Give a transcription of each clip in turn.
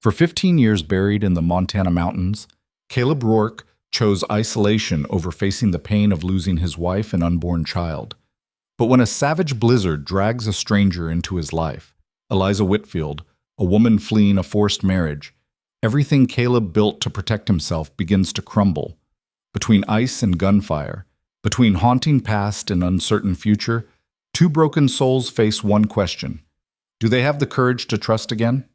For 15 years buried in the Montana mountains, Caleb Rourke chose isolation over facing the pain of losing his wife and unborn child. But when a savage blizzard drags a stranger into his life, Eliza Whitfield, a woman fleeing a forced marriage, everything Caleb built to protect himself begins to crumble. Between ice and gunfire, between haunting past and uncertain future, two broken souls face one question. Do they have the courage to trust again?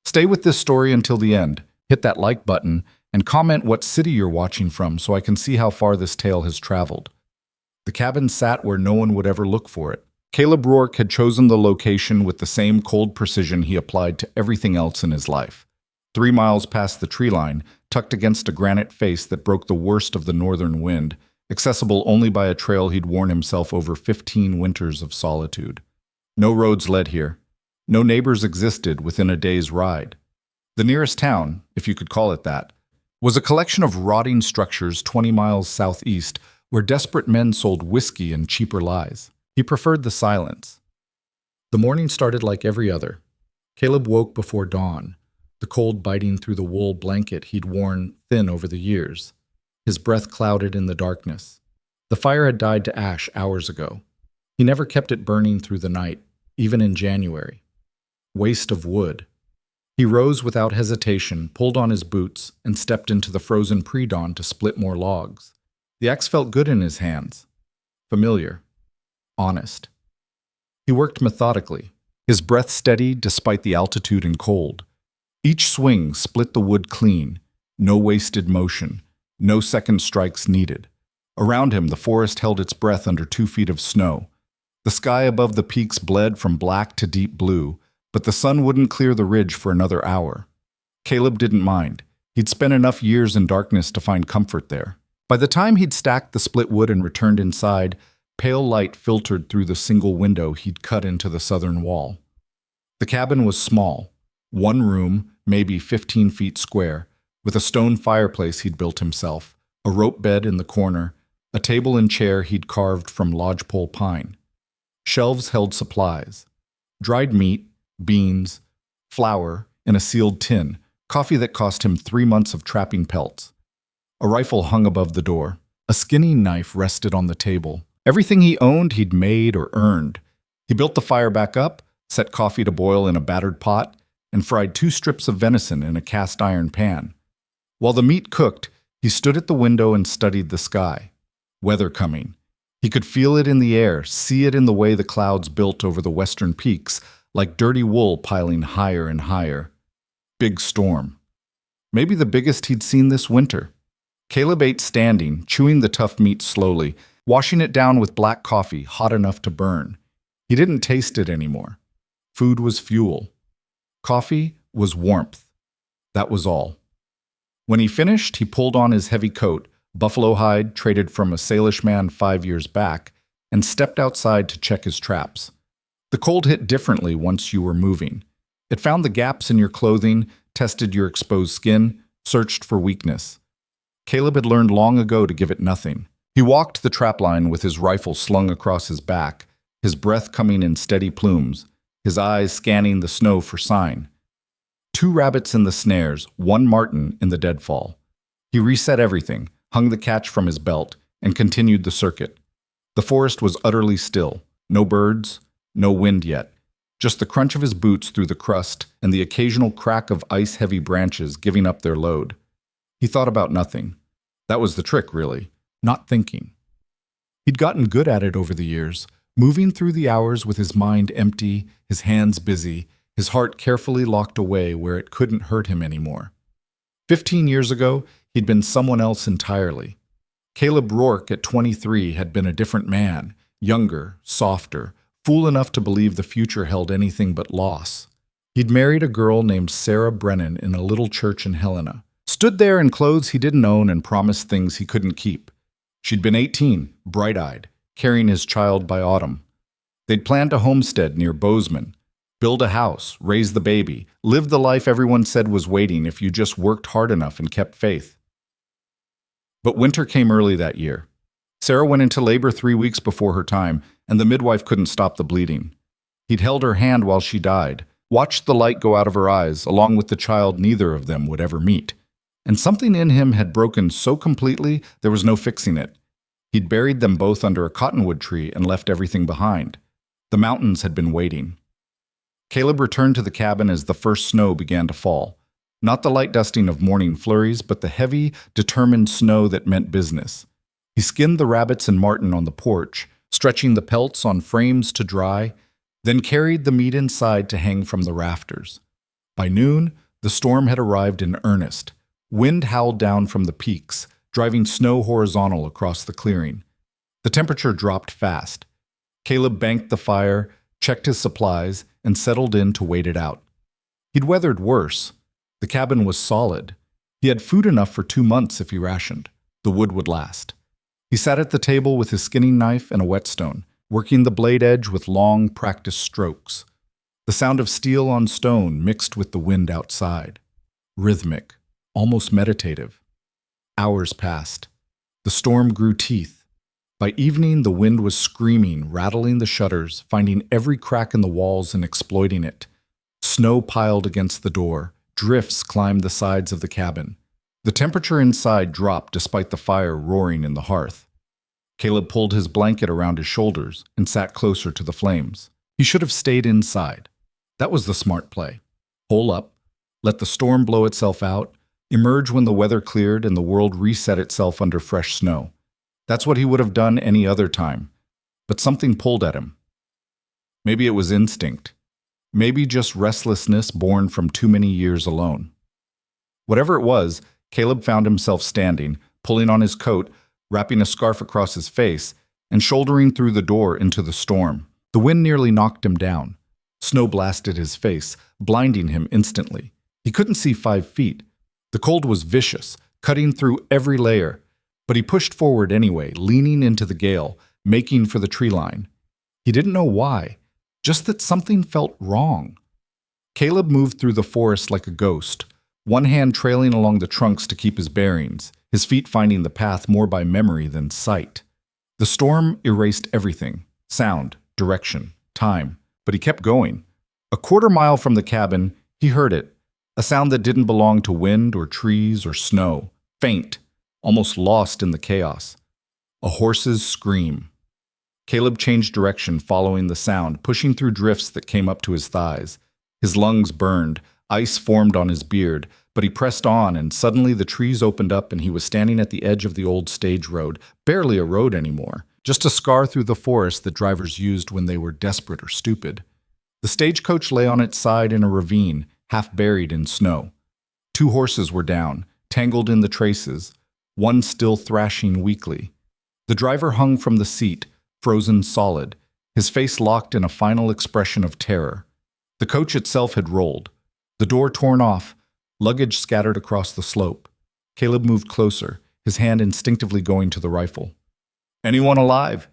Stay with this story until the end. Hit that like button and comment what city you're watching from so I can see how far this tale has traveled. The cabin sat where no one would ever look for it. Caleb Rourke had chosen the location with the same cold precision he applied to everything else in his life. 3 miles past the tree line, tucked against a granite face that broke the worst of the northern wind, accessible only by a trail he'd worn himself over 15 winters of solitude. No roads led here. No neighbors existed within a day's ride. The nearest town, if you could call it that, was a collection of rotting structures 20 miles southeast where desperate men sold whiskey and cheaper lies. He preferred the silence. The morning started like every other. Caleb woke before dawn, the cold biting through the wool blanket he'd worn thin over the years. His breath clouded in the darkness. The fire had died to ash hours ago. He never kept it burning through the night, even in January. Waste of wood. He rose without hesitation, pulled on his boots, and stepped into the frozen pre-dawn to split more logs. The axe felt good in his hands. Familiar. Honest. He worked methodically, his breath steady despite the altitude and cold. Each swing split the wood clean, no wasted motion, no second strikes needed. Around him, the forest held its breath under 2 feet of snow. The sky above the peaks bled from black to deep blue, but the sun wouldn't clear the ridge for another hour. Caleb didn't mind. He'd spent enough years in darkness to find comfort there. By the time he'd stacked the split wood and returned inside, pale light filtered through the single window he'd cut into the southern wall. The cabin was small, one room, maybe 15 feet square, with a stone fireplace he'd built himself, a rope bed in the corner, a table and chair he'd carved from lodgepole pine. Shelves held supplies: dried meat, beans, flour in a sealed tin, coffee that cost him 3 months of trapping pelts. A rifle hung above the door. A skinny knife rested on the table. Everything he owned he'd made or earned. He built the fire back up, set coffee to boil in a battered pot, and fried 2 strips of venison in a cast iron pan. While the meat cooked, he stood at the window and studied the sky. Weather coming. He could feel it in the air, see it in the way the clouds built over the western peaks, like dirty wool piling higher and higher. Big storm. Maybe the biggest he'd seen this winter. Caleb ate standing, chewing the tough meat slowly, washing it down with black coffee hot enough to burn. He didn't taste it anymore. Food was fuel. Coffee was warmth. That was all. When he finished, he pulled on his heavy coat, buffalo hide traded from a Salish man 5 years back, and stepped outside to check his traps. The cold hit differently once you were moving. It found the gaps in your clothing, tested your exposed skin, searched for weakness. Caleb had learned long ago to give it nothing. He walked the trapline with his rifle slung across his back, his breath coming in steady plumes, his eyes scanning the snow for sign. 2 rabbits in the snares, 1 marten in the deadfall. He reset everything, hung the catch from his belt, and continued the circuit. The forest was utterly still. No birds, no wind yet. Just the crunch of his boots through the crust and the occasional crack of ice-heavy branches giving up their load. He thought about nothing. That was the trick, really. Not thinking. He'd gotten good at it over the years, moving through the hours with his mind empty, his hands busy, his heart carefully locked away where it couldn't hurt him anymore. 15 years ago, he'd been someone else entirely. Caleb Rourke at 23 had been a different man, younger, softer, fool enough to believe the future held anything but loss. He'd married a girl named Sarah Brennan in a little church in Helena. Stood there in clothes he didn't own and promised things he couldn't keep. She'd been 18, bright-eyed, carrying his child by autumn. They'd planned a homestead near Bozeman, build a house, raise the baby, live the life everyone said was waiting if you just worked hard enough and kept faith. But winter came early that year. Sarah went into labor 3 weeks before her time, and the midwife couldn't stop the bleeding. He'd held her hand while she died, watched the light go out of her eyes, along with the child neither of them would ever meet. And something in him had broken so completely there was no fixing it. He'd buried them both under a cottonwood tree and left everything behind. The mountains had been waiting. Caleb returned to the cabin as the first snow began to fall. Not the light dusting of morning flurries, but the heavy, determined snow that meant business. He skinned the rabbits and marten on the porch, stretching the pelts on frames to dry, then carried the meat inside to hang from the rafters. By noon, the storm had arrived in earnest. Wind howled down from the peaks, driving snow horizontal across the clearing. The temperature dropped fast. Caleb banked the fire, checked his supplies, and settled in to wait it out. He'd weathered worse. The cabin was solid. He had food enough for 2 months if he rationed. The wood would last. He sat at the table with his skinning knife and a whetstone, working the blade edge with long, practiced strokes. The sound of steel on stone mixed with the wind outside. Rhythmic, almost meditative. Hours passed. The storm grew teeth. By evening, the wind was screaming, rattling the shutters, finding every crack in the walls and exploiting it. Snow piled against the door. Drifts climbed the sides of the cabin. The temperature inside dropped despite the fire roaring in the hearth. Caleb pulled his blanket around his shoulders and sat closer to the flames. He should have stayed inside. That was the smart play. Hole up, let the storm blow itself out, emerge when the weather cleared and the world reset itself under fresh snow. That's what he would have done any other time. But something pulled at him. Maybe it was instinct. Maybe just restlessness born from too many years alone. Whatever it was, Caleb found himself standing, pulling on his coat, wrapping a scarf across his face, and shouldering through the door into the storm. The wind nearly knocked him down. Snow blasted his face, blinding him instantly. He couldn't see 5 feet. The cold was vicious, cutting through every layer. But he pushed forward anyway, leaning into the gale, making for the tree line. He didn't know why, just that something felt wrong. Caleb moved through the forest like a ghost, one hand trailing along the trunks to keep his bearings, his feet finding the path more by memory than sight. The storm erased everything, sound, direction, time, but he kept going. A quarter mile from the cabin, he heard it, a sound that didn't belong to wind or trees or snow, faint, almost lost in the chaos. A horse's scream. Caleb changed direction, following the sound, pushing through drifts that came up to his thighs. His lungs burned, ice formed on his beard, but he pressed on, and suddenly the trees opened up and he was standing at the edge of the old stage road, barely a road anymore, just a scar through the forest that drivers used when they were desperate or stupid. The stagecoach lay on its side in a ravine, half buried in snow. 2 horses were down, tangled in the traces, one still thrashing weakly. The driver hung from the seat, frozen solid, his face locked in a final expression of terror. The coach itself had rolled, the door torn off, luggage scattered across the slope. Caleb moved closer, his hand instinctively going to the rifle. "Anyone alive?"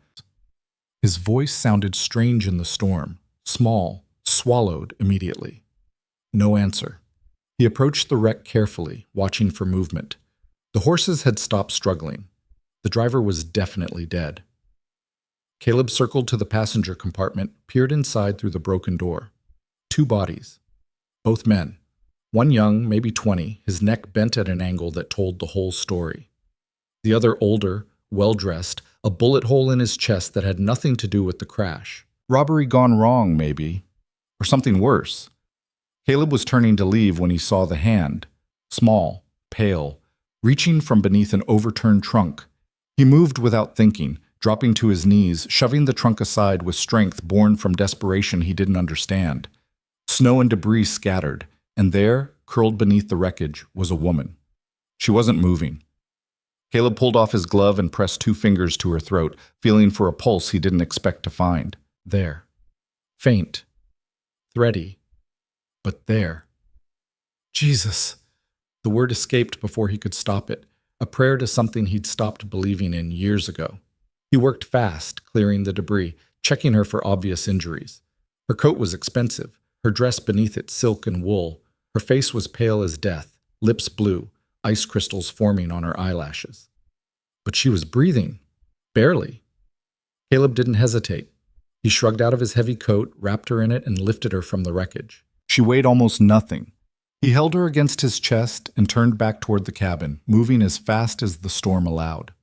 His voice sounded strange in the storm, small, swallowed immediately. No answer. He approached the wreck carefully, watching for movement. The horses had stopped struggling. The driver was definitely dead. Caleb circled to the passenger compartment, peered inside through the broken door. 2 bodies. Both men. One young, maybe 20, his neck bent at an angle that told the whole story. The other older, well-dressed, a bullet hole in his chest that had nothing to do with the crash. Robbery gone wrong, maybe. Or something worse. Caleb was turning to leave when he saw the hand. Small, pale, reaching from beneath an overturned trunk. He moved without thinking, dropping to his knees, shoving the trunk aside with strength born from desperation he didn't understand. Snow and debris scattered, and there, curled beneath the wreckage, was a woman. She wasn't moving. Caleb pulled off his glove and pressed 2 fingers to her throat, feeling for a pulse he didn't expect to find. There. Faint. Thready. But there. Jesus! The word escaped before he could stop it, a prayer to something he'd stopped believing in years ago. He worked fast, clearing the debris, checking her for obvious injuries. Her coat was expensive, her dress beneath it silk and wool. Her face was pale as death, lips blue, ice crystals forming on her eyelashes. But she was breathing. Barely. Caleb didn't hesitate. He shrugged out of his heavy coat, wrapped her in it, and lifted her from the wreckage. She weighed almost nothing. He held her against his chest and turned back toward the cabin, moving as fast as the storm allowed.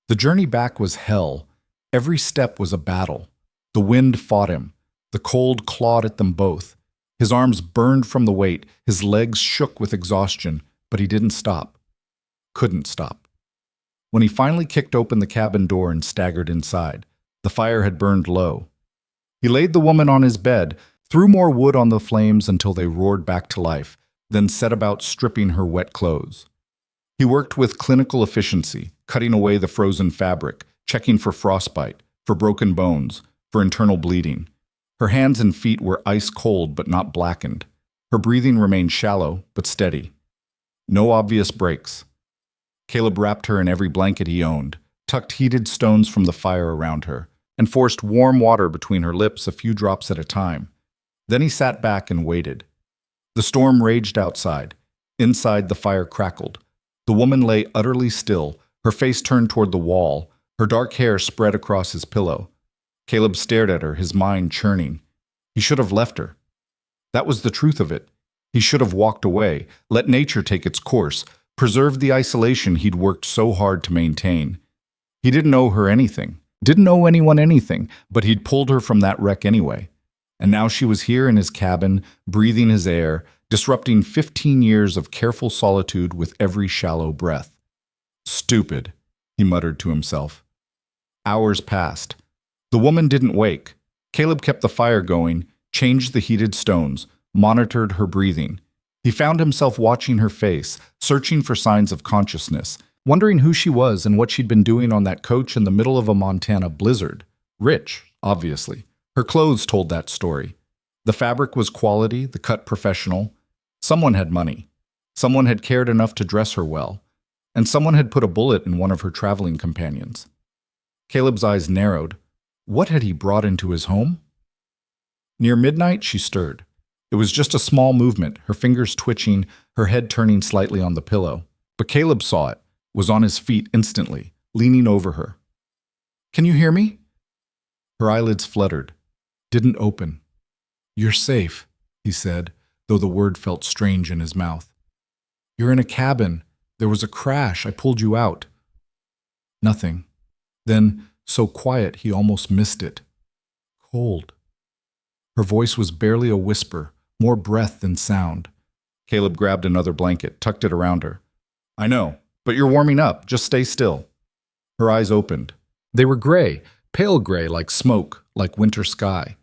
The journey back was hell. Every step was a battle. The wind fought him. The cold clawed at them both. His arms burned from the weight. His legs shook with exhaustion, but he didn't stop. Couldn't stop. When he finally kicked open the cabin door and staggered inside, the fire had burned low. He laid the woman on his bed, threw more wood on the flames until they roared back to life, then set about stripping her wet clothes. He worked with clinical efficiency, cutting away the frozen fabric, checking for frostbite, for broken bones, for internal bleeding. Her hands and feet were ice cold but not blackened. Her breathing remained shallow but steady. No obvious breaks. Caleb wrapped her in every blanket he owned, tucked heated stones from the fire around her, and forced warm water between her lips a few drops at a time. Then he sat back and waited. The storm raged outside. Inside, the fire crackled. The woman lay utterly still, her face turned toward the wall, her dark hair spread across his pillow. Caleb stared at her, his mind churning. He should have left her. That was the truth of it. He should have walked away, let nature take its course, preserved the isolation he'd worked so hard to maintain. He didn't owe her anything, didn't owe anyone anything, but he'd pulled her from that wreck anyway. And now she was here in his cabin, breathing his air, disrupting 15 years of careful solitude with every shallow breath. Stupid, he muttered to himself. Hours passed. The woman didn't wake. Caleb kept the fire going, changed the heated stones, monitored her breathing. He found himself watching her face, searching for signs of consciousness, wondering who she was and what she'd been doing on that coach in the middle of a Montana blizzard. Rich, obviously. Her clothes told that story. The fabric was quality, the cut professional. Someone had money. Someone had cared enough to dress her well. And someone had put a bullet in one of her traveling companions. Caleb's eyes narrowed. What had he brought into his home? Near midnight, she stirred. It was just a small movement, her fingers twitching, her head turning slightly on the pillow. But Caleb saw it, was on his feet instantly, leaning over her. Can you hear me? Her eyelids fluttered, didn't open. You're safe, he said, though the word felt strange in his mouth. You're in a cabin. There was a crash. I pulled you out. Nothing. Then, so quiet he almost missed it. Cold. Her voice was barely a whisper, more breath than sound. Caleb grabbed another blanket, tucked it around her. I know, but you're warming up. Just stay still. Her eyes opened. They were gray, pale gray like smoke, like winter sky.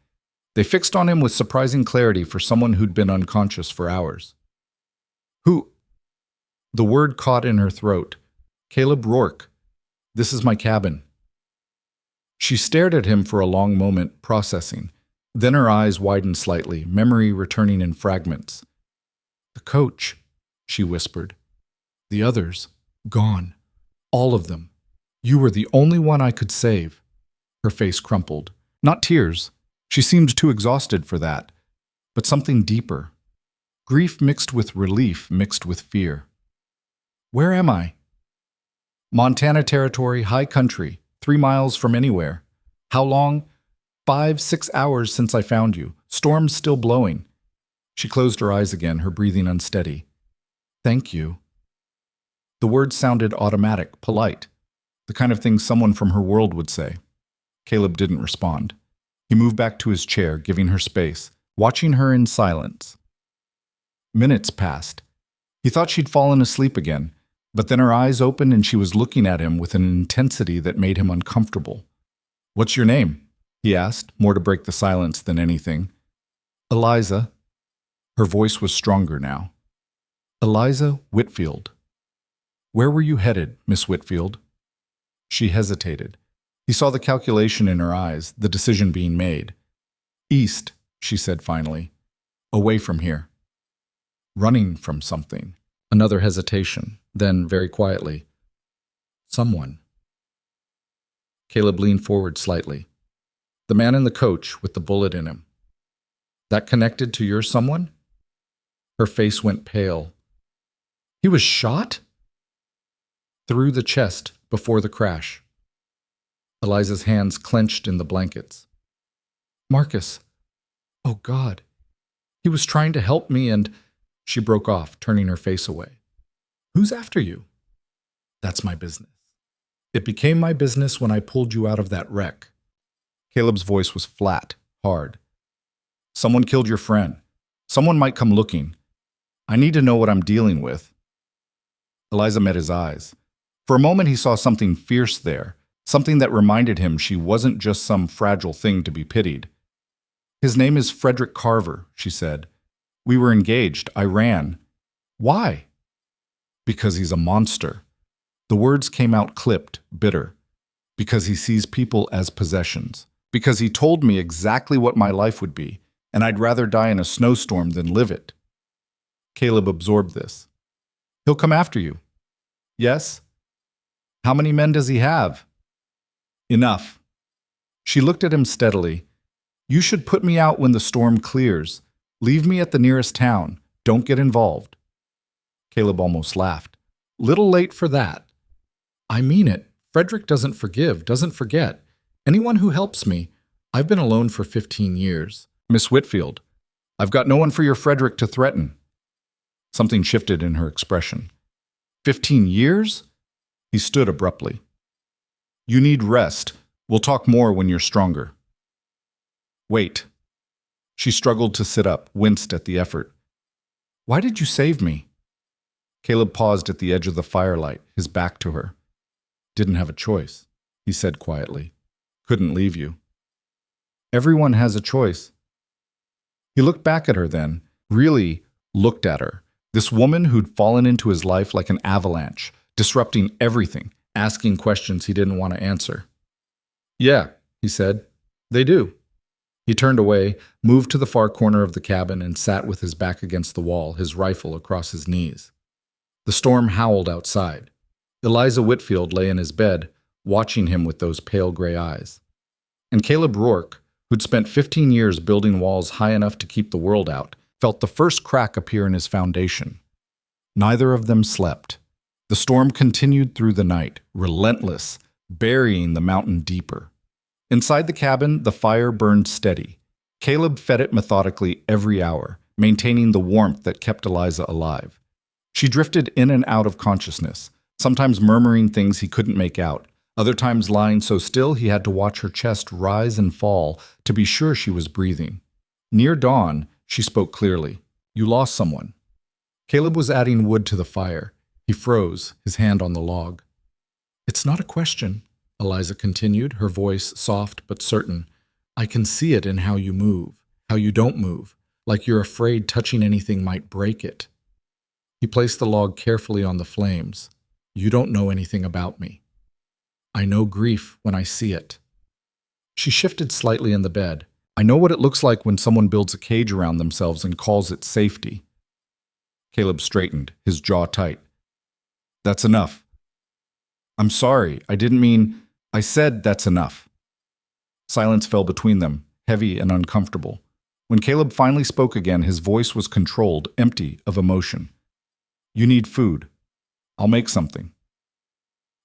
They fixed on him with surprising clarity for someone who'd been unconscious for hours. Who? The word caught in her throat. Caleb Rourke. This is my cabin. She stared at him for a long moment, processing. Then her eyes widened slightly, memory returning in fragments. The coach, she whispered. The others, gone. All of them. You were the only one I could save. Her face crumpled. Not tears. She seemed too exhausted for that. But something deeper. Grief mixed with relief, mixed with fear. Where am I? Montana territory, high country, 3 miles from anywhere. How long? 5, 6 hours since I found you. Storm's still blowing. She closed her eyes again, her breathing unsteady. Thank you. The words sounded automatic, polite, the kind of thing someone from her world would say. Caleb didn't respond. He moved back to his chair, giving her space, watching her in silence. Minutes passed. He thought she'd fallen asleep again, but then her eyes opened and she was looking at him with an intensity that made him uncomfortable. What's your name? He asked, more to break the silence than anything. Eliza. Her voice was stronger now. Eliza Whitfield. Where were you headed, Miss Whitfield? She hesitated. He saw the calculation in her eyes, the decision being made. East, she said finally. Away from here. Running from something. Another hesitation, then very quietly. Someone. Caleb leaned forward slightly. The man in the coach with the bullet in him. That connected to your someone? Her face went pale. He was shot? Through the chest before the crash. Eliza's hands clenched in the blankets. Marcus. Oh God. He was trying to help me and… She broke off, turning her face away. Who's after you? That's my business. It became my business when I pulled you out of that wreck. Caleb's voice was flat, hard. Someone killed your friend. Someone might come looking. I need to know what I'm dealing with. Eliza met his eyes. For a moment he saw something fierce there, something that reminded him she wasn't just some fragile thing to be pitied. His name is Frederick Carver, she said. We were engaged. I ran. Why? Because he's a monster. The words came out clipped, bitter. Because he sees people as possessions. Because he told me exactly what my life would be, and I'd rather die in a snowstorm than live it. Caleb absorbed this. He'll come after you. Yes? How many men does he have? Enough. She looked at him steadily. You should put me out when the storm clears. Leave me at the nearest town. Don't get involved. Caleb almost laughed. Little late for that. I mean it. Frederick doesn't forgive, doesn't forget. Anyone who helps me. I've been alone for 15 years. Miss Whitfield, I've got no one for your Frederick to threaten. Something shifted in her expression. 15 years? He stood abruptly. You need rest. We'll talk more when you're stronger. Wait. She struggled to sit up, winced at the effort. Why did you save me? Caleb paused at the edge of the firelight, his back to her. Didn't have a choice, he said quietly. Couldn't leave you. Everyone has a choice. He looked back at her then, really looked at her. This woman who'd fallen into his life like an avalanche, disrupting everything, asking questions he didn't want to answer. Yeah, he said. They do. He turned away, moved to the far corner of the cabin, and sat with his back against the wall, his rifle across his knees. The storm howled outside. Eliza Whitfield lay in his bed, watching him with those pale gray eyes. And Caleb Rourke, who'd spent 15 years building walls high enough to keep the world out, felt the first crack appear in his foundation. Neither of them slept. The storm continued through the night, relentless, burying the mountain deeper. Inside the cabin, the fire burned steady. Caleb fed it methodically every hour, maintaining the warmth that kept Eliza alive. She drifted in and out of consciousness, sometimes murmuring things he couldn't make out, other times lying so still he had to watch her chest rise and fall to be sure she was breathing. Near dawn, she spoke clearly. You lost someone. Caleb was adding wood to the fire. He froze, his hand on the log. It's not a question, Eliza continued, her voice soft but certain. I can see it in how you move, how you don't move, like you're afraid touching anything might break it. He placed the log carefully on the flames. You don't know anything about me. I know grief when I see it. She shifted slightly in the bed. I know what it looks like when someone builds a cage around themselves and calls it safety. Caleb straightened, his jaw tight. That's enough. I'm sorry, I didn't mean… I said that's enough. Silence fell between them, heavy and uncomfortable. When Caleb finally spoke again, his voice was controlled, empty of emotion. You need food. I'll make something.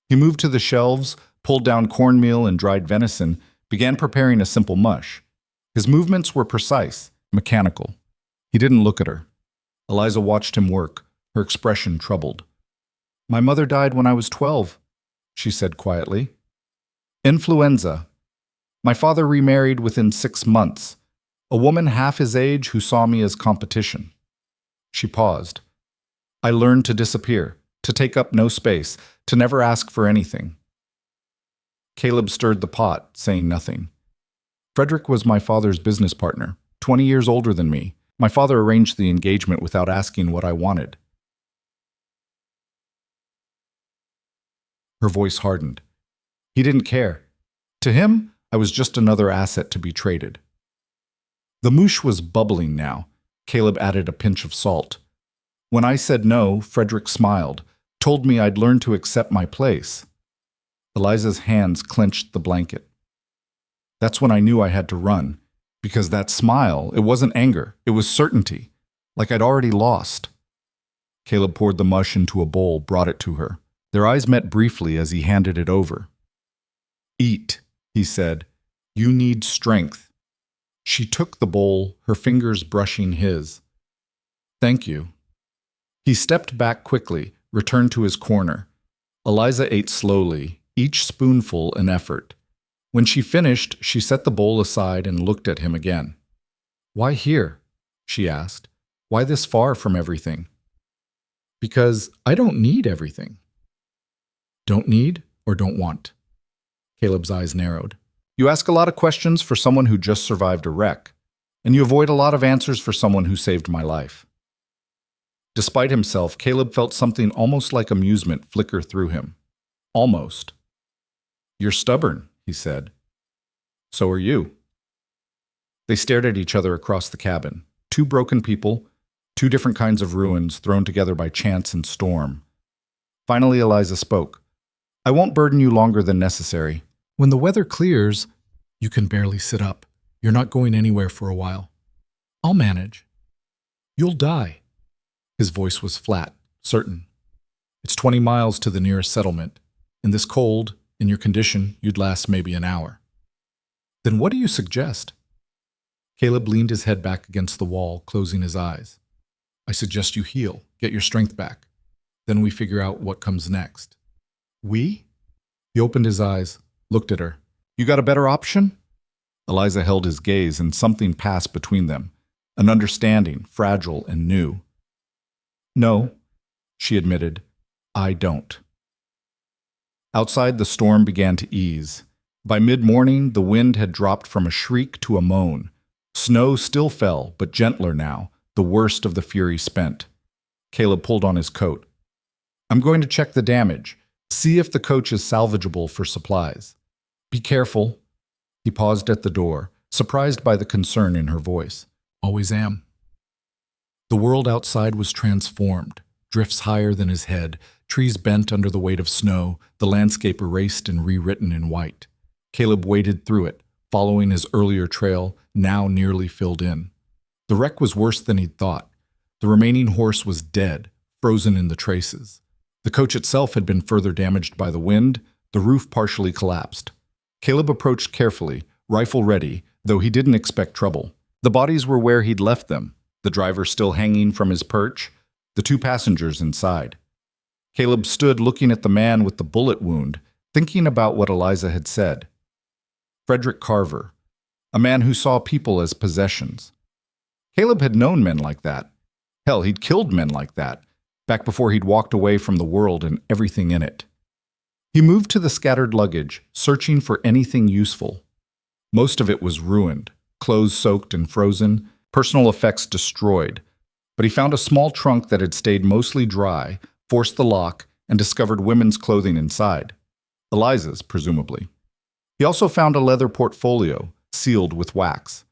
He moved to the shelves, pulled down cornmeal and dried venison, began preparing a simple mush. His movements were precise, mechanical. He didn't look at her. Eliza watched him work, her expression troubled. My mother died when I was 12, she said quietly. Influenza. My father remarried within 6 months, a woman half his age who saw me as competition. She paused. I learned to disappear, to take up no space, to never ask for anything. Caleb stirred the pot, saying nothing. Frederick was my father's business partner, 20 years older than me. My father arranged the engagement without asking what I wanted. Her voice hardened. He didn't care. To him, I was just another asset to be traded. The mouche was bubbling now. Caleb added a pinch of salt. When I said no, Frederick smiled, told me I'd learn to accept my place. Eliza's hands clenched the blanket. That's when I knew I had to run, because that smile, it wasn't anger, it was certainty, like I'd already lost. Caleb poured the mush into a bowl, brought it to her. Their eyes met briefly as he handed it over. Eat, he said. You need strength. She took the bowl, her fingers brushing his. "Thank you." He stepped back quickly, returned to his corner. Eliza ate slowly, each spoonful an effort. When she finished, she set the bowl aside and looked at him again. "Why here?" she asked. "Why this far from everything?" "Because I don't need everything." Don't need or don't want? Caleb's eyes narrowed. "You ask a lot of questions for someone who just survived a wreck, and you avoid a lot of answers for someone who saved my life." Despite himself, Caleb felt something almost like amusement flicker through him. Almost. "You're stubborn," he said. "So are you." They stared at each other across the cabin. Two broken people, two different kinds of ruins thrown together by chance and storm. Finally, Eliza spoke. "I won't burden you longer than necessary. When the weather clears, you can barely sit up. You're not going anywhere for a while. I'll manage. You'll die." His voice was flat, certain. "It's 20 miles to the nearest settlement. In this cold, in your condition, you'd last maybe an hour." "Then what do you suggest?" Caleb leaned his head back against the wall, closing his eyes. "I suggest you heal, get your strength back. Then we figure out what comes next." "We?" He opened his eyes, looked at her. "You got a better option?" Eliza held his gaze, and something passed between them, an understanding, fragile and new. "No," she admitted, "I don't." Outside, the storm began to ease. By mid-morning, the wind had dropped from a shriek to a moan. Snow still fell, but gentler now, the worst of the fury spent. Caleb pulled on his coat. "I'm going to check the damage, see if the coach is salvageable for supplies. Be careful." He paused at the door, surprised by the concern in her voice. "Always am." The world outside was transformed, drifts higher than his head, trees bent under the weight of snow, the landscape erased and rewritten in white. Caleb waded through it, following his earlier trail, now nearly filled in. The wreck was worse than he'd thought. The remaining horse was dead, frozen in the traces. The coach itself had been further damaged by the wind, the roof partially collapsed. Caleb approached carefully, rifle ready, though he didn't expect trouble. The bodies were where he'd left them, the driver still hanging from his perch, the two passengers inside. Caleb stood looking at the man with the bullet wound, thinking about what Eliza had said. Frederick Carver, a man who saw people as possessions. Caleb had known men like that. Hell, he'd killed men like that, back before he'd walked away from the world and everything in it. He moved to the scattered luggage, searching for anything useful. Most of it was ruined, clothes soaked and frozen, personal effects destroyed. But he found a small trunk that had stayed mostly dry, forced the lock, and discovered women's clothing inside. Eliza's, presumably. He also found a leather portfolio, sealed with wax.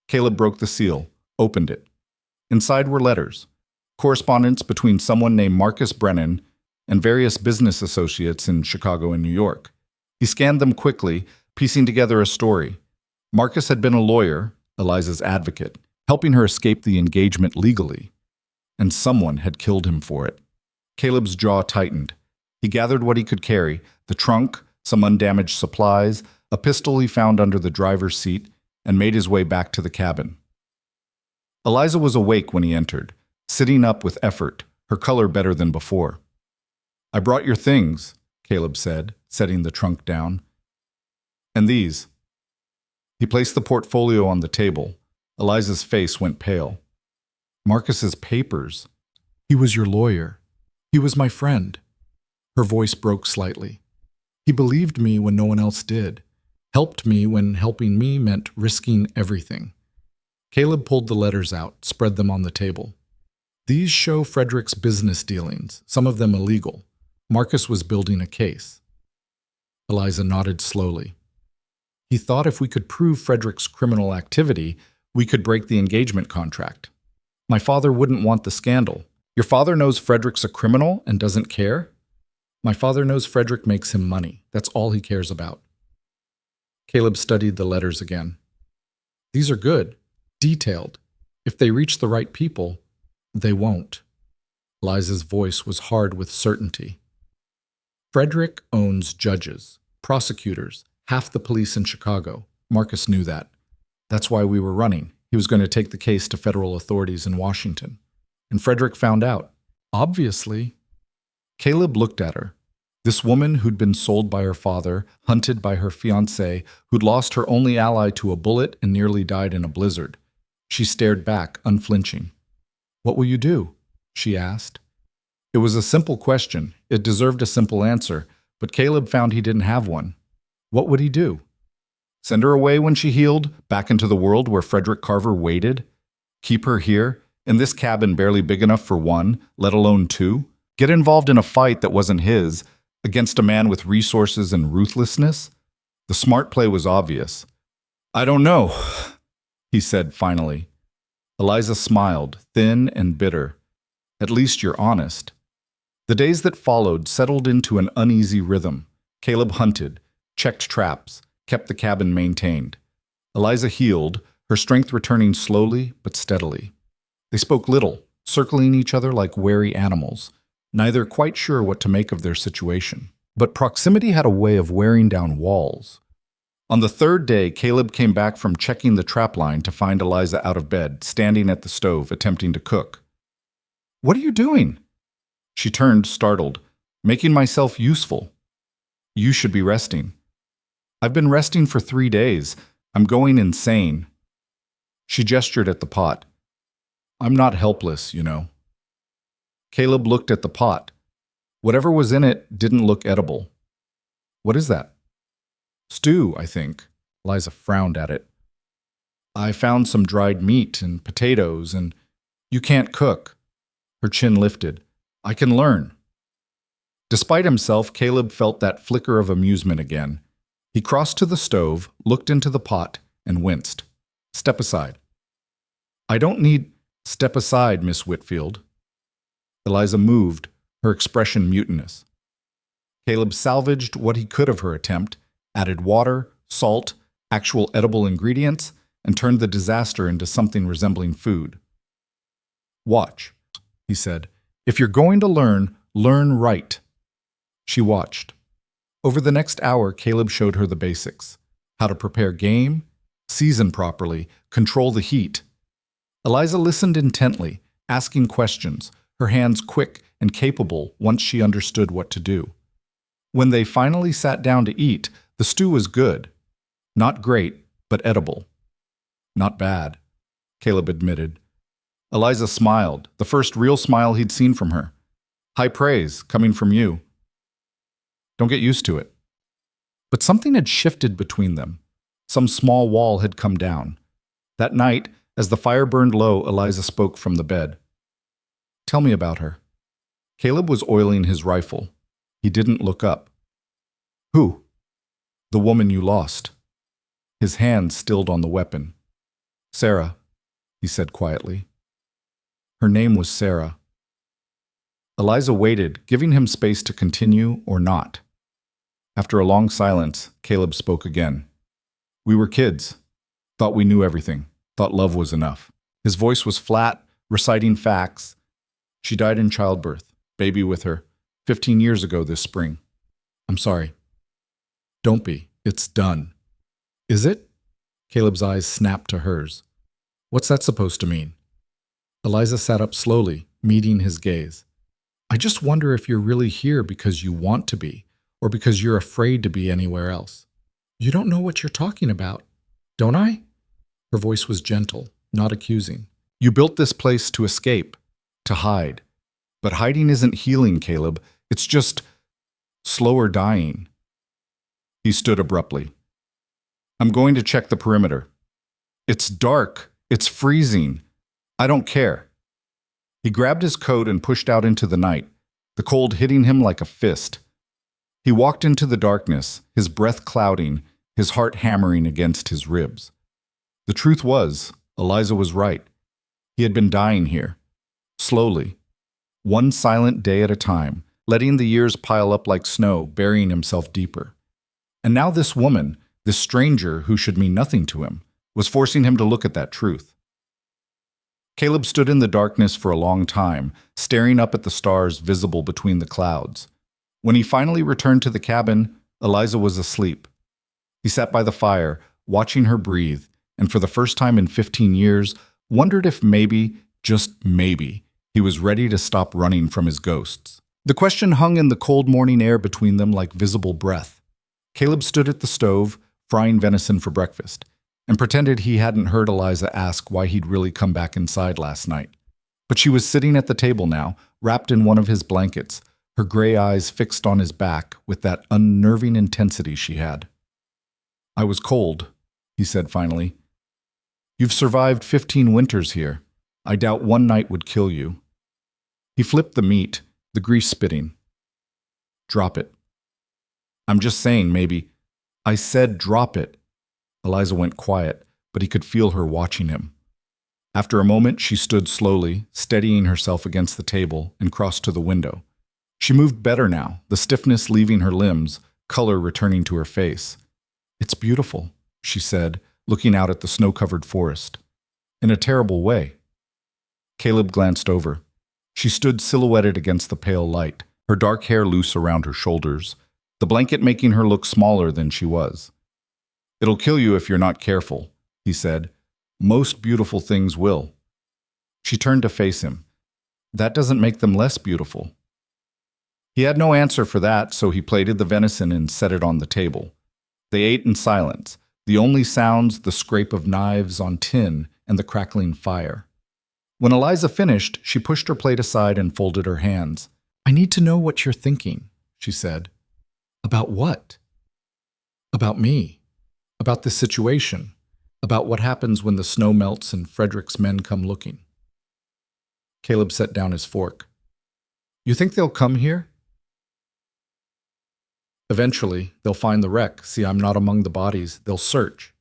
Caleb broke the seal, opened it. Inside were letters, correspondence between someone named Marcus Brennan and various business associates in Chicago and New York. He scanned them quickly, piecing together a story. Marcus had been a lawyer, Eliza's advocate, helping her escape the engagement legally. And someone had killed him for it. Caleb's jaw tightened. He gathered what he could carry, the trunk, some undamaged supplies, a pistol he found under the driver's seat, and made his way back to the cabin. Eliza was awake when he entered, sitting up with effort, her color better than before. "I brought your things," Caleb said, setting the trunk down. "And these." He placed the portfolio on the table. Eliza's face went pale. "Marcus's papers. He was your lawyer. He was my friend." Her voice broke slightly. "He believed me when no one else did. Helped me when helping me meant risking everything." Caleb pulled the letters out, spread them on the table. "These show Frederick's business dealings, some of them illegal. Marcus was building a case." Eliza nodded slowly. "He thought if we could prove Frederick's criminal activity, we could break the engagement contract. My father wouldn't want the scandal. Your father knows Frederick's a criminal and doesn't care? My father knows Frederick makes him money. That's all he cares about." Caleb studied the letters again. "These are good, detailed. If they reach the right people, they won't." Eliza's voice was hard with certainty. "Frederick owns judges, prosecutors, half the police in Chicago. Marcus knew that. That's why we were running. He was going to take the case to federal authorities in Washington. And Frederick found out. Obviously. Caleb looked at her. This woman who'd been sold by her father, hunted by her fiancé, who'd lost her only ally to a bullet and nearly died in a blizzard. She stared back, unflinching. "What will you do?" she asked. It was a simple question. It deserved a simple answer, but Caleb found he didn't have one. What would he do? Send her away when she healed, back into the world where Frederick Carver waited? Keep her here, in this cabin barely big enough for one, let alone two? Get involved in a fight that wasn't his, against a man with resources and ruthlessness? The smart play was obvious. "I don't know," he said finally. Eliza smiled, thin and bitter. "At least you're honest." The days that followed settled into an uneasy rhythm. Caleb hunted, checked traps, kept the cabin maintained. Eliza healed, her strength returning slowly but steadily. They spoke little, circling each other like wary animals, neither quite sure what to make of their situation. But proximity had a way of wearing down walls. On the third day, Caleb came back from checking the trap line to find Eliza out of bed, standing at the stove, attempting to cook. "What are you doing?" She turned, startled. "Making myself useful." "You should be resting." "I've been resting for 3 days. I'm going insane." She gestured at the pot. "I'm not helpless, you know." Caleb looked at the pot. Whatever was in it didn't look edible. "What is that?" "Stew, I think." Eliza frowned at it. "I found some dried meat and potatoes, and you can't cook." Her chin lifted. "I can learn." Despite himself, Caleb felt that flicker of amusement again. He crossed to the stove, looked into the pot, and winced. "Step aside." "I don't need—" "Step aside, Miss Whitfield." Eliza moved, her expression mutinous. Caleb salvaged what he could of her attempt, added water, salt, actual edible ingredients, and turned the disaster into something resembling food. "Watch," he said. "If you're going to learn, learn right." She watched. Over the next hour, Caleb showed her the basics. How to prepare game, season properly, control the heat. Eliza listened intently, asking questions, her hands quick and capable once she understood what to do. When they finally sat down to eat, the stew was good. Not great, but edible. "Not bad," Caleb admitted. Eliza smiled, the first real smile he'd seen from her. "High praise, coming from you." "Don't get used to it." But something had shifted between them. Some small wall had come down. That night, as the fire burned low, Eliza spoke from the bed. "Tell me about her." Caleb was oiling his rifle. He didn't look up. "Who?" "The woman you lost." His hand stilled on the weapon. "Sarah," he said quietly. Her name was Sarah. Eliza waited, giving him space to continue or not. After a long silence, Caleb spoke again. "We were kids. Thought we knew everything. Thought love was enough." His voice was flat, reciting facts. "She died in childbirth. Baby with her. 15 years ago this spring." "I'm sorry." "Don't be. It's done." "Is it?" Caleb's eyes snapped to hers. "What's that supposed to mean?" Eliza sat up slowly, meeting his gaze. "I just wonder if you're really here because you want to be, or because you're afraid to be anywhere else." "You don't know what you're talking about, don't I?" Her voice was gentle, not accusing. "You built this place to escape, to hide. But hiding isn't healing, Caleb. It's just slower dying." He stood abruptly. "I'm going to check the perimeter." "It's dark. It's freezing. I don't care." He grabbed his coat and pushed out into the night, the cold hitting him like a fist. He walked into the darkness, his breath clouding, his heart hammering against his ribs. The truth was, Eliza was right. He had been dying here, slowly, one silent day at a time, letting the years pile up like snow, burying himself deeper. And now this woman, this stranger who should mean nothing to him, was forcing him to look at that truth. Caleb stood in the darkness for a long time, staring up at the stars visible between the clouds. When he finally returned to the cabin, Eliza was asleep. He sat by the fire, watching her breathe, and for the first time in 15 years, wondered if maybe, just maybe, he was ready to stop running from his ghosts. The question hung in the cold morning air between them like visible breath. Caleb stood at the stove, frying venison for breakfast, and pretended he hadn't heard Eliza ask why he'd really come back inside last night. But she was sitting at the table now, wrapped in one of his blankets, her gray eyes fixed on his back with that unnerving intensity she had. "I was cold," he said finally. "You've survived 15 winters here. I doubt one night would kill you." He flipped the meat, the grease spitting. "Drop it." "I'm just saying, maybe." "I said drop it." Eliza went quiet, but he could feel her watching him. After a moment, she stood slowly, steadying herself against the table, and crossed to the window. She moved better now, the stiffness leaving her limbs, color returning to her face. "It's beautiful," she said, looking out at the snow-covered forest. "In a terrible way." Caleb glanced over. She stood silhouetted against the pale light, her dark hair loose around her shoulders, the blanket making her look smaller than she was. "It'll kill you if you're not careful," he said. "Most beautiful things will." She turned to face him. "That doesn't make them less beautiful." He had no answer for that, so he plated the venison and set it on the table. They ate in silence, the only sounds the scrape of knives on tin and the crackling fire. When Eliza finished, she pushed her plate aside and folded her hands. "I need to know what you're thinking," she said. "About what?" "About me. About this situation. About what happens when the snow melts and Frederick's men come looking." Caleb set down his fork. "You think they'll come here?" "Eventually, they'll find the wreck. See, I'm not among the bodies. They'll search."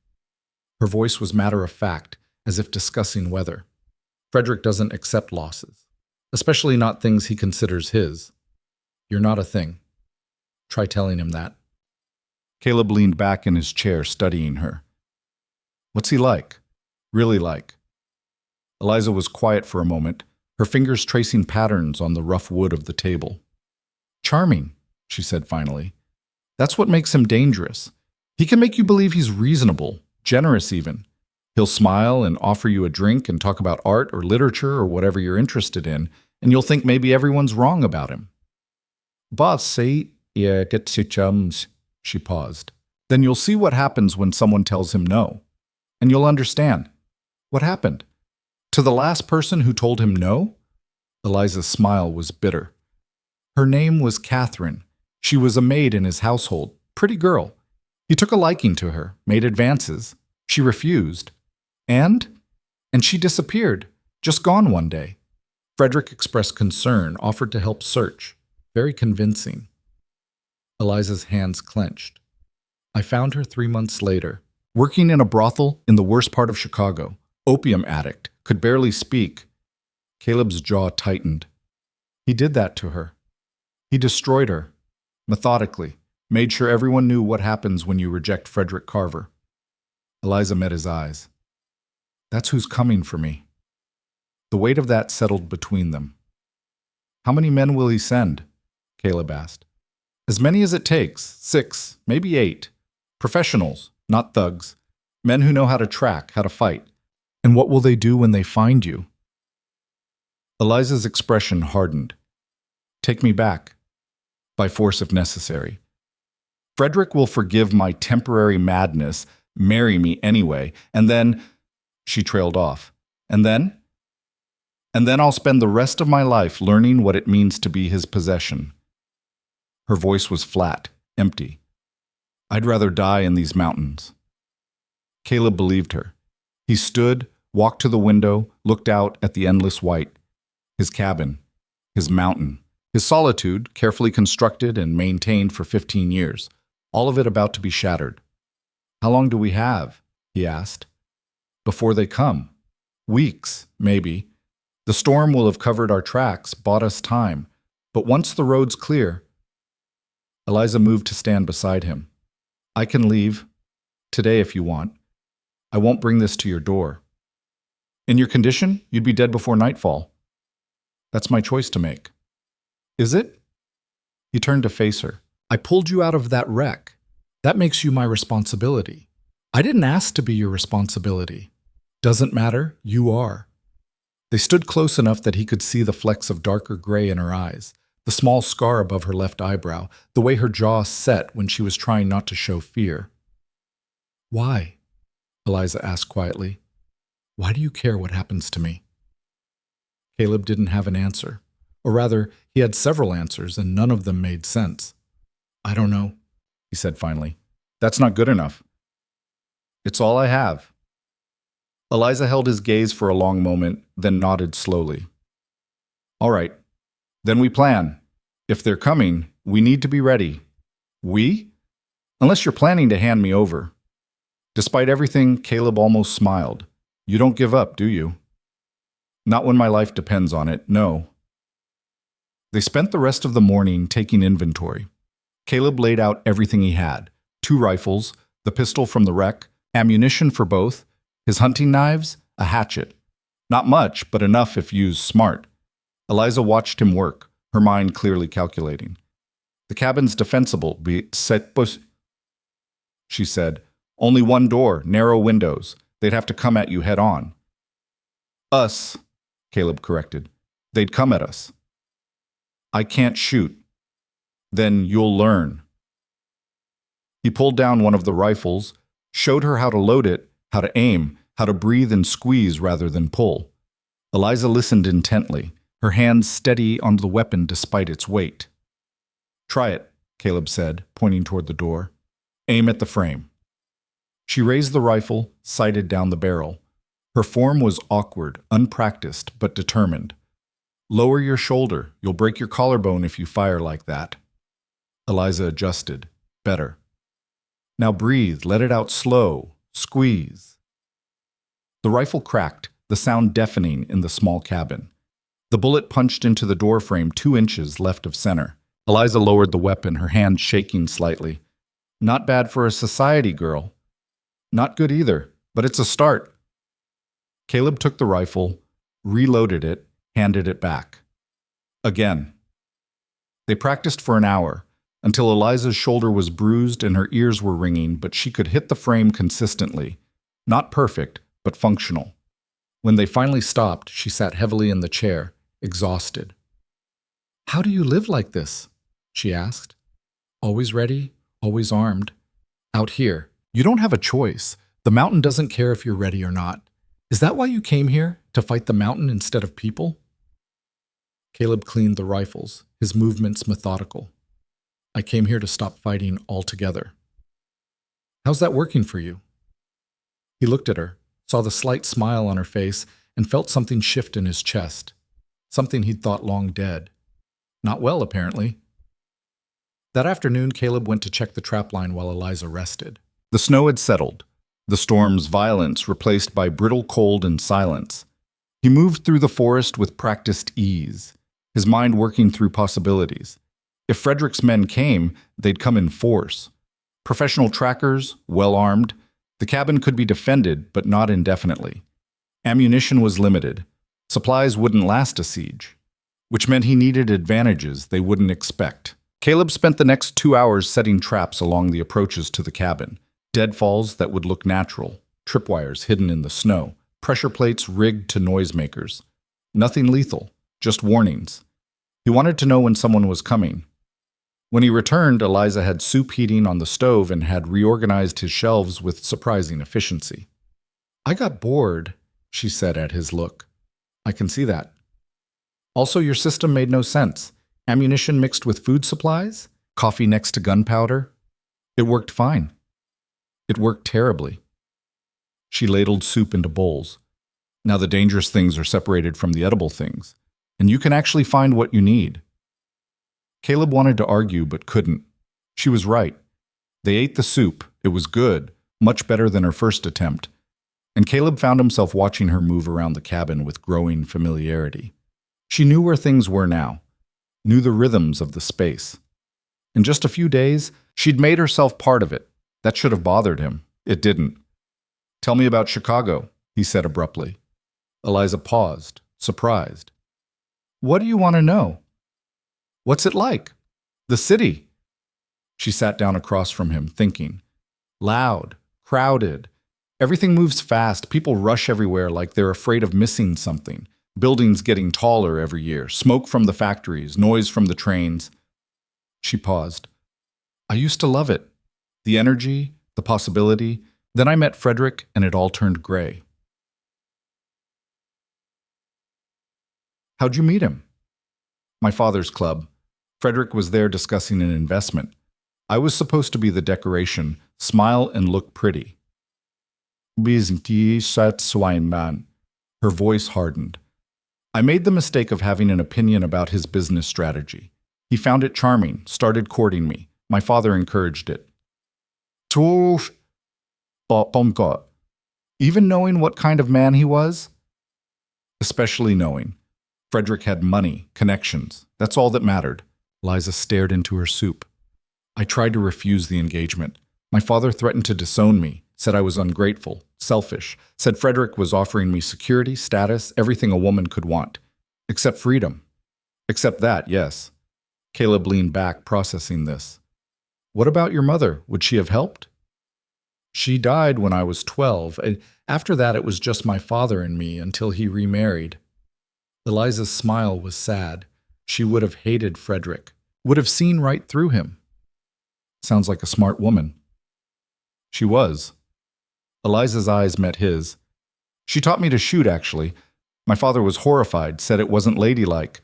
Her voice was matter-of-fact, as if discussing weather. "Frederick doesn't accept losses, especially not things he considers his. You're not a thing. Try telling him that." Caleb leaned back in his chair, studying her. "What's he like? Really like?" Eliza was quiet for a moment, her fingers tracing patterns on the rough wood of the table. "Charming," she said finally. "That's what makes him dangerous. He can make you believe he's reasonable, generous even. He'll smile and offer you a drink and talk about art or literature or whatever you're interested in, and you'll think maybe everyone's wrong about him." "Boss, say, yeah, get to chums." She paused. "Then you'll see what happens when someone tells him no. And you'll understand. What happened? To the last person who told him no?" Eliza's smile was bitter. "Her name was Catherine. She was a maid in his household. Pretty girl. He took a liking to her, made advances. She refused. And she disappeared, just gone one day. Frederick expressed concern, offered to help search. Very convincing." Eliza's hands clenched. "I found her 3 months later, working in a brothel in the worst part of Chicago. Opium addict, could barely speak." Caleb's jaw tightened. "He did that to her. He destroyed her, methodically, made sure everyone knew what happens when you reject Frederick Carver." Eliza met his eyes. "That's who's coming for me." The weight of that settled between them. "How many men will he send?" Caleb asked. "As many as it takes, 6, maybe 8. Professionals, not thugs. Men who know how to track, how to fight. And what will they do when they find you?" Eliza's expression hardened. "Take me back. By force if necessary. Frederick will forgive my temporary madness, marry me anyway, and then—" She trailed off. "And then? And then I'll spend the rest of my life learning what it means to be his possession." Her voice was flat, empty. "I'd rather die in these mountains." Caleb believed her. He stood, walked to the window, looked out at the endless white. His cabin, his mountain, his solitude, carefully constructed and maintained for 15 years, all of it about to be shattered. "How long do we have?" he asked. "Before they come. Weeks, maybe. The storm will have covered our tracks, bought us time. But once the road's clear—" Eliza moved to stand beside him. "I can leave. Today if you want. I won't bring this to your door. In your condition, you'd be dead before nightfall. That's my choice to make." "Is it?" He turned to face her. "I pulled you out of that wreck. That makes you my responsibility. I didn't ask to be your responsibility. Doesn't matter, you are. They stood close enough that he could see the flecks of darker gray in her eyes, the small scar above her left eyebrow, the way her jaw set when she was trying not to show fear. Why? Eliza asked quietly. Why do you care what happens to me? Caleb didn't have an answer. Or rather, he had several answers, and none of them made sense. I don't know, he said finally. That's not good enough. It's all I have. Eliza held his gaze for a long moment, then nodded slowly. All right, then we plan. If they're coming, we need to be ready. We? Unless you're planning to hand me over. Despite everything, Caleb almost smiled. You don't give up, do you? Not when my life depends on it, no. They spent the rest of the morning taking inventory. Caleb laid out everything he had. 2 rifles, the pistol from the wreck, ammunition for both, his hunting knives, a hatchet. Not much, but enough if used smart. Eliza watched him work, her mind clearly calculating. The cabin's defensible, she said. Only one door, narrow windows. They'd have to come at you head on. Us, Caleb corrected. They'd come at us. I can't shoot. Then you'll learn. He pulled down one of the rifles, showed her how to load it, how to aim, how to breathe and squeeze rather than pull. Eliza listened intently, her hands steady on the weapon despite its weight. Try it, Caleb said, pointing toward the door. Aim at the frame. She raised the rifle, sighted down the barrel. Her form was awkward, unpracticed, but determined. Lower your shoulder. You'll break your collarbone if you fire like that. Eliza adjusted. Better. Now breathe. Let it out slow. Squeeze. The rifle cracked, the sound deafening in the small cabin. The bullet punched into the door frame 2 inches left of center. Eliza lowered the weapon, her hand shaking slightly. Not bad for a society girl. Not good either, but it's a start. Caleb took the rifle, reloaded it, handed it back. Again. They practiced for an hour, until Eliza's shoulder was bruised and her ears were ringing, but she could hit the frame consistently. Not perfect, but functional. When they finally stopped, she sat heavily in the chair, exhausted. How do you live like this? She asked. Always ready, always armed. Out here. You don't have a choice. The mountain doesn't care if you're ready or not. Is that why you came here, to fight the mountain instead of people? Caleb cleaned the rifles, his movements methodical. I came here to stop fighting altogether. How's that working for you? He looked at her, saw the slight smile on her face, and felt something shift in his chest. Something he'd thought long dead. Not well, apparently. That afternoon, Caleb went to check the trapline while Eliza rested. The snow had settled, the storm's violence replaced by brittle cold and silence. He moved through the forest with practiced ease, his mind working through possibilities. If Frederick's men came, they'd come in force. Professional trackers, well-armed, the cabin could be defended, but not indefinitely. Ammunition was limited. Supplies wouldn't last a siege, which meant he needed advantages they wouldn't expect. Caleb spent the next 2 hours setting traps along the approaches to the cabin. Deadfalls that would look natural, tripwires hidden in the snow, pressure plates rigged to noisemakers. Nothing lethal, just warnings. He wanted to know when someone was coming. When he returned, Eliza had soup heating on the stove and had reorganized his shelves with surprising efficiency. I got bored, she said at his look. I can see that. Also, your system made no sense. Ammunition mixed with food supplies? Coffee next to gunpowder? It worked fine. It worked terribly. She ladled soup into bowls. Now the dangerous things are separated from the edible things, and you can actually find what you need. Caleb wanted to argue but couldn't. She was right. They ate the soup. It was good, much better than her first attempt. And Caleb found himself watching her move around the cabin with growing familiarity. She knew where things were now, knew the rhythms of the space. In just a few days, she'd made herself part of it. That should have bothered him. It didn't. Tell me about Chicago, he said abruptly. Eliza paused, surprised. What do you want to know? What's it like? The city. She sat down across from him, thinking. Loud, Crowded. Everything moves fast. People rush everywhere like they're afraid of missing something. Buildings getting taller every year. Smoke from the factories. Noise from the trains. She paused. I used to love it. The energy, the possibility. Then I met Frederick and it all turned gray. How'd you meet him? My father's club. Frederick was there discussing an investment. I was supposed to be the decoration, smile and look pretty. Her voice hardened. I made the mistake of having an opinion about his business strategy. He found it charming, started courting me. My father encouraged it. Even knowing what kind of man he was? Especially knowing. Frederick had money, connections. That's all that mattered. Liza stared into her soup. I tried to refuse the engagement. My father threatened to disown me, said I was ungrateful, selfish, said Frederick was offering me security, status, everything a woman could want. Except freedom. Except that, yes. Caleb leaned back, processing this. What about your mother? Would she have helped? She died when I was 12. After that, it was just my father and me until he remarried. Eliza's smile was sad. She would have hated Frederick, would have seen right through him. Sounds like a smart woman. She was. Eliza's eyes met his. She taught me to shoot, actually. My father was horrified, said it wasn't ladylike.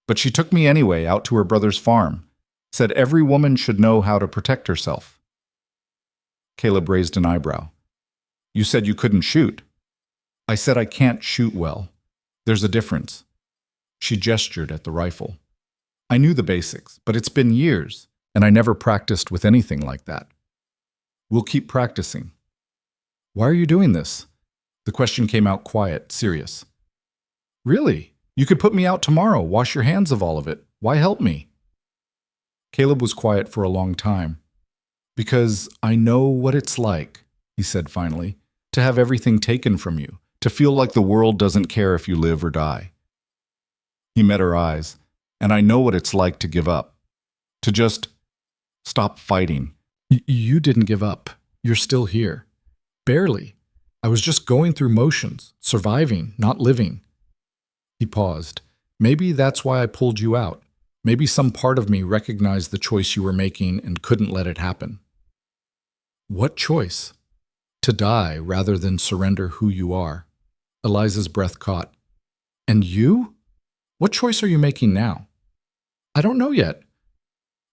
But she took me anyway out to her brother's farm, said every woman should know how to protect herself. Caleb raised an eyebrow. You said you couldn't shoot. I said I can't shoot well. There's a difference. She gestured at the rifle. I knew the basics, but it's been years, and I never practiced with anything like that. We'll keep practicing. Why are you doing this? The question came out quiet, serious. Really? You could put me out tomorrow, wash your hands of all of it. Why help me? Caleb was quiet for a long time. Because I know what it's like, he said finally, to have everything taken from you, to feel like the world doesn't care if you live or die. He met her eyes, and I know what it's like to give up, to just stop fighting. You didn't give up. You're still here. Barely. I was just going through motions, surviving, not living. He paused. Maybe that's why I pulled you out. Maybe some part of me recognized the choice you were making and couldn't let it happen. What choice? To die rather than surrender who you are. Eliza's breath caught. And you? What choice are you making now? I don't know yet.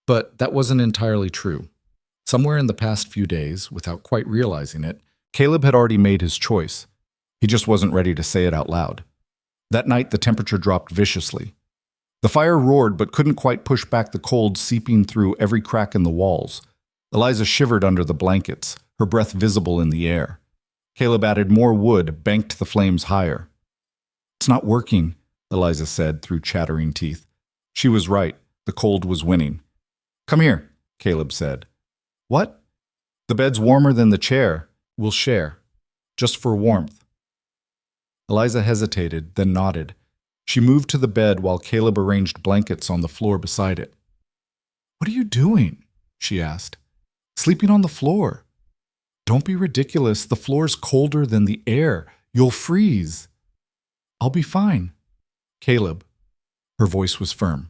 But that wasn't entirely true. Somewhere in the past few days, without quite realizing it, Caleb had already made his choice. He just wasn't ready to say it out loud. That night, the temperature dropped viciously. The fire roared but couldn't quite push back the cold seeping through every crack in the walls. Eliza shivered under the blankets, her breath visible in the air. Caleb added more wood, banked the flames higher. It's not working, Eliza said through chattering teeth. She was right. The cold was winning. Come here, Caleb said. What? The bed's warmer than the chair. We'll share. Just for warmth. Eliza hesitated, then nodded. She moved to the bed while Caleb arranged blankets on the floor beside it. What are you doing? She asked. Sleeping on the floor. Don't be ridiculous. The floor's colder than the air. You'll freeze. I'll be fine. Caleb. Her voice was firm.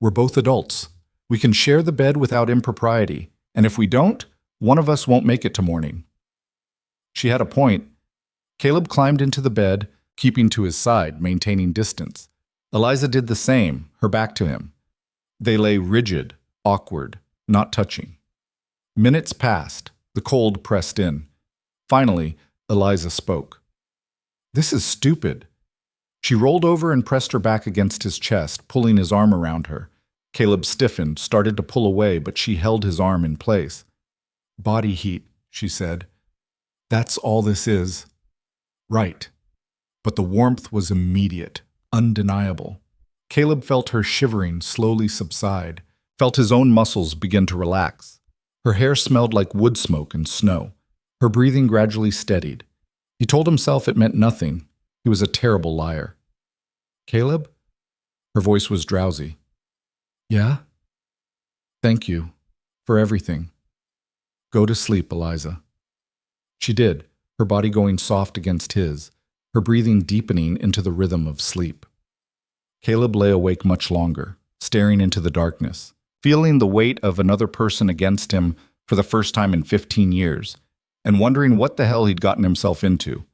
We're both adults. We can share the bed without impropriety. And if we don't, one of us won't make it to morning. She had a point. Caleb climbed into the bed, keeping to his side, maintaining distance. Eliza did the same, her back to him. They lay rigid, awkward, not touching. Minutes passed. The cold pressed in. Finally, Eliza spoke. This is stupid. She rolled over and pressed her back against his chest, pulling his arm around her. Caleb stiffened, started to pull away, but she held his arm in place. Body heat, she said. That's all this is. Right. But the warmth was immediate, undeniable. Caleb felt her shivering slowly subside, felt his own muscles begin to relax. Her hair smelled like wood smoke and snow. Her breathing gradually steadied. He told himself it meant nothing. He was a terrible liar. Caleb? Her voice was drowsy. Yeah? Thank you for everything. Go to sleep, Eliza. She did, her body going soft against his, her breathing deepening into the rhythm of sleep. Caleb lay awake much longer, staring into the darkness, feeling the weight of another person against him for the first time in 15 years, and wondering what the hell he'd gotten himself into.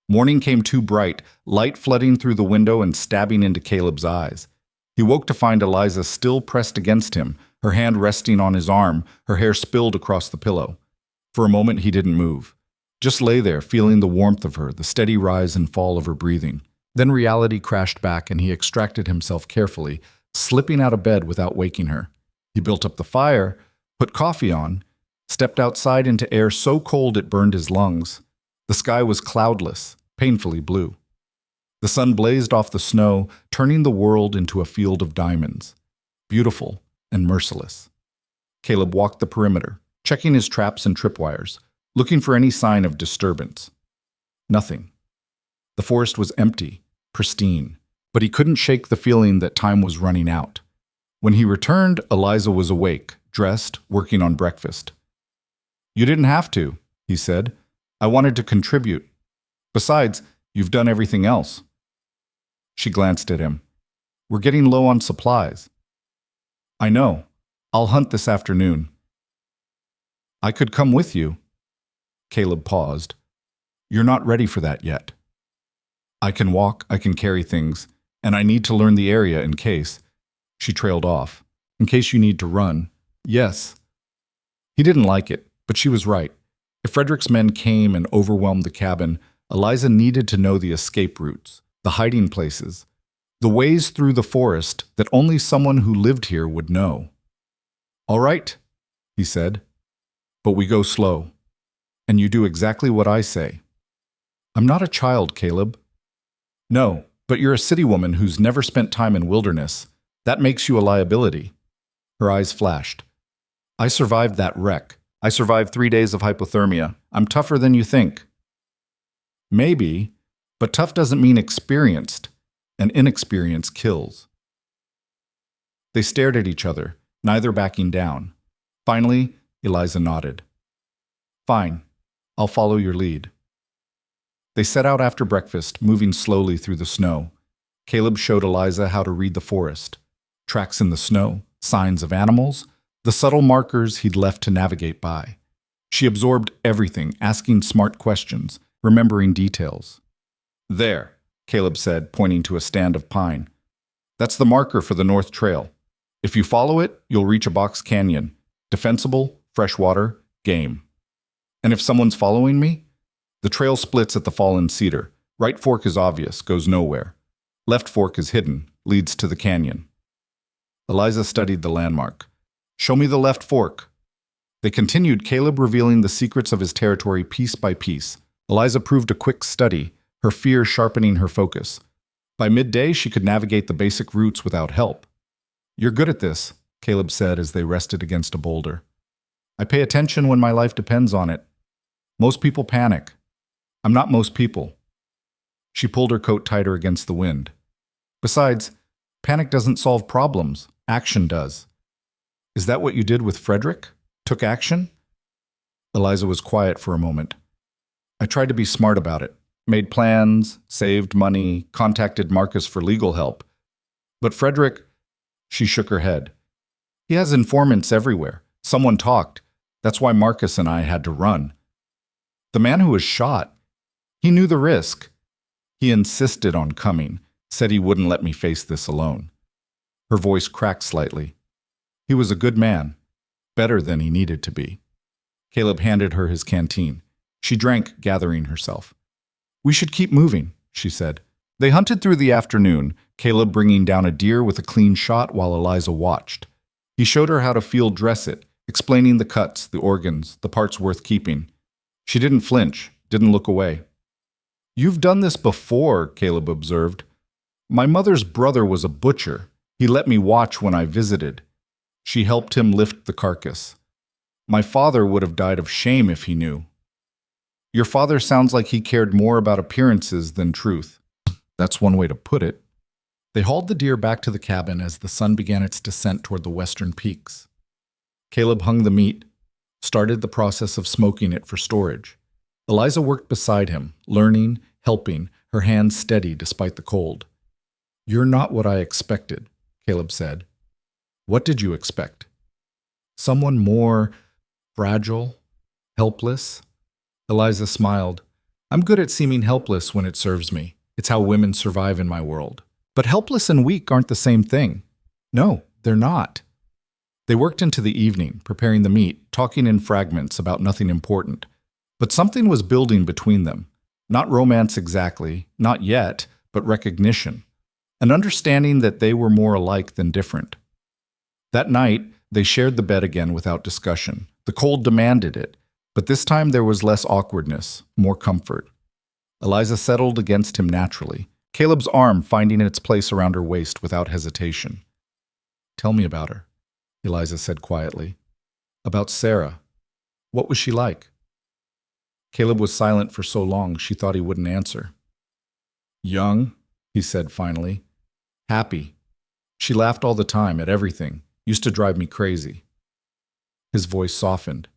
Morning came too bright, light flooding through the window and stabbing into Caleb's eyes. He woke to find Eliza still pressed against him, her hand resting on his arm, her hair spilled across the pillow. For a moment he didn't move. Just lay there, feeling the warmth of her, the steady rise and fall of her breathing. Then reality crashed back and he extracted himself carefully, slipping out of bed without waking her. He built up the fire, put coffee on, stepped outside into air so cold it burned his lungs. The sky was cloudless, painfully blue. The sun blazed off the snow, turning the world into a field of diamonds, beautiful and merciless. Caleb walked the perimeter, checking his traps and tripwires, looking for any sign of disturbance. Nothing. The forest was empty, pristine, but he couldn't shake the feeling that time was running out. When he returned, Eliza was awake, dressed, working on breakfast. "You didn't have to," he said. "I wanted to contribute. Besides, you've done everything else." She glanced at him. "We're getting low on supplies." "I know. I'll hunt this afternoon." "I could come with you." Caleb paused. "You're not ready for that yet." "I can walk, I can carry things, and I need to learn the area in case." She trailed off. "In case you need to run." "Yes." He didn't like it, but she was right. If Frederick's men came and overwhelmed the cabin, Eliza needed to know the escape routes, the hiding places, the ways through the forest that only someone who lived here would know. "All right," he said, "but we go slow, and you do exactly what I say." "I'm not a child, Caleb." "No, but you're a city woman who's never spent time in wilderness. That makes you a liability." Her eyes flashed. "I survived that wreck. I survived 3 days of hypothermia. I'm tougher than you think." "Maybe, but tough doesn't mean experienced, and inexperience kills." They stared at each other, neither backing down. Finally, Eliza nodded. "Fine, I'll follow your lead." They set out after breakfast, moving slowly through the snow. Caleb showed Eliza how to read the forest. Tracks in the snow, signs of animals, the subtle markers he'd left to navigate by. She absorbed everything, asking smart questions, remembering details. "There," Caleb said, pointing to a stand of pine. "That's the marker for the North Trail. If you follow it, you'll reach a box canyon. Defensible, freshwater, game. And if someone's following me? The trail splits at the fallen cedar. Right fork is obvious, goes nowhere. Left fork is hidden, leads to the canyon." Eliza studied the landmark. "Show me the left fork." They continued, Caleb revealing the secrets of his territory piece by piece. Eliza proved a quick study, her fear sharpening her focus. By midday, she could navigate the basic routes without help. "You're good at this," Caleb said as they rested against a boulder. "I pay attention when my life depends on it. Most people panic. I'm not most people." She pulled her coat tighter against the wind. "Besides, panic doesn't solve problems. Action does." "Is that what you did with Frederick? Took action?" Eliza was quiet for a moment. "I tried to be smart about it. Made plans, saved money, contacted Marcus for legal help. But Frederick," she shook her head. "He has informants everywhere. Someone talked. That's why Marcus and I had to run. The man who was shot, he knew the risk. He insisted on coming, said he wouldn't let me face this alone." Her voice cracked slightly. "He was a good man, better than he needed to be." Caleb handed her his canteen. She drank, gathering herself. "We should keep moving," she said. They hunted through the afternoon, Caleb bringing down a deer with a clean shot while Eliza watched. He showed her how to field dress it, explaining the cuts, the organs, the parts worth keeping. She didn't flinch, didn't look away. "You've done this before," Caleb observed. "My mother's brother was a butcher. He let me watch when I visited." She helped him lift the carcass. "My father would have died of shame if he knew." "Your father sounds like he cared more about appearances than truth." That's one way to put it. They hauled the deer back to the cabin as the sun began its descent toward the western peaks. Caleb hung the meat, started the process of smoking it for storage. Eliza worked beside him, learning, helping, her hands steady despite the cold. "You're not what I expected," Caleb said. "What did you expect? Someone more fragile, helpless?" Eliza smiled. "I'm good at seeming helpless when it serves me. It's how women survive in my world. But helpless and weak aren't the same thing. No, they're not." They worked into the evening, preparing the meat, talking in fragments about nothing important. But something was building between them. Not romance exactly, not yet, but recognition. An understanding that they were more alike than different. That night, they shared the bed again without discussion. The cold demanded it, but this time there was less awkwardness, more comfort. Eliza settled against him naturally, Caleb's arm finding its place around her waist without hesitation. "Tell me about her," Eliza said quietly. "About Sarah. What was she like?" Caleb was silent for so long she thought he wouldn't answer. "Young," he said finally. "Happy. She laughed all the time at everything. Used to drive me crazy." His voice softened.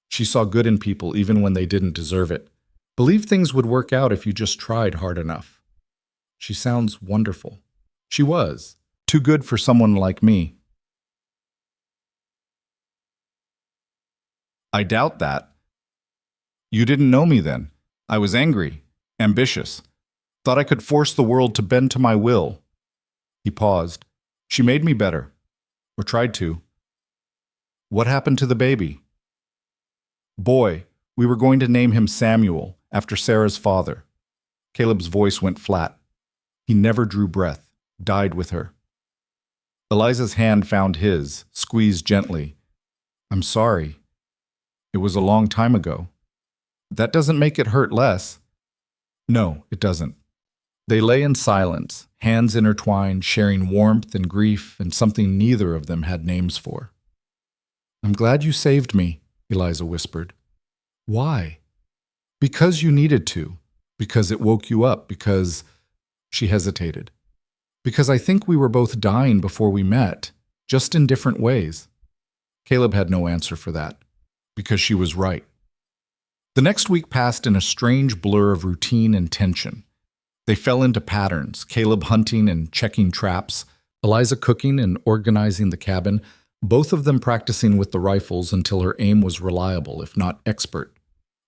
"She saw good in people even when they didn't deserve it. Believed things would work out if you just tried hard enough." "She sounds wonderful." "She was. Too good for someone like me." "I doubt that. You didn't know me then. I was angry, ambitious. Thought I could force the world to bend to my will." He paused. "She made me better. Or tried to." "What happened to the baby?" "Boy, we were going to name him Samuel, after Sarah's father." Caleb's voice went flat. He never drew breath, died with her. Eliza's hand found his, squeezed gently. "I'm sorry. It was a long time ago." "That doesn't make it hurt less." "No, it doesn't." They lay in silence, hands intertwined, sharing warmth and grief and something neither of them had names for. "I'm glad you saved me," Eliza whispered. "Why?" "Because you needed to. Because it woke you up. Because—" She hesitated. "Because I think we were both dying before we met, just in different ways." Caleb had no answer for that. Because she was right. The next week passed in a strange blur of routine and tension. They fell into patterns, Caleb hunting and checking traps, Eliza cooking and organizing the cabin, both of them practicing with the rifles until her aim was reliable, if not expert.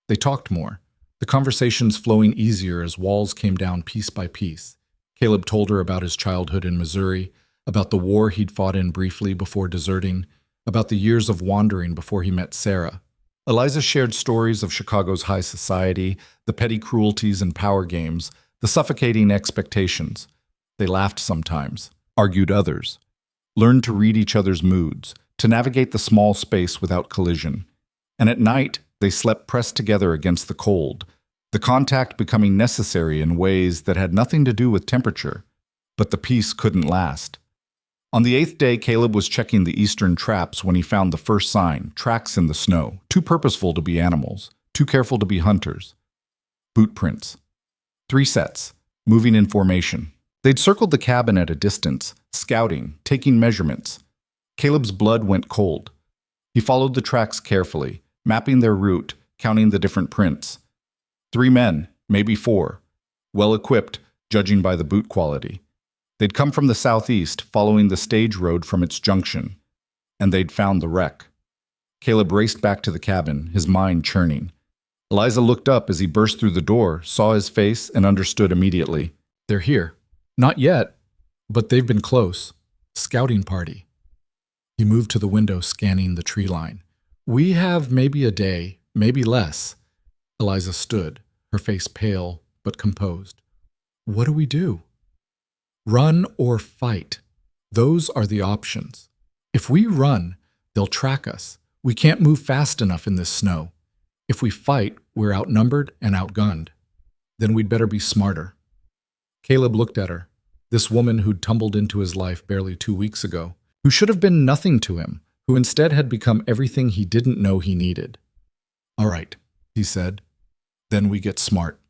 They talked more, the conversations flowing easier as walls came down piece by piece. Caleb told her about his childhood in Missouri, about the war he'd fought in briefly before deserting, about the years of wandering before he met Sarah. Eliza shared stories of Chicago's high society, the petty cruelties and power games, the suffocating expectations. They laughed sometimes, argued others, learned to read each other's moods, to navigate the small space without collision. And at night, they slept pressed together against the cold, the contact becoming necessary in ways that had nothing to do with temperature. But the peace couldn't last. On the 8th day, Caleb was checking the eastern traps when he found the first sign, tracks in the snow, too purposeful to be animals, too careful to be hunters. Boot prints. 3 sets, moving in formation. They'd circled the cabin at a distance, scouting, taking measurements. Caleb's blood went cold. He followed the tracks carefully, mapping their route, counting the different prints. 3 men, maybe 4, well-equipped, judging by the boot quality. They'd come from the southeast, following the stage road from its junction, and they'd found the wreck. Caleb raced back to the cabin, his mind churning. Eliza looked up as he burst through the door, saw his face, and understood immediately. "They're here. Not yet, but they've been close. Scouting party." He moved to the window, scanning the tree line. "We have maybe a day, maybe less." Eliza stood, her face pale but composed. "What do we do?" "Run or fight. Those are the options. If we run, they'll track us. We can't move fast enough in this snow. If we fight, we're outnumbered and outgunned. Then we'd better be smarter." Caleb looked at her, this woman who'd tumbled into his life barely 2 weeks ago, who should have been nothing to him, who instead had become everything he didn't know he needed. "All right," he said. "Then we get smart."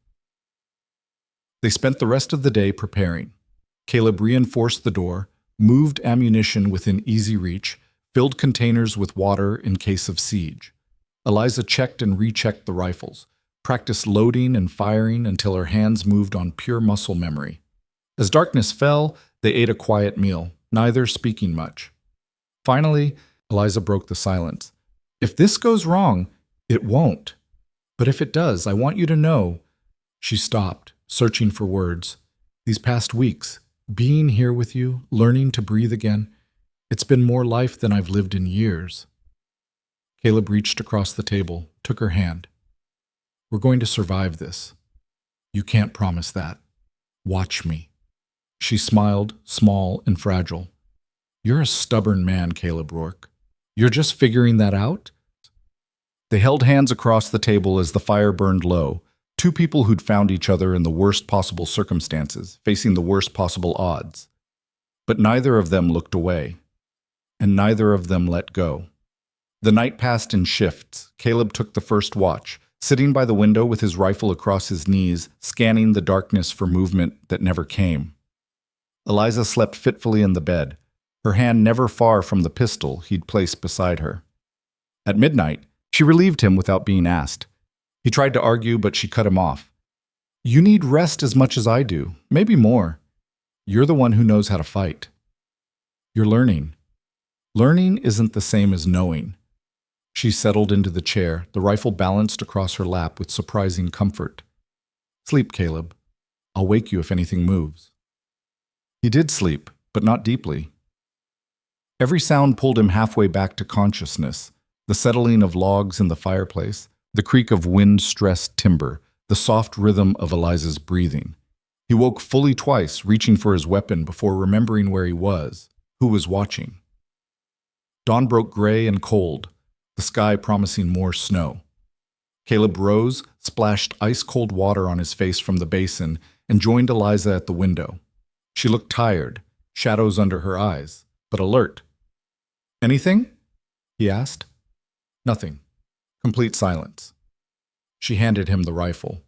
They spent the rest of the day preparing. Caleb reinforced the door, moved ammunition within easy reach, filled containers with water in case of siege. Eliza checked and rechecked the rifles, practiced loading and firing until her hands moved on pure muscle memory. As darkness fell, they ate a quiet meal, neither speaking much. Finally, Eliza broke the silence. If this goes wrong, it won't. But if it does, I want you to know. She stopped, searching for words. These past weeks, being here with you, learning to breathe again, it's been more life than I've lived in years. Caleb reached across the table, took her hand. We're going to survive this. You can't promise that. Watch me. She smiled, small and fragile. You're a stubborn man, Caleb Rourke. You're just figuring that out? They held hands across the table as the fire burned low, two people who'd found each other in the worst possible circumstances, facing the worst possible odds. But neither of them looked away, and neither of them let go. The night passed in shifts. Caleb took the first watch, sitting by the window with his rifle across his knees, scanning the darkness for movement that never came. Eliza slept fitfully in the bed, her hand never far from the pistol he'd placed beside her. At midnight, she relieved him without being asked. He tried to argue, but she cut him off. You need rest as much as I do, maybe more. You're the one who knows how to fight. You're learning. Learning isn't the same as knowing. She settled into the chair, the rifle balanced across her lap with surprising comfort. Sleep, Caleb. I'll wake you if anything moves. He did sleep, but not deeply. Every sound pulled him halfway back to consciousness, the settling of logs in the fireplace, the creak of wind-stressed timber, the soft rhythm of Eliza's breathing. He woke fully twice, reaching for his weapon before remembering where he was, who was watching. Dawn broke gray and cold, the sky promising more snow. Caleb rose, splashed ice-cold water on his face from the basin, and joined Eliza at the window. She looked tired, shadows under her eyes, but alert. Anything? He asked. Nothing. Complete silence. She handed him the rifle.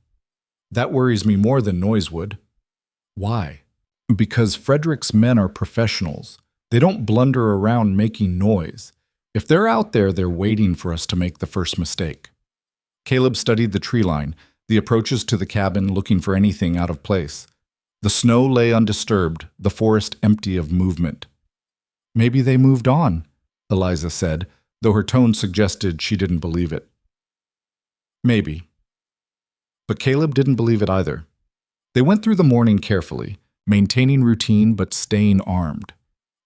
That worries me more than noise would. Why? Because Frederick's men are professionals. They don't blunder around making noise. If they're out there, they're waiting for us to make the first mistake. Caleb studied the tree line, the approaches to the cabin, looking for anything out of place. The snow lay undisturbed, the forest empty of movement. Maybe they moved on, Eliza said, though her tone suggested she didn't believe it. Maybe. But Caleb didn't believe it either. They went through the morning carefully, maintaining routine but staying armed.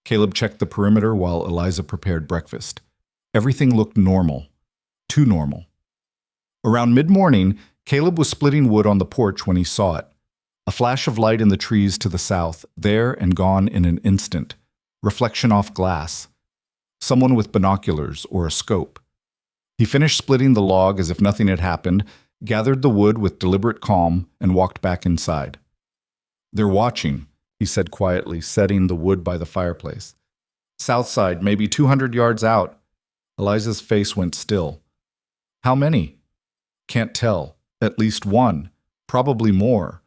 Caleb checked the perimeter while Eliza prepared breakfast. Everything looked normal. Too normal. Around mid-morning, Caleb was splitting wood on the porch when he saw it. A flash of light in the trees to the south, there and gone in an instant. Reflection off glass. Someone with binoculars or a scope. He finished splitting the log as if nothing had happened, gathered the wood with deliberate calm, and walked back inside. They're watching, he said quietly, setting the wood by the fireplace. South side, maybe 200 yards out. Eliza's face went still. How many? Can't tell. At least one. Probably more.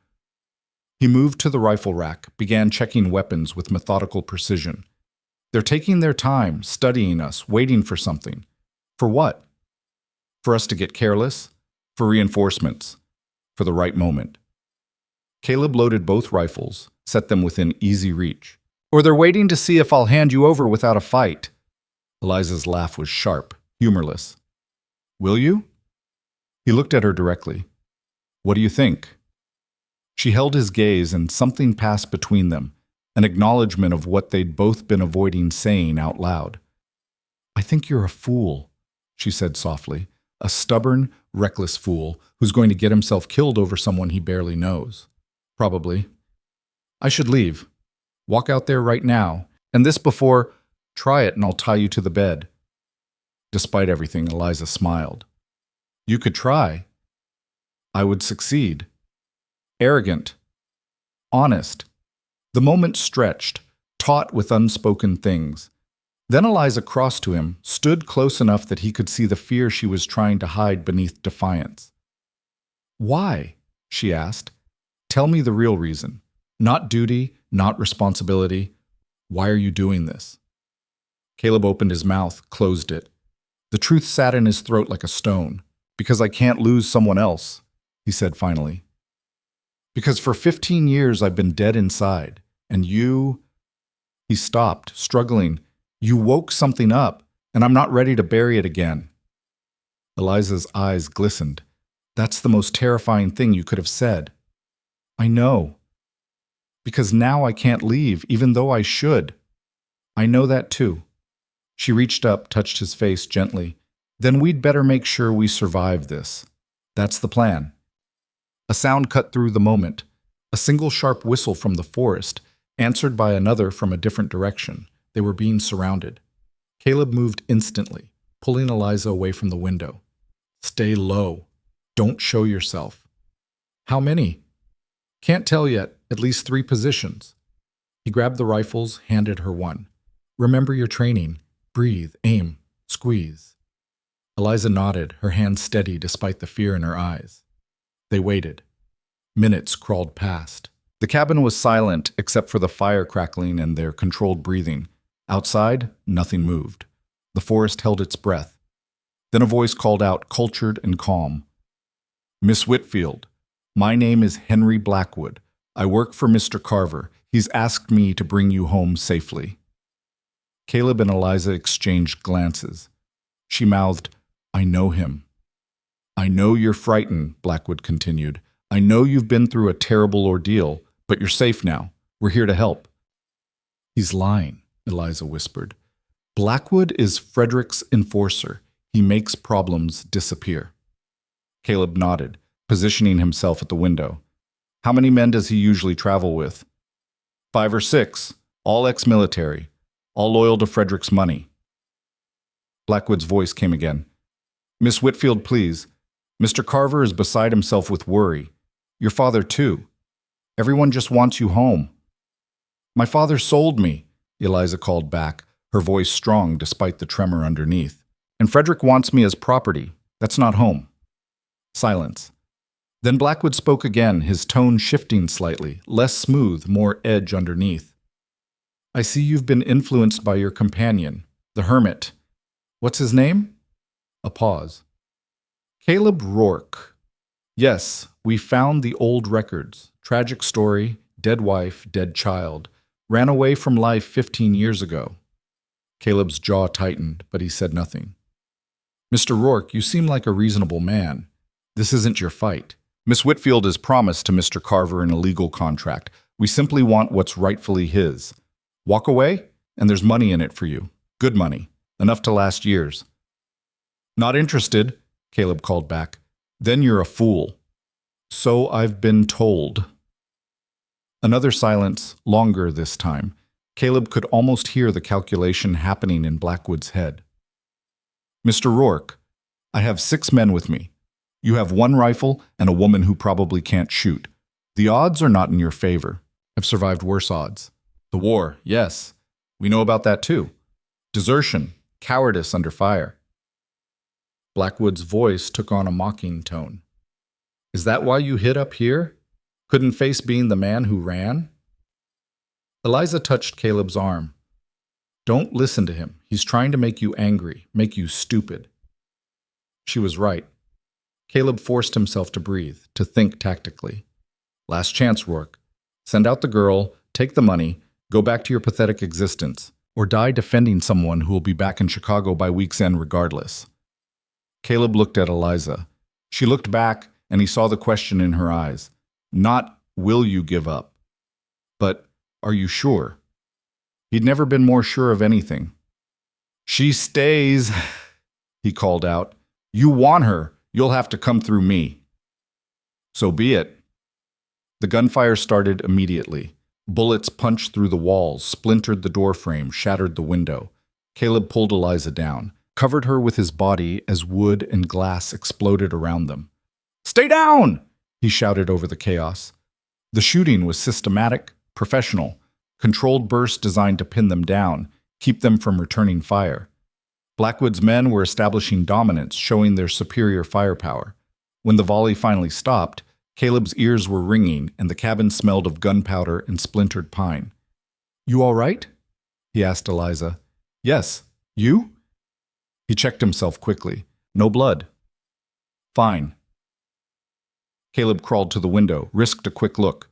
He moved to the rifle rack, began checking weapons with methodical precision. They're taking their time, studying us, waiting for something. For what? For us to get careless? For reinforcements? For the right moment? Caleb loaded both rifles, set them within easy reach. Or they're waiting to see if I'll hand you over without a fight. Eliza's laugh was sharp, humorless. Will you? He looked at her directly. What do you think? She held his gaze and something passed between them, an acknowledgement of what they'd both been avoiding saying out loud. I think you're a fool, she said softly, a stubborn, reckless fool who's going to get himself killed over someone he barely knows. Probably. I should leave. Walk out there right now, and this before, try it and I'll tie you to the bed. Despite everything, Eliza smiled. You could try. I would succeed. Arrogant. Honest. The moment stretched, taut with unspoken things. Then Eliza crossed to him, stood close enough that he could see the fear she was trying to hide beneath defiance. Why? She asked. Tell me the real reason. Not duty, not responsibility. Why are you doing this? Caleb opened his mouth, closed it. The truth sat in his throat like a stone. Because I can't lose someone else. he said finally. Because for 15 years I've been dead inside, and you... He stopped, struggling. You woke something up, and I'm not ready to bury it again. Eliza's eyes glistened. That's the most terrifying thing you could have said. I know. Because now I can't leave, even though I should. I know that too. She reached up, touched his face gently. Then we'd better make sure we survive this. That's the plan. A sound cut through the moment. A single sharp whistle from the forest, answered by another from a different direction. They were being surrounded. Caleb moved instantly, pulling Eliza away from the window. Stay low. Don't show yourself. How many? Can't tell yet. At least 3 positions. He grabbed the rifles, handed her one. Remember your training. Breathe, aim, squeeze. Eliza nodded, her hands steady despite the fear in her eyes. They waited. Minutes crawled past. The cabin was silent except for the fire crackling and their controlled breathing. Outside, nothing moved. The forest held its breath. Then a voice called out, cultured and calm. Miss Whitfield, my name is Henry Blackwood. I work for Mr. Carver. He's asked me to bring you home safely. Caleb and Eliza exchanged glances. She mouthed, I know him. I know you're frightened, Blackwood continued. I know you've been through a terrible ordeal, but you're safe now. We're here to help. He's lying, Eliza whispered. Blackwood is Frederick's enforcer. He makes problems disappear. Caleb nodded, positioning himself at the window. How many men does he usually travel with? 5 or 6, all ex-military, all loyal to Frederick's money. Blackwood's voice came again. Miss Whitfield, please. Mr. Carver is beside himself with worry. Your father, too. Everyone just wants you home. My father sold me, Eliza called back, her voice strong despite the tremor underneath. And Frederick wants me as property. That's not home. Silence. Then Blackwood spoke again, his tone shifting slightly, less smooth, more edge underneath. I see you've been influenced by your companion, the hermit. What's his name? A pause. Caleb Rourke. Yes, we found the old records. Tragic story, dead wife, dead child. Ran away from life 15 years ago. Caleb's jaw tightened, but he said nothing. Mr. Rourke, you seem like a reasonable man. This isn't your fight. Miss Whitfield is promised to Mr. Carver in a legal contract. We simply want what's rightfully his. Walk away, and there's money in it for you. Good money. Enough to last years. Not interested, Caleb called back. Then you're a fool. So I've been told. Another silence, longer this time. Caleb could almost hear the calculation happening in Blackwood's head. Mr. Rourke, I have 6 men with me. You have 1 rifle and a woman who probably can't shoot. The odds are not in your favor. I've survived worse odds. The war, yes. We know about that too. Desertion, cowardice under fire. Blackwood's voice took on a mocking tone. Is that why you hid up here? Couldn't face being the man who ran? Eliza touched Caleb's arm. Don't listen to him. He's trying to make you angry, make you stupid. She was right. Caleb forced himself to breathe, to think tactically. Last chance, Rourke. Send out the girl, take the money, go back to your pathetic existence, or die defending someone who will be back in Chicago by week's end regardless. Caleb looked at Eliza. She looked back, and he saw the question in her eyes. Not, will you give up? But, are you sure? He'd never been more sure of anything. She stays, he called out. You want her. You'll have to come through me. So be it. The gunfire started immediately. Bullets punched through the walls, splintered the doorframe, shattered the window. Caleb pulled Eliza down, covered her with his body as wood and glass exploded around them. Stay down! He shouted over the chaos. The shooting was systematic, professional, controlled bursts designed to pin them down, keep them from returning fire. Blackwood's men were establishing dominance, showing their superior firepower. When the volley finally stopped, Caleb's ears were ringing and the cabin smelled of gunpowder and splintered pine. You all right? He asked Eliza. Yes. You? He checked himself quickly. No blood. Fine. Caleb crawled to the window, risked a quick look.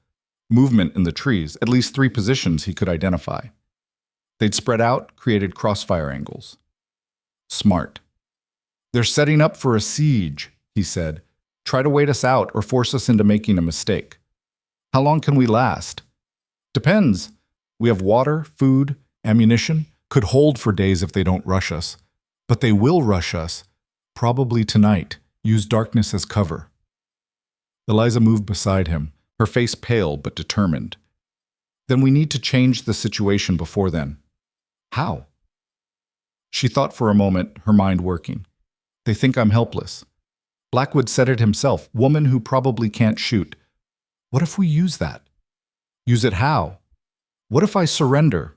Movement in the trees, at least 3 positions he could identify. They'd spread out, created crossfire angles. Smart. "They're setting up for a siege," he said. "Try to wait us out or force us into making a mistake." "How long can we last?" "Depends. We have water, food, ammunition. Could hold for days if they don't rush us. But they will rush us. Probably tonight. Use darkness as cover." Eliza moved beside him, her face pale but determined. "Then we need to change the situation before then." "How?" She thought for a moment, her mind working. "They think I'm helpless. Blackwood said it himself, woman who probably can't shoot. What if we use that?" "Use it how?" "What if I surrender?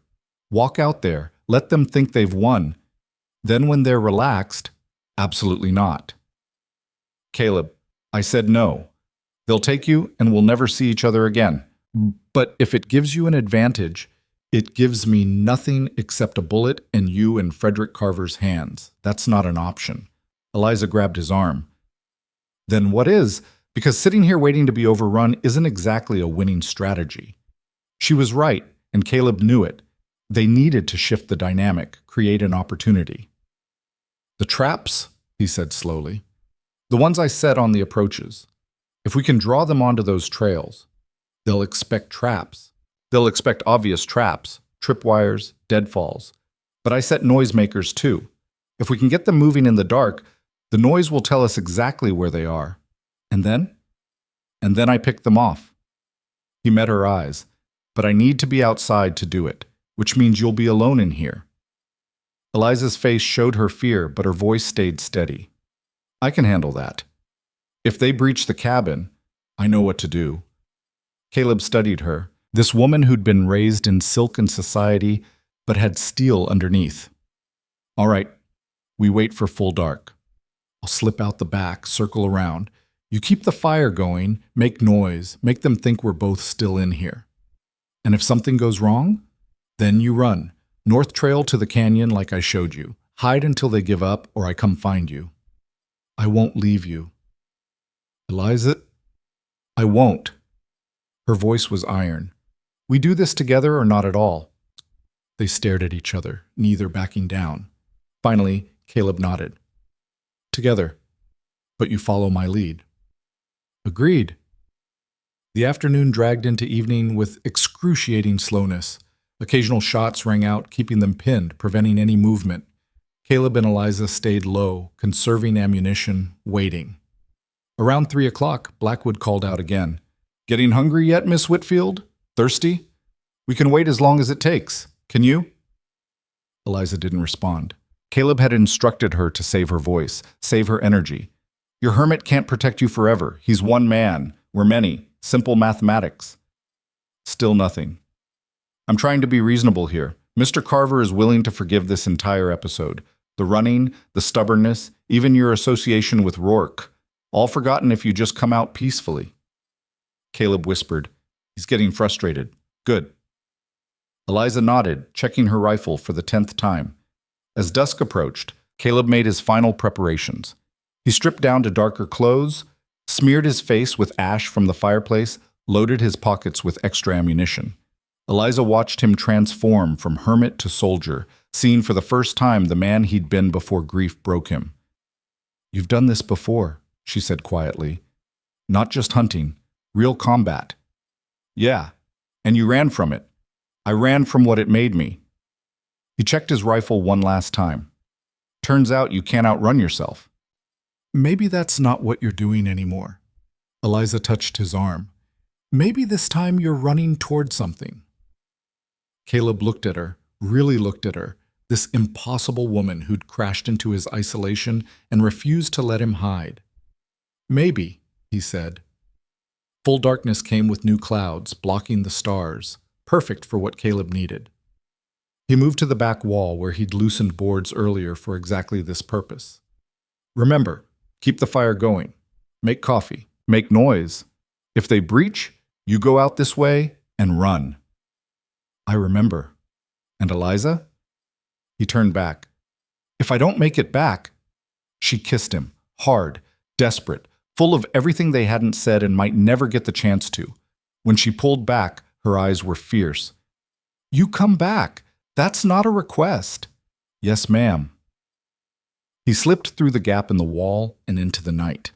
Walk out there, let them think they've won. Then when they're relaxed, absolutely not." "Caleb, I said no. They'll take you and we'll never see each other again. But if it gives you an advantage, it gives me nothing except a bullet and you in Frederick Carver's hands. That's not an option." Eliza grabbed his arm. "Then what is? Because sitting here waiting to be overrun isn't exactly a winning strategy." She was right, and Caleb knew it. They needed to shift the dynamic, create an opportunity. "The traps," he said slowly. "The ones I set on the approaches. If we can draw them onto those trails, they'll expect traps. They'll expect obvious traps, tripwires, deadfalls. But I set noisemakers too. If we can get them moving in the dark, the noise will tell us exactly where they are. And then? And then I pick them off." He met her eyes. "But I need to be outside to do it, which means you'll be alone in here." Eliza's face showed her fear, but her voice stayed steady. "I can handle that. If they breach the cabin, I know what to do." Caleb studied her, this woman who'd been raised in silken society but had steel underneath. "All right, we wait for full dark. I'll slip out the back, circle around. You keep the fire going, make noise, make them think we're both still in here. And if something goes wrong, then you run. North trail to the canyon like I showed you. Hide until they give up or I come find you. I won't leave you." "Eliza, I won't." Her voice was iron. "We do this together or not at all?" They stared at each other, neither backing down. Finally, Caleb nodded. "Together, but you follow my lead." "Agreed." The afternoon dragged into evening with excruciating slowness. Occasional shots rang out, keeping them pinned, preventing any movement. Caleb and Eliza stayed low, conserving ammunition, waiting. Around 3 o'clock, Blackwood called out again. "Getting hungry yet, Miss Whitfield? Thirsty? We can wait as long as it takes. Can you?" Eliza didn't respond. Caleb had instructed her to save her voice, save her energy. "Your hermit can't protect you forever. He's one man. We're many. Simple mathematics." Still nothing. "I'm trying to be reasonable here. Mr. Carver is willing to forgive this entire episode. The running, the stubbornness, even your association with Rourke. All forgotten if you just come out peacefully." Caleb whispered, "He's getting frustrated. Good." Eliza nodded, checking her rifle for the 10th time. As dusk approached, Caleb made his final preparations. He stripped down to darker clothes, smeared his face with ash from the fireplace, loaded his pockets with extra ammunition. Eliza watched him transform from hermit to soldier, seeing for the first time the man he'd been before grief broke him. "You've done this before," she said quietly. "Not just hunting, real combat." "Yeah, and you ran from it." "I ran from what it made me." He checked his rifle one last time. "Turns out you can't outrun yourself." "Maybe that's not what you're doing anymore." Eliza touched his arm. "Maybe this time you're running toward something." Caleb looked at her, really looked at her, this impossible woman who'd crashed into his isolation and refused to let him hide. "Maybe," he said. Full darkness came with new clouds, blocking the stars, perfect for what Caleb needed. He moved to the back wall where he'd loosened boards earlier for exactly this purpose. "Remember, keep the fire going. Make coffee. Make noise. If they breach, you go out this way and run." "I remember." "And Eliza?" He turned back. "If I don't make it back..." She kissed him, hard, desperate, full of everything they hadn't said and might never get the chance to. When she pulled back, her eyes were fierce. "You come back. That's not a request." "Yes, ma'am." He slipped through the gap in the wall and into the night.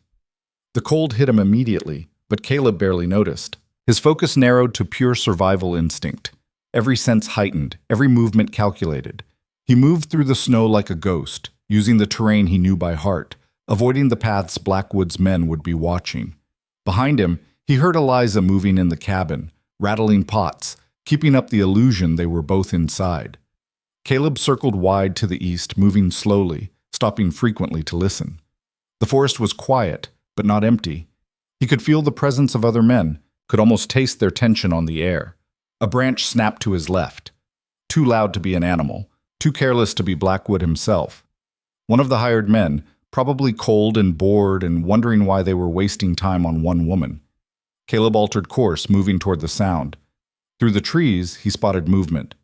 The cold hit him immediately, but Caleb barely noticed. His focus narrowed to pure survival instinct. Every sense heightened, every movement calculated. He moved through the snow like a ghost, using the terrain he knew by heart, avoiding the paths Blackwood's men would be watching. Behind him, he heard Eliza moving in the cabin, rattling pots, keeping up the illusion they were both inside. Caleb circled wide to the east, moving slowly, stopping frequently to listen. The forest was quiet, but not empty. He could feel the presence of other men, could almost taste their tension on the air. A branch snapped to his left. Too loud to be an animal, too careless to be Blackwood himself. One of the hired men, probably cold and bored and wondering why they were wasting time on one woman. Caleb altered course, moving toward the sound. Through the trees, he spotted movement.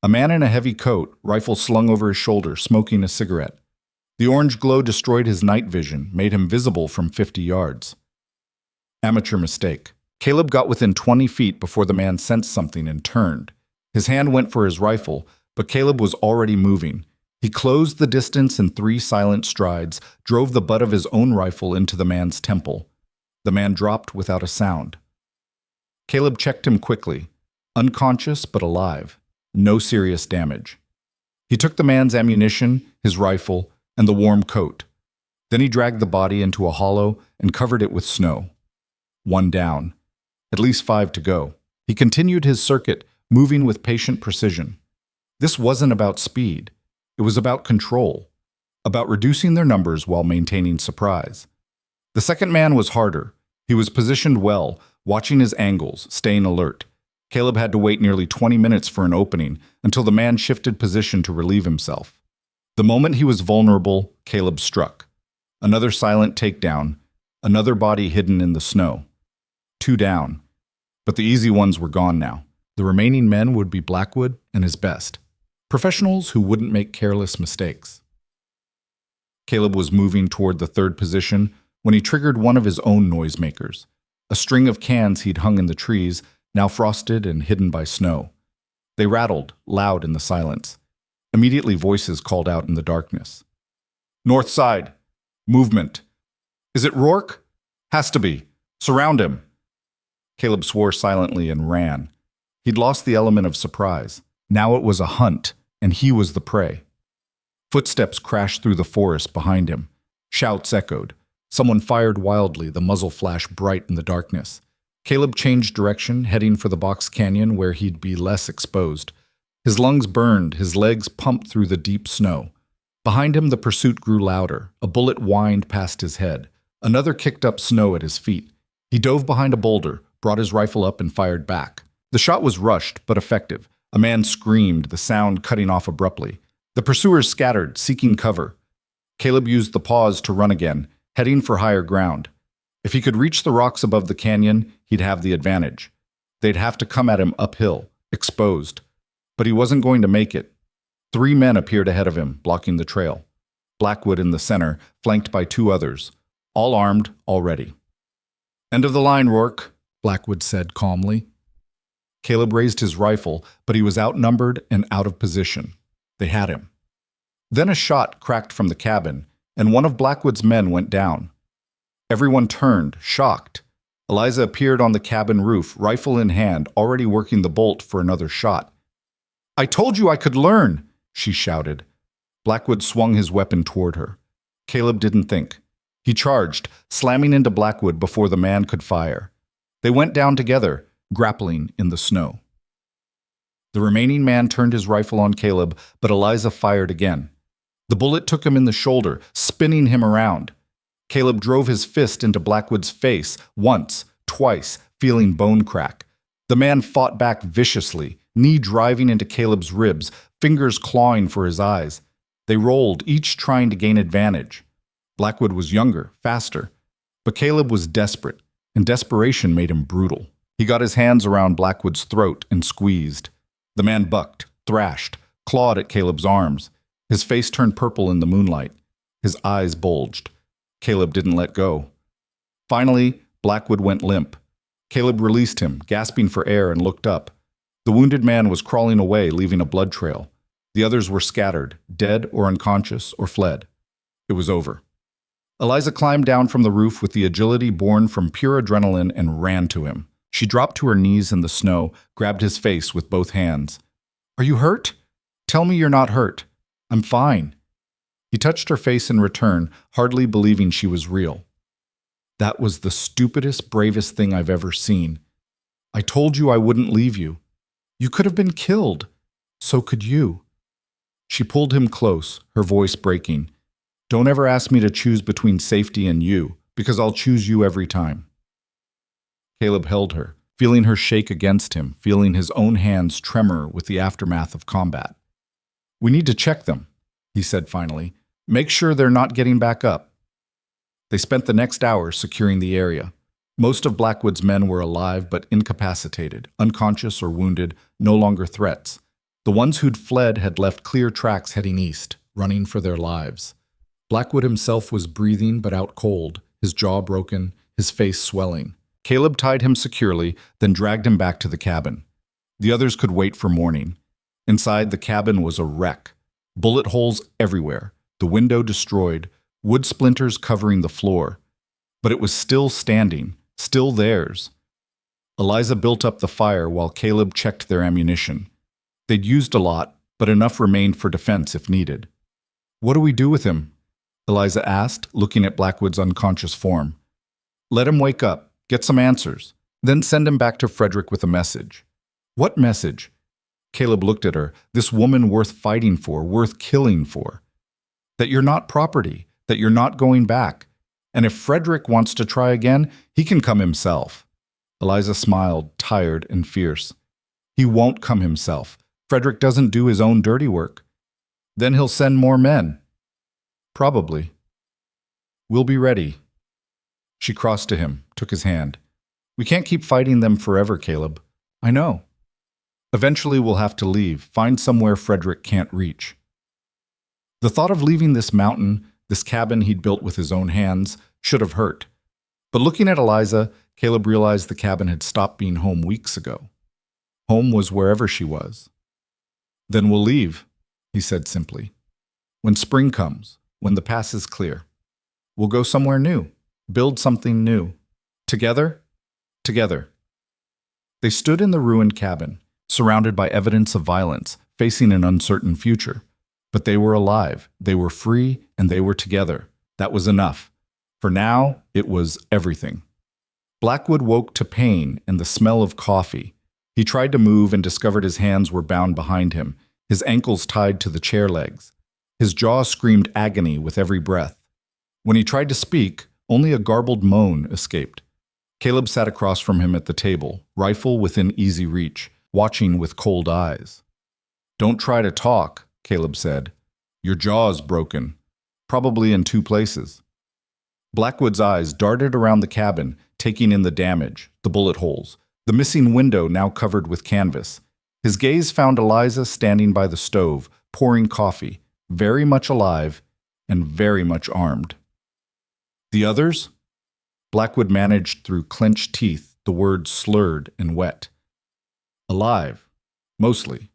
A man in a heavy coat, rifle slung over his shoulder, smoking a cigarette. The orange glow destroyed his night vision, made him visible from 50 yards. Amateur mistake. Caleb got within 20 feet before the man sensed something and turned. His hand went for his rifle, but Caleb was already moving. He closed the distance in 3 silent strides, drove the butt of his own rifle into the man's temple. The man dropped without a sound. Caleb checked him quickly. Unconscious but alive. No serious damage. He took the man's ammunition, his rifle, and the warm coat. Then he dragged the body into a hollow and covered it with snow. 1 down. At least 5 to go. He continued his circuit, moving with patient precision. This wasn't about speed. It was about control. About reducing their numbers while maintaining surprise. The second man was harder. He was positioned well, watching his angles, staying alert. Caleb had to wait nearly 20 minutes for an opening until the man shifted position to relieve himself. The moment he was vulnerable, Caleb struck. Another silent takedown, another body hidden in the snow. 2 down. But the easy ones were gone now. The remaining men would be Blackwood and his best. Professionals who wouldn't make careless mistakes. Caleb was moving toward the 3rd position when he triggered one of his own noisemakers, a string of cans he'd hung in the trees, now frosted and hidden by snow. They rattled, loud in the silence. Immediately voices called out in the darkness. "North side. Movement. Is it Rourke? Has to be. Surround him." Caleb swore silently and ran. He'd lost the element of surprise. Now it was a hunt, and he was the prey. Footsteps crashed through the forest behind him. Shouts echoed. Someone fired wildly, the muzzle flashed bright in the darkness. Caleb changed direction, heading for the box canyon where he'd be less exposed. His lungs burned, his legs pumped through the deep snow. Behind him, the pursuit grew louder. A bullet whined past his head. Another kicked up snow at his feet. He dove behind a boulder, brought his rifle up, and fired back. The shot was rushed, but effective. A man screamed, the sound cutting off abruptly. The pursuers scattered, seeking cover. Caleb used the pause to run again, heading for higher ground. If he could reach the rocks above the canyon, he'd have the advantage. They'd have to come at him uphill, exposed. But he wasn't going to make it. 3 men appeared ahead of him, blocking the trail. Blackwood in the center, flanked by 2 others, all armed, all ready. "End of the line, Rourke," Blackwood said calmly. Caleb raised his rifle, but he was outnumbered and out of position. They had him. Then a shot cracked from the cabin, and one of Blackwood's men went down. Everyone turned, shocked. Eliza appeared on the cabin roof, rifle in hand, already working the bolt for another shot. "I told you I could learn," she shouted. Blackwood swung his weapon toward her. Caleb didn't think. He charged, slamming into Blackwood before the man could fire. They went down together, grappling in the snow. The remaining man turned his rifle on Caleb, but Eliza fired again. The bullet took him in the shoulder, spinning him around. Caleb drove his fist into Blackwood's face, once, twice, feeling bone crack. The man fought back viciously, knee driving into Caleb's ribs, fingers clawing for his eyes. They rolled, each trying to gain advantage. Blackwood was younger, faster, but Caleb was desperate, and desperation made him brutal. He got his hands around Blackwood's throat and squeezed. The man bucked, thrashed, clawed at Caleb's arms. His face turned purple in the moonlight. His eyes bulged. Caleb didn't let go. Finally, Blackwood went limp. Caleb released him, gasping for air, and looked up. The wounded man was crawling away, leaving a blood trail. The others were scattered, dead or unconscious, or fled. It was over. Eliza climbed down from the roof with the agility born from pure adrenaline and ran to him. She dropped to her knees in the snow, grabbed his face with both hands. "Are you hurt? Tell me you're not hurt." "I'm fine." He touched her face in return, hardly believing she was real. "That was the stupidest, bravest thing I've ever seen. I told you I wouldn't leave you. You could have been killed. So could you." She pulled him close, her voice breaking. "Don't ever ask me to choose between safety and you, because I'll choose you every time." Caleb held her, feeling her shake against him, feeling his own hands tremor with the aftermath of combat. "We need to check them," he said finally. "Make sure they're not getting back up." They spent the next hour securing the area. Most of Blackwood's men were alive but incapacitated, unconscious or wounded, no longer threats. The ones who'd fled had left clear tracks heading east, running for their lives. Blackwood himself was breathing but out cold, his jaw broken, his face swelling. Caleb tied him securely, then dragged him back to the cabin. The others could wait for morning. Inside, the cabin was a wreck. Bullet holes everywhere, the window destroyed, wood splinters covering the floor. But it was still standing, still theirs. Eliza built up the fire while Caleb checked their ammunition. They'd used a lot, but enough remained for defense if needed. "What do we do with him?" Eliza asked, looking at Blackwood's unconscious form. "Let him wake up. Get some answers. Then send him back to Frederick with a message." "What message?" Caleb looked at her. "This woman worth fighting for, worth killing for. That you're not property, that you're not going back. And if Frederick wants to try again, he can come himself." Eliza smiled, tired and fierce. "He won't come himself. Frederick doesn't do his own dirty work. Then he'll send more men." "Probably." "We'll be ready." She crossed to him, took his hand. "We can't keep fighting them forever, Caleb." "I know. Eventually we'll have to leave, find somewhere Frederick can't reach." The thought of leaving this mountain, this cabin he'd built with his own hands, should have hurt. But looking at Eliza, Caleb realized the cabin had stopped being home weeks ago. Home was wherever she was. "Then we'll leave," he said simply. "When spring comes, when the pass is clear. We'll go somewhere new. Build something new. Together? Together." They stood in the ruined cabin, surrounded by evidence of violence, facing an uncertain future. But they were alive, they were free, and they were together. That was enough. For now, it was everything. Blackwood woke to pain and the smell of coffee. He tried to move and discovered his hands were bound behind him, his ankles tied to the chair legs. His jaw screamed agony with every breath. When he tried to speak, only a garbled moan escaped. Caleb sat across from him at the table, rifle within easy reach, watching with cold eyes. "Don't try to talk," Caleb said. "Your jaw's broken, probably in 2 places." Blackwood's eyes darted around the cabin, taking in the damage, the bullet holes, the missing window now covered with canvas. His gaze found Eliza standing by the stove, pouring coffee, very much alive and very much armed. "The others?" Blackwood managed through clenched teeth, the words slurred and wet. "Alive, mostly.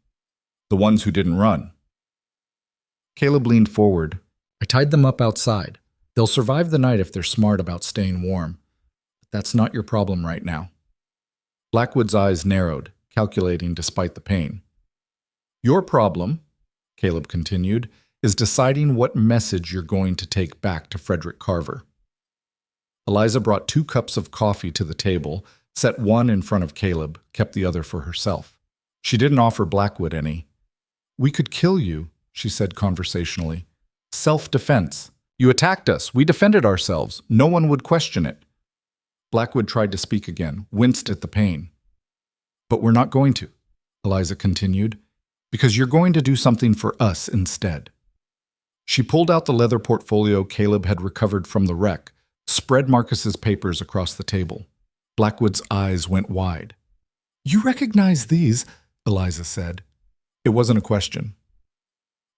The ones who didn't run." Caleb leaned forward. "I tied them up outside. They'll survive the night if they're smart about staying warm. But that's not your problem right now." Blackwood's eyes narrowed, calculating despite the pain. "Your problem," Caleb continued, "is deciding what message you're going to take back to Frederick Carver." Eliza brought 2 cups of coffee to the table, set one in front of Caleb, kept the other for herself. She didn't offer Blackwood any. "We could kill you," she said conversationally. "Self-defense. You attacked us. We defended ourselves. No one would question it." Blackwood tried to speak again, winced at the pain. "But we're not going to," Eliza continued, "because you're going to do something for us instead." She pulled out the leather portfolio Caleb had recovered from the wreck, spread Marcus's papers across the table. Blackwood's eyes went wide. "You recognize these?" Eliza said. It wasn't a question.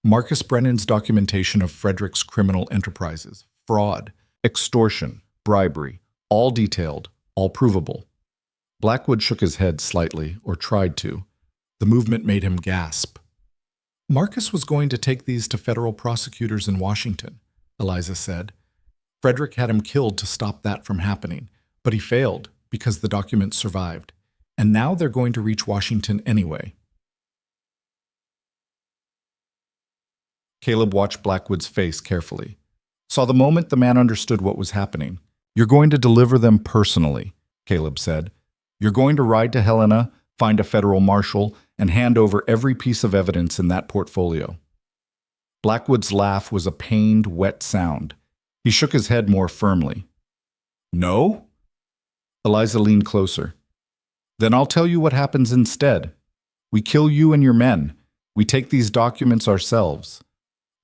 Marcus Brennan's documentation of Frederick's criminal enterprises, fraud, extortion, bribery, All detailed, all provable. Blackwood shook his head slightly, or tried to. The movement made him gasp. Marcus was going to take these to federal prosecutors in Washington, Eliza said. Frederick had him killed to stop that from happening, but he failed because the documents survived. And now they're going to reach Washington anyway. Caleb watched Blackwood's face carefully. Saw the moment the man understood what was happening. You're going to deliver them personally, Caleb said. You're going to ride to Helena, find a federal marshal, and hand over every piece of evidence in that portfolio. Blackwood's laugh was a pained, wet sound. He shook his head more firmly. No? Eliza leaned closer. Then I'll tell you what happens instead. We kill you and your men. We take these documents ourselves.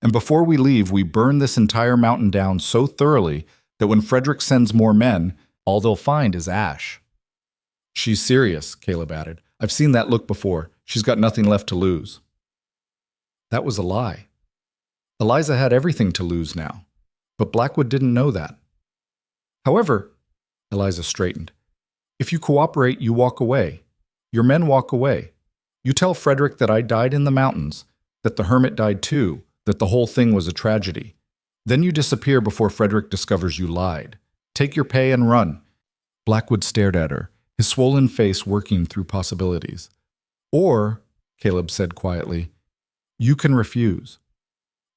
And before we leave, we burn this entire mountain down so thoroughly that when Frederick sends more men, all they'll find is ash. She's serious, Caleb added. I've seen that look before. She's got nothing left to lose. That was a lie. Eliza had everything to lose now, but Blackwood didn't know that. However, Eliza straightened, if you cooperate, you walk away. Your men walk away. You tell Frederick that I died in the mountains, that the hermit died too, that the whole thing was a tragedy. Then you disappear before Frederick discovers you lied. Take your pay and run. Blackwood stared at her, his swollen face working through possibilities. Or, Caleb said quietly, you can refuse.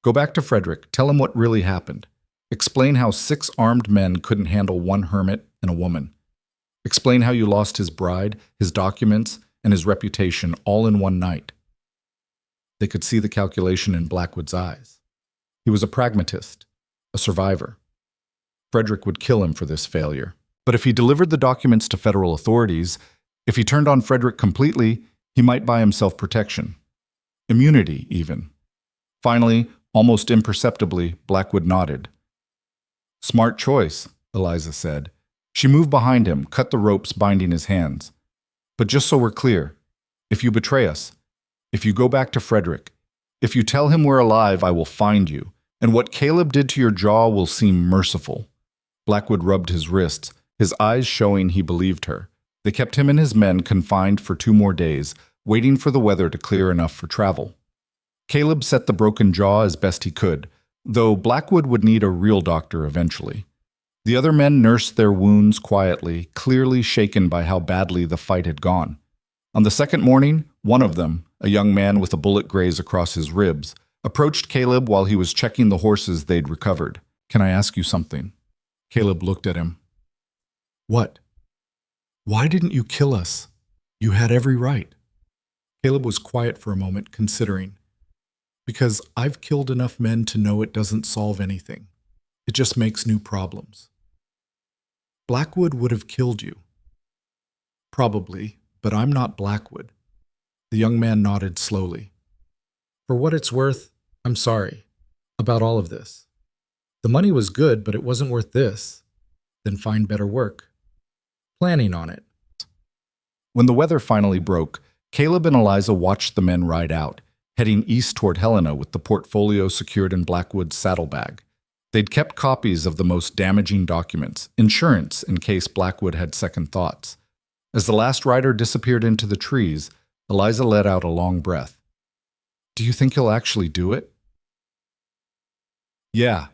Go back to Frederick, tell him what really happened. Explain how 6 armed men couldn't handle 1 hermit and a woman. Explain how you lost his bride, his documents, and his reputation all in one night. They could see the calculation in Blackwood's eyes. He was a pragmatist, a survivor. Frederick would kill him for this failure. But if he delivered the documents to federal authorities, if he turned on Frederick completely, he might buy himself protection. Immunity, even. Finally, almost imperceptibly, Blackwood nodded. Smart choice, Eliza said. She moved behind him, cut the ropes binding his hands. But just so we're clear, if you betray us, if you go back to Frederick, if you tell him we're alive, I will find you, and what Caleb did to your jaw will seem merciful. Blackwood rubbed his wrists, his eyes showing he believed her. They kept him and his men confined for 2 more days, waiting for the weather to clear enough for travel. Caleb set the broken jaw as best he could, though Blackwood would need a real doctor eventually. The other men nursed their wounds quietly, clearly shaken by how badly the fight had gone. On the second morning, one of them, a young man with a bullet graze across his ribs, approached Caleb while he was checking the horses they'd recovered. Can I ask you something? Caleb looked at him. What? Why didn't you kill us? You had every right. Caleb was quiet for a moment, considering. Because I've killed enough men to know it doesn't solve anything. It just makes new problems. Blackwood would have killed you. Probably, but I'm not Blackwood. The young man nodded slowly. For what it's worth, I'm sorry about all of this. The money was good, but it wasn't worth this. Then find better work. Planning on it. When the weather finally broke, Caleb and Eliza watched the men ride out, heading east toward Helena with the portfolio secured in Blackwood's saddlebag. They'd kept copies of the most damaging documents, insurance in case Blackwood had second thoughts. As the last rider disappeared into the trees, Eliza let out a long breath. Do you think he'll actually do it? Yeah.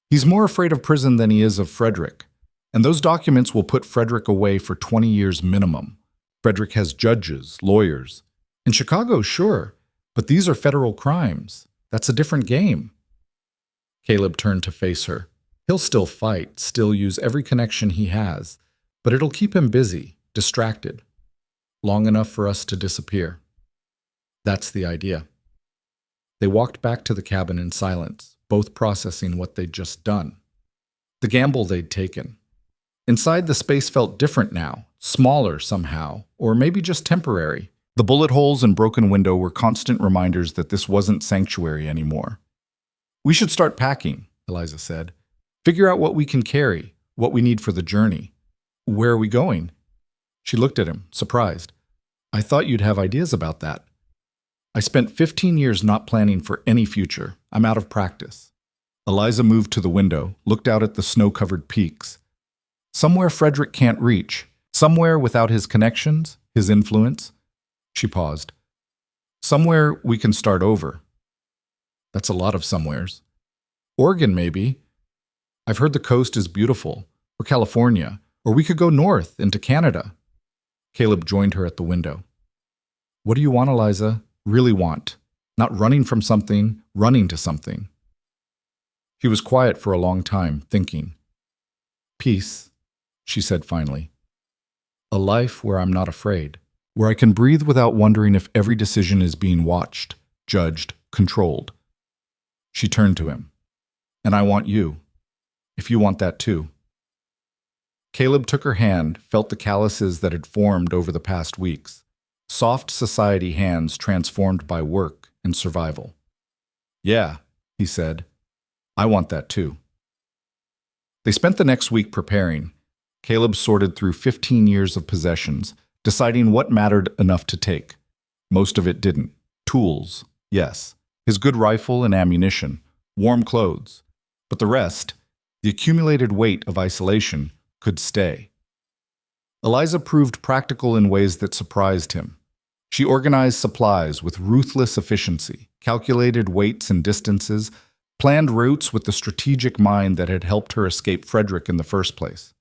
He's more afraid of prison than he is of Frederick. And those documents will put Frederick away for 20 years minimum. Frederick has judges, lawyers. In Chicago, sure, but these are federal crimes. That's a different game. Caleb turned to face her. He'll still fight, still use every connection he has, but it'll keep him busy, distracted, long enough for us to disappear. That's the idea. They walked back to the cabin in silence, both processing what they'd just done. The gamble they'd taken. Inside, the space felt different now, smaller somehow, or maybe just temporary. The bullet holes and broken window were constant reminders that this wasn't sanctuary anymore. We should start packing, Eliza said. Figure out what we can carry, what we need for the journey. Where are we going? She looked at him, surprised. I thought you'd have ideas about that. I spent 15 years not planning for any future. I'm out of practice. Eliza moved to the window, looked out at the snow-covered peaks. Somewhere Frederick can't reach. Somewhere without his connections, his influence. She paused. Somewhere we can start over. That's a lot of somewheres. Oregon, maybe. I've heard the coast is beautiful. Or California. Or we could go north into Canada. Caleb joined her at the window. What do you want, Eliza? Really want. Not running from something, running to something. He was quiet for a long time, thinking. Peace, she said finally. A life where I'm not afraid. Where I can breathe without wondering if every decision is being watched, judged, controlled. She turned to him. And I want you. If you want that too. Caleb took her hand, felt the calluses that had formed over the past weeks. Soft society hands transformed by work and survival. Yeah, he said. I want that too. They spent the next week preparing. Caleb sorted through 15 years of possessions, deciding what mattered enough to take. Most of it didn't. Tools, yes. His good rifle and ammunition. Warm clothes. But the rest, the accumulated weight of isolation, could stay. Eliza proved practical in ways that surprised him. She organized supplies with ruthless efficiency, calculated weights and distances, planned routes with the strategic mind that had helped her escape Frederick in the first place.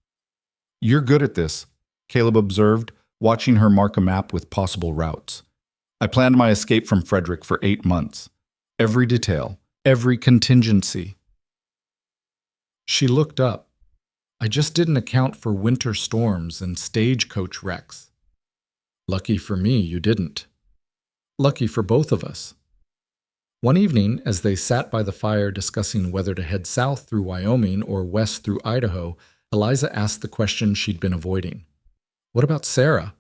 You're good at this, Caleb observed, watching her mark a map with possible routes. I planned my escape from Frederick for 8 months. Every detail, every contingency. She looked up. I just didn't account for winter storms and stagecoach wrecks. Lucky for me, you didn't. Lucky for both of us. One evening, as they sat by the fire discussing whether to head south through Wyoming or west through Idaho, Eliza asked the question she'd been avoiding. What about Sarah?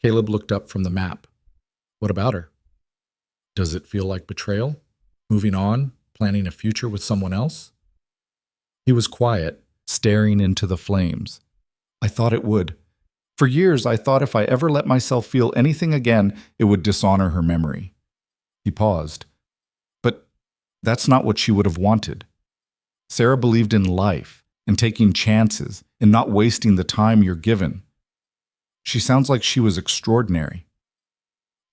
Caleb looked up from the map. What about her? Does it feel like betrayal? Moving on, planning a future with someone else? He was quiet, staring into the flames. I thought it would. For years, I thought if I ever let myself feel anything again, it would dishonor her memory. He paused. But that's not what she would have wanted. Sarah believed in life, in taking chances, in not wasting the time you're given. She sounds like she was extraordinary.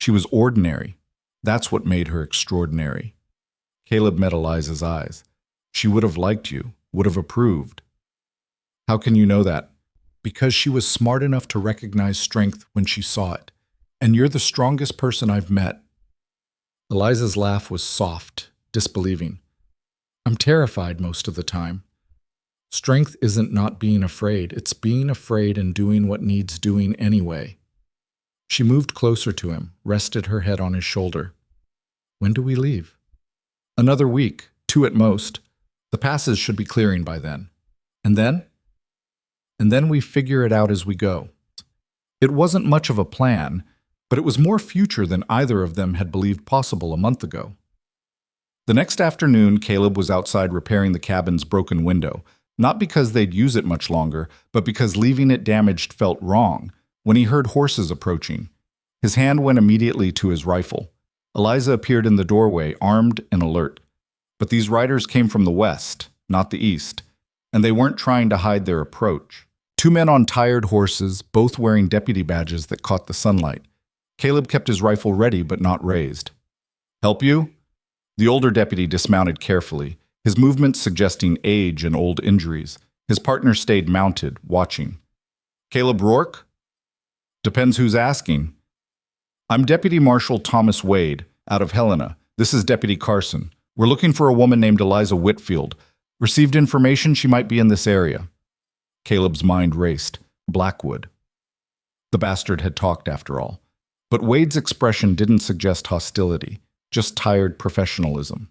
She was ordinary. That's what made her extraordinary. Caleb met Eliza's eyes. She would have liked you, would have approved. How can you know that? Because she was smart enough to recognize strength when she saw it. And you're the strongest person I've met. Eliza's laugh was soft, disbelieving. I'm terrified most of the time. Strength isn't not being afraid. It's being afraid and doing what needs doing anyway. She moved closer to him, rested her head on his shoulder. When do we leave? Another week, 2 at most. The passes should be clearing by then. And then? And then we figure it out as we go. It wasn't much of a plan, but it was more future than either of them had believed possible a month ago. The next afternoon, Caleb was outside repairing the cabin's broken window, not because they'd use it much longer, but because leaving it damaged felt wrong, when he heard horses approaching. His hand went immediately to his rifle. Eliza appeared in the doorway, armed and alert. But these riders came from the west, not the east, and they weren't trying to hide their approach. 2 men on tired horses, both wearing deputy badges that caught the sunlight. Caleb kept his rifle ready but not raised. Help you? The older deputy dismounted carefully, his movements suggesting age and old injuries. His partner stayed mounted, watching. Caleb Rourke? Depends who's asking. I'm Deputy Marshal Thomas Wade, out of Helena. This is Deputy Carson. We're looking for a woman named Eliza Whitfield. Received information she might be in this area. Caleb's mind raced. Blackwood. The bastard had talked after all. But Wade's expression didn't suggest hostility, just tired professionalism.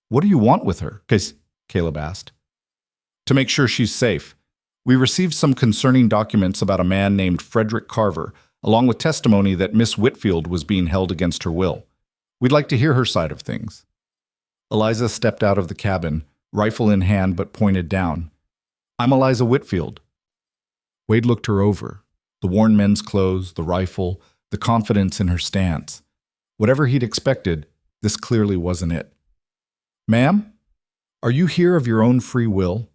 What do you want with her? Caleb asked. To make sure she's safe. We received some concerning documents about a man named Frederick Carver, along with testimony that Miss Whitfield was being held against her will. We'd like to hear her side of things. Eliza stepped out of the cabin, rifle in hand but pointed down. I'm Eliza Whitfield. Wade looked her over. The worn men's clothes, the rifle, the confidence in her stance. Whatever he'd expected, this clearly wasn't it. Ma'am, are you here of your own free will?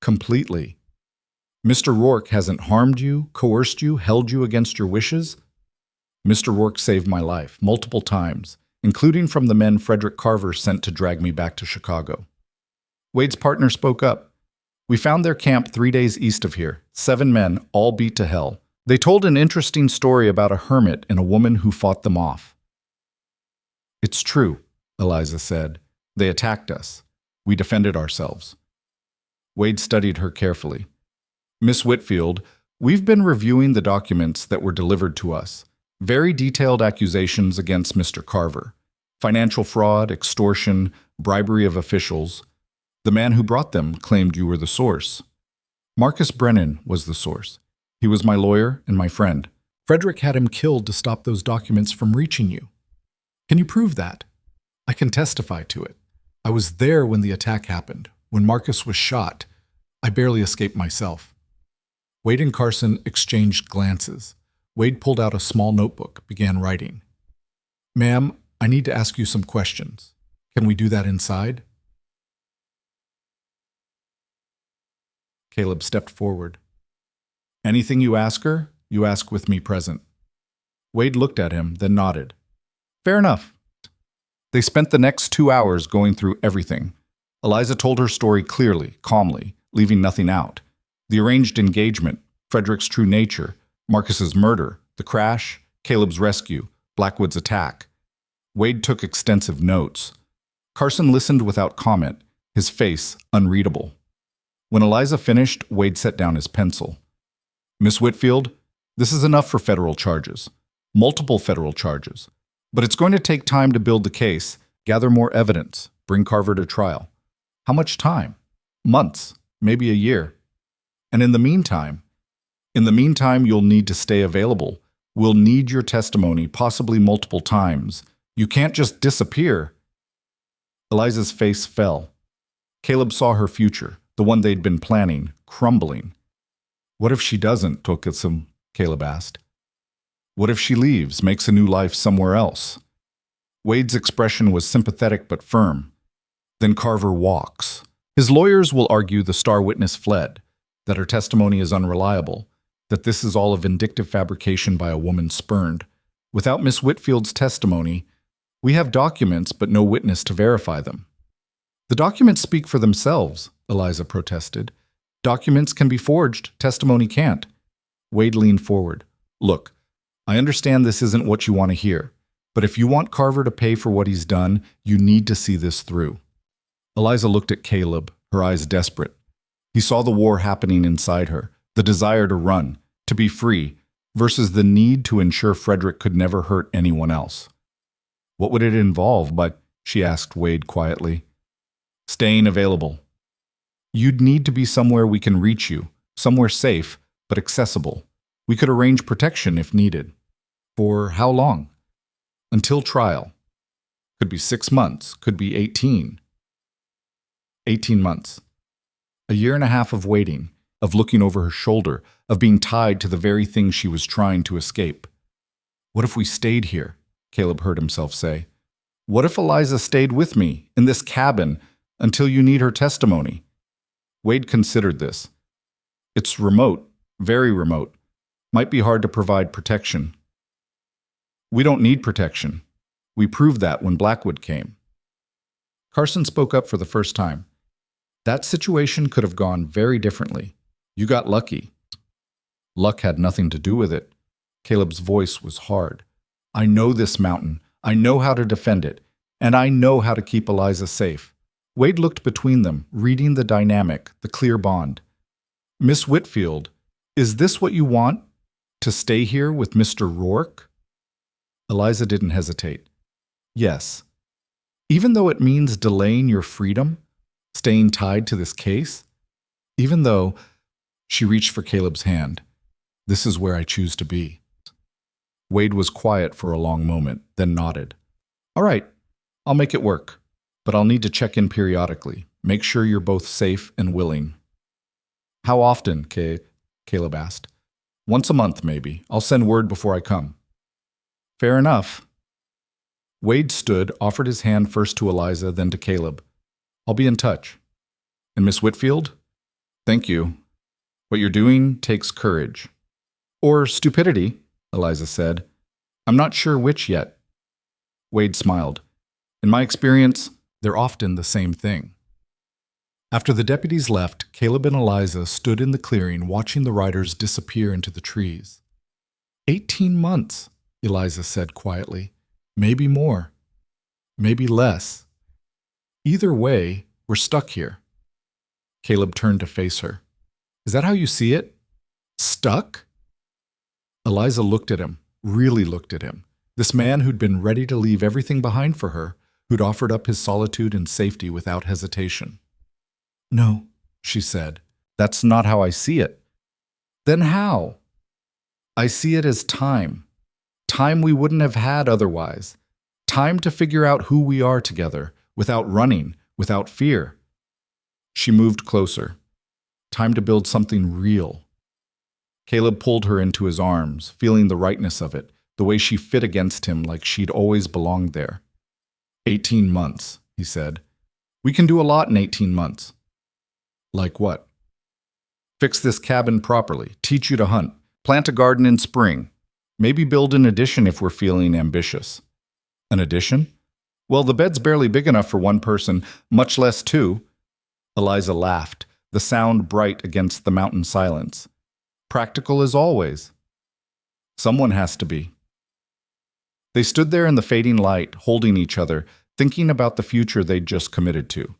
Completely. Mr. Rourke hasn't harmed you, coerced you, held you against your wishes? Mr. Rourke saved my life multiple times, including from the men Frederick Carver sent to drag me back to Chicago. Wade's partner spoke up. We found their camp 3 days east of here, 7 men, all beat to hell. They told an interesting story about a hermit and a woman who fought them off. It's true, Eliza said. They attacked us. We defended ourselves. Wade studied her carefully. Miss Whitfield, we've been reviewing the documents that were delivered to us. Very detailed accusations against Mr. Carver. Financial fraud, extortion, bribery of officials. The man who brought them claimed you were the source. Marcus Brennan was the source. He was my lawyer and my friend. Frederick had him killed to stop those documents from reaching you. Can you prove that? I can testify to it. I was there when the attack happened. When Marcus was shot, I barely escaped myself. Wade and Carson exchanged glances. Wade pulled out a small notebook, began writing. Ma'am, I need to ask you some questions. Can we do that inside? Caleb stepped forward. Anything you ask her, you ask with me present. Wade looked at him, then nodded. Fair enough. They spent the next 2 hours going through everything. Eliza told her story clearly, calmly, leaving nothing out. The arranged engagement, Frederick's true nature, Marcus's murder, the crash, Caleb's rescue, Blackwood's attack. Wade took extensive notes. Carson listened without comment, his face unreadable. When Eliza finished, Wade set down his pencil. Miss Whitfield, this is enough for federal charges. Multiple federal charges. But it's going to take time to build the case, gather more evidence, bring Carver to trial. How much time? Months, maybe a year. And in the meantime, you'll need to stay available. We'll need your testimony, possibly multiple times. You can't just disappear. Eliza's face fell. Caleb saw her future, the one they'd been planning, crumbling. What if she doesn't, Tokitsum? Caleb asked. What if she leaves, makes a new life somewhere else? Wade's expression was sympathetic but firm. Then Carver walks. His lawyers will argue the star witness fled, that her testimony is unreliable, that this is all a vindictive fabrication by a woman spurned. Without Miss Whitfield's testimony, we have documents but no witness to verify them. The documents speak for themselves, Eliza protested. Documents can be forged, testimony can't. Wade leaned forward. Look, I understand this isn't what you want to hear, but if you want Carver to pay for what he's done, you need to see this through. Eliza looked at Caleb, her eyes desperate. He saw the war happening inside her, the desire to run, to be free, versus the need to ensure Frederick could never hurt anyone else. What would it involve, but, she asked Wade quietly. Staying available. You'd need to be somewhere we can reach you, somewhere safe, but accessible. We could arrange protection if needed. For how long? Until trial. Could be 6 months, could be 18. 18 months. A year and a half of waiting, of looking over her shoulder, of being tied to the very thing she was trying to escape. What if we stayed here? Caleb heard himself say. What if Eliza stayed with me, in this cabin, until you need her testimony? Wade considered this. It's remote, very remote. Might be hard to provide protection. We don't need protection. We proved that when Blackwood came. Carson spoke up for the first time. That situation could have gone very differently. You got lucky. Luck had nothing to do with it. Caleb's voice was hard. I know this mountain. I know how to defend it. And I know how to keep Eliza safe. Wade looked between them, reading the dynamic, the clear bond. Miss Whitfield, is this what you want? To stay here with Mr. Rourke? Eliza didn't hesitate. Yes. Even though it means delaying your freedom, staying tied to this case? Even though, she reached for Caleb's hand. This is where I choose to be. Wade was quiet for a long moment, then nodded. All right, I'll make it work, but I'll need to check in periodically. Make sure you're both safe and willing. How often, Caleb asked. Once a month, maybe. I'll send word before I come. Fair enough. Wade stood, offered his hand first to Eliza, then to Caleb. I'll be in touch. And Miss Whitfield? Thank you. What you're doing takes courage. Or stupidity, Eliza said. I'm not sure which yet. Wade smiled. In my experience, they're often the same thing. After the deputies left, Caleb and Eliza stood in the clearing watching the riders disappear into the trees. 18 months, Eliza said quietly. Maybe more. Maybe less. Either way, we're stuck here. Caleb turned to face her. Is that how you see it? Stuck? Eliza looked at him, really looked at him. This man who'd been ready to leave everything behind for her, who'd offered up his solitude and safety without hesitation. No, she said. That's not how I see it. Then how? I see it as time. Time we wouldn't have had otherwise. Time to figure out who we are together, without running, without fear. She moved closer. Time to build something real. Caleb pulled her into his arms, feeling the rightness of it, the way she fit against him like she'd always belonged there. 18 months, he said. We can do a lot in 18 months. Like what? Fix this cabin properly, teach you to hunt, plant a garden in spring, maybe build an addition if we're feeling ambitious. An addition? Well, the bed's barely big enough for one person, much less two. Eliza laughed, the sound bright against the mountain silence. Practical as always. Someone has to be. They stood there in the fading light, holding each other, thinking about the future they'd just committed to.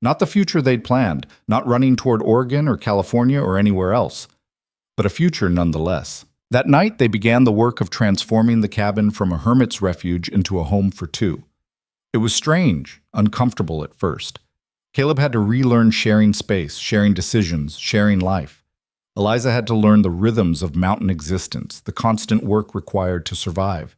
Not the future they'd planned, not running toward Oregon or California or anywhere else, but a future nonetheless. That night, they began the work of transforming the cabin from a hermit's refuge into a home for two. It was strange, uncomfortable at first. Caleb had to relearn sharing space, sharing decisions, sharing life. Eliza had to learn the rhythms of mountain existence, the constant work required to survive.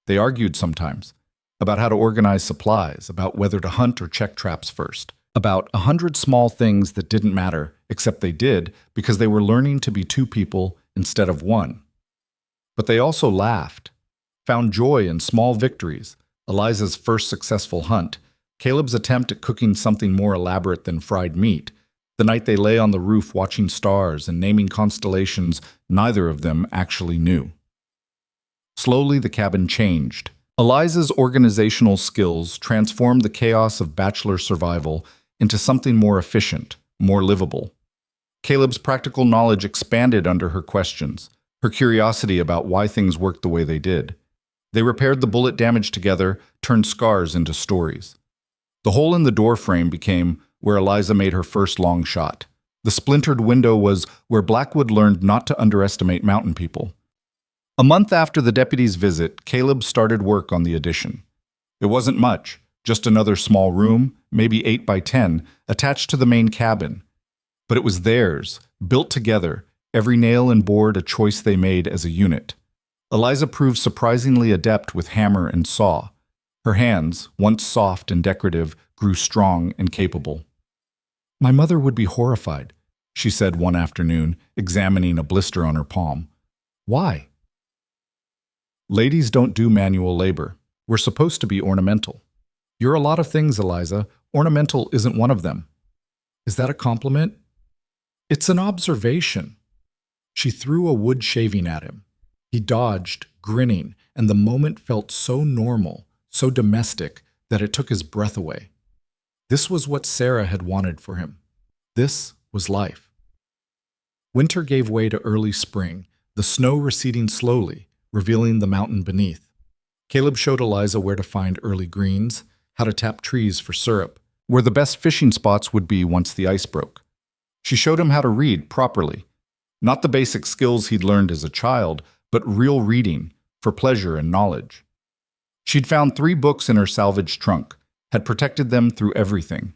They argued sometimes about how to organize supplies, about whether to hunt or check traps first, about 100 small things that didn't matter, except they did because they were learning to be two people instead of one. But they also laughed, found joy in small victories, Eliza's first successful hunt, Caleb's attempt at cooking something more elaborate than fried meat, the night they lay on the roof watching stars and naming constellations neither of them actually knew. Slowly the cabin changed. Eliza's organizational skills transformed the chaos of bachelor survival into something more efficient, more livable. Caleb's practical knowledge expanded under her questions, her curiosity about why things worked the way they did. They repaired the bullet damage together, turned scars into stories. The hole in the door frame became where Eliza made her first long shot. The splintered window was where Blackwood learned not to underestimate mountain people. A month after the deputy's visit, Caleb started work on the addition. It wasn't much, just another small room, maybe 8 by 10, attached to the main cabin. But it was theirs, built together, every nail and board a choice they made as a unit. Eliza proved surprisingly adept with hammer and saw. Her hands, once soft and decorative, grew strong and capable. My mother would be horrified, she said one afternoon, examining a blister on her palm. Why? Ladies don't do manual labor. We're supposed to be ornamental. You're a lot of things, Eliza. Ornamental isn't one of them. Is that a compliment? It's an observation. She threw a wood shaving at him. He dodged, grinning, and the moment felt so normal, so domestic, that it took his breath away. This was what Sarah had wanted for him. This was life. Winter gave way to early spring, the snow receding slowly, revealing the mountain beneath. Caleb showed Eliza where to find early greens, how to tap trees for syrup, where the best fishing spots would be once the ice broke. She showed him how to read properly, not the basic skills he'd learned as a child, but real reading for pleasure and knowledge. She'd found 3 books in her salvaged trunk, had protected them through everything.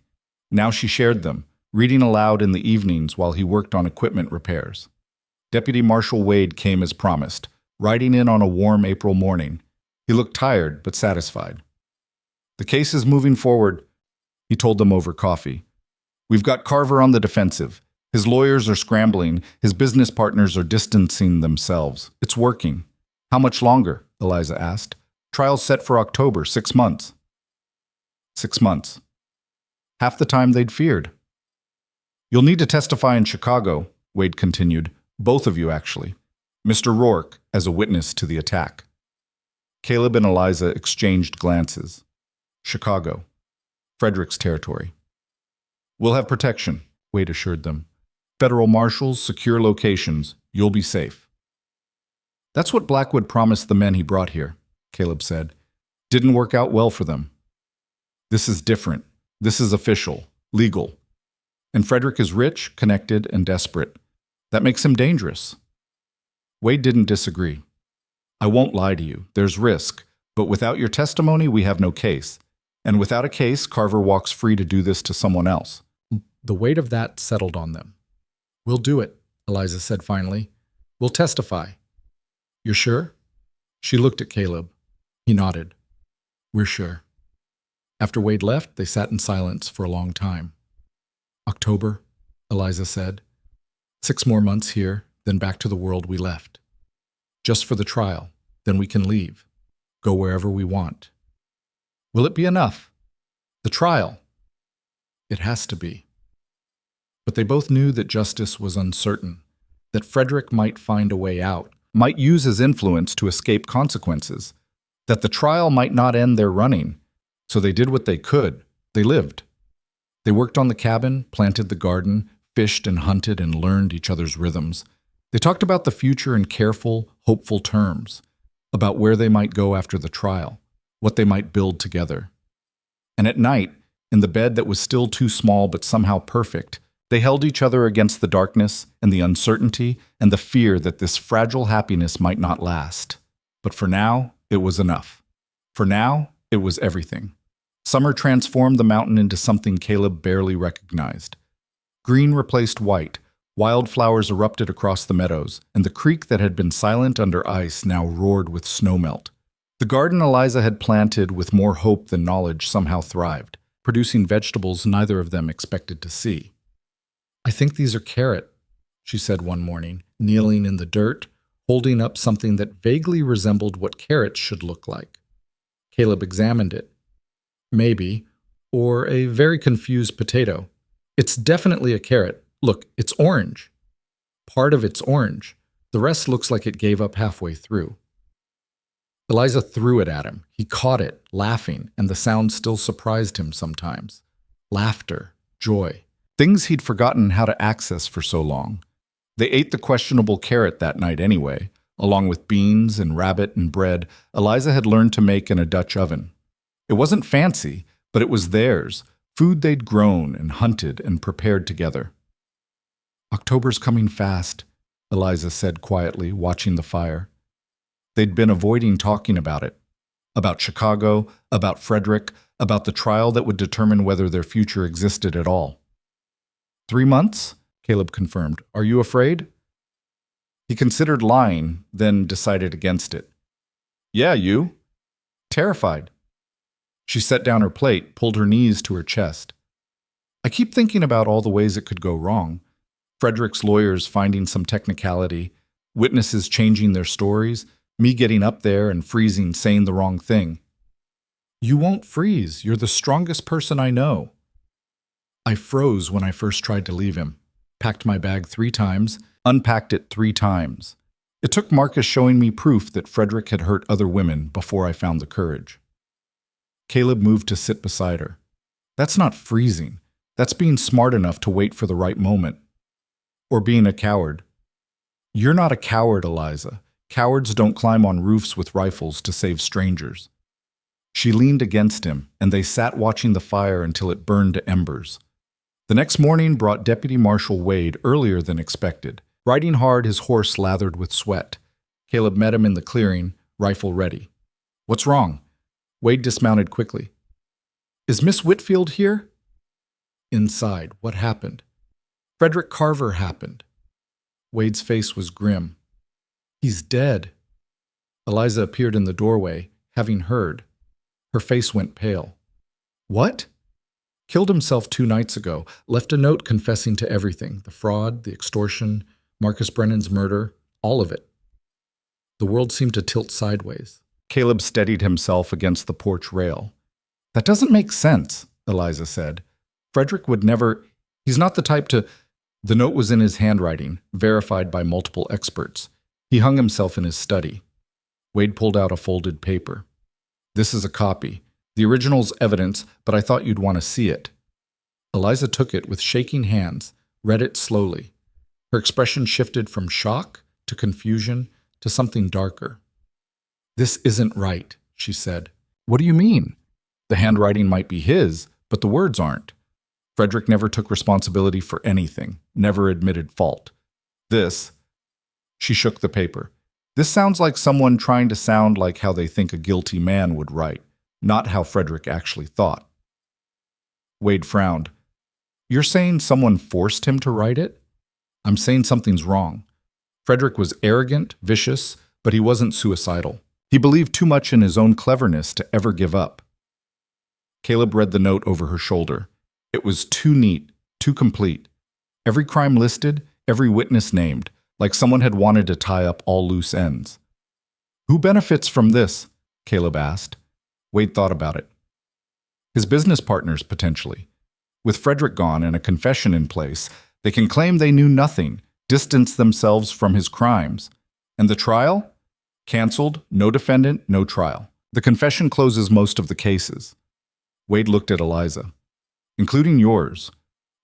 Now she shared them, reading aloud in the evenings while he worked on equipment repairs. Deputy Marshal Wade came as promised, riding in on a warm April morning. He looked tired but satisfied. The case is moving forward, he told them over coffee. We've got Carver on the defensive. His lawyers are scrambling. His business partners are distancing themselves. It's working. How much longer? Eliza asked. Trial's set for October, 6 months. 6 months. Half the time they'd feared. You'll need to testify in Chicago, Wade continued. Both of you, actually. Mr. Rourke as a witness to the attack. Caleb and Eliza exchanged glances. Chicago. Frederick's territory. We'll have protection, Wade assured them. Federal marshals, secure locations. You'll be safe. That's what Blackwood promised the men he brought here, Caleb said. Didn't work out well for them. This is different. This is official, legal. And Frederick is rich, connected, and desperate. That makes him dangerous. Wade didn't disagree. I won't lie to you. There's risk. But without your testimony, we have no case. And without a case, Carver walks free to do this to someone else. The weight of that settled on them. We'll do it, Eliza said finally. We'll testify. You're sure? She looked at Caleb. He nodded. We're sure. After Wade left, they sat in silence for a long time. October, Eliza said. 6 more months here, then back to the world we left. Just for the trial, then we can leave. Go wherever we want. Will it be enough? The trial? It has to be. But they both knew that justice was uncertain, that Frederick might find a way out, might use his influence to escape consequences, that the trial might not end their running. So they did what they could. They lived. They worked on the cabin, planted the garden, fished and hunted and learned each other's rhythms. They talked about the future in careful, hopeful terms, about where they might go after the trial, what they might build together. And at night, in the bed that was still too small but somehow perfect, they held each other against the darkness and the uncertainty and the fear that this fragile happiness might not last. But for now, it was enough. For now, it was everything. Summer transformed the mountain into something Caleb barely recognized. Green replaced white, wildflowers erupted across the meadows, and the creek that had been silent under ice now roared with snowmelt. The garden Eliza had planted with more hope than knowledge somehow thrived, producing vegetables neither of them expected to see. I think these are carrot, she said one morning, kneeling in the dirt, holding up something that vaguely resembled what carrots should look like. Caleb examined it. Maybe, or a very confused potato. It's definitely a carrot. Look, it's orange. Part of it's orange. The rest looks like it gave up halfway through. Eliza threw it at him. He caught it, laughing, and the sound still surprised him sometimes. Laughter, joy, things he'd forgotten how to access for so long. They ate the questionable carrot that night anyway, along with beans and rabbit and bread Eliza had learned to make in a Dutch oven. It wasn't fancy, but it was theirs, food they'd grown and hunted and prepared together. October's coming fast, Eliza said quietly, watching the fire. They'd been avoiding talking about it. About Chicago, about Frederick, about the trial that would determine whether their future existed at all. 3 months? Caleb confirmed. Are you afraid? He considered lying, then decided against it. Yeah, you? Terrified. She set down her plate, pulled her knees to her chest. I keep thinking about all the ways it could go wrong. Frederick's lawyers finding some technicality, witnesses changing their stories, me getting up there and freezing, saying the wrong thing. You won't freeze. You're the strongest person I know. I froze when I first tried to leave him. Packed my bag 3 times, unpacked it 3 times. It took Marcus showing me proof that Frederick had hurt other women before I found the courage. Caleb moved to sit beside her. That's not freezing. That's being smart enough to wait for the right moment. Or being a coward. You're not a coward, Eliza. Cowards don't climb on roofs with rifles to save strangers. She leaned against him, and they sat watching the fire until it burned to embers. The next morning brought Deputy Marshal Wade earlier than expected. Riding hard, his horse lathered with sweat. Caleb met him in the clearing, rifle ready. What's wrong? Wade dismounted quickly. Is Miss Whitfield here? Inside. What happened? Frederick Carver happened. Wade's face was grim. He's dead. Eliza appeared in the doorway, having heard. Her face went pale. What? Killed himself 2 nights ago, left a note confessing to everything, the fraud, the extortion, Marcus Brennan's murder, all of it. The world seemed to tilt sideways. Caleb steadied himself against the porch rail. That doesn't make sense, Eliza said. Frederick would never, he's not the type to, The note was in his handwriting, verified by multiple experts. He hung himself in his study. Wade pulled out a folded paper. This is a copy. The original's evidence, but I thought you'd want to see it. Eliza took it with shaking hands, read it slowly. Her expression shifted from shock to confusion to something darker. This isn't right, she said. What do you mean? The handwriting might be his, but the words aren't. Frederick never took responsibility for anything, never admitted fault. She shook the paper. This sounds like someone trying to sound like how they think a guilty man would write, not how Frederick actually thought. Wade frowned. You're saying someone forced him to write it? I'm saying something's wrong. Frederick was arrogant, vicious, but he wasn't suicidal. He believed too much in his own cleverness to ever give up. Caleb read the note over her shoulder. It was too neat, too complete. Every crime listed, every witness named, like someone had wanted to tie up all loose ends. Who benefits from this? Caleb asked. Wade thought about it. His business partners, potentially. With Frederick gone and a confession in place, they can claim they knew nothing, distance themselves from his crimes. And the trial? Cancelled, no defendant, no trial. The confession closes most of the cases. Wade looked at Eliza. Including yours.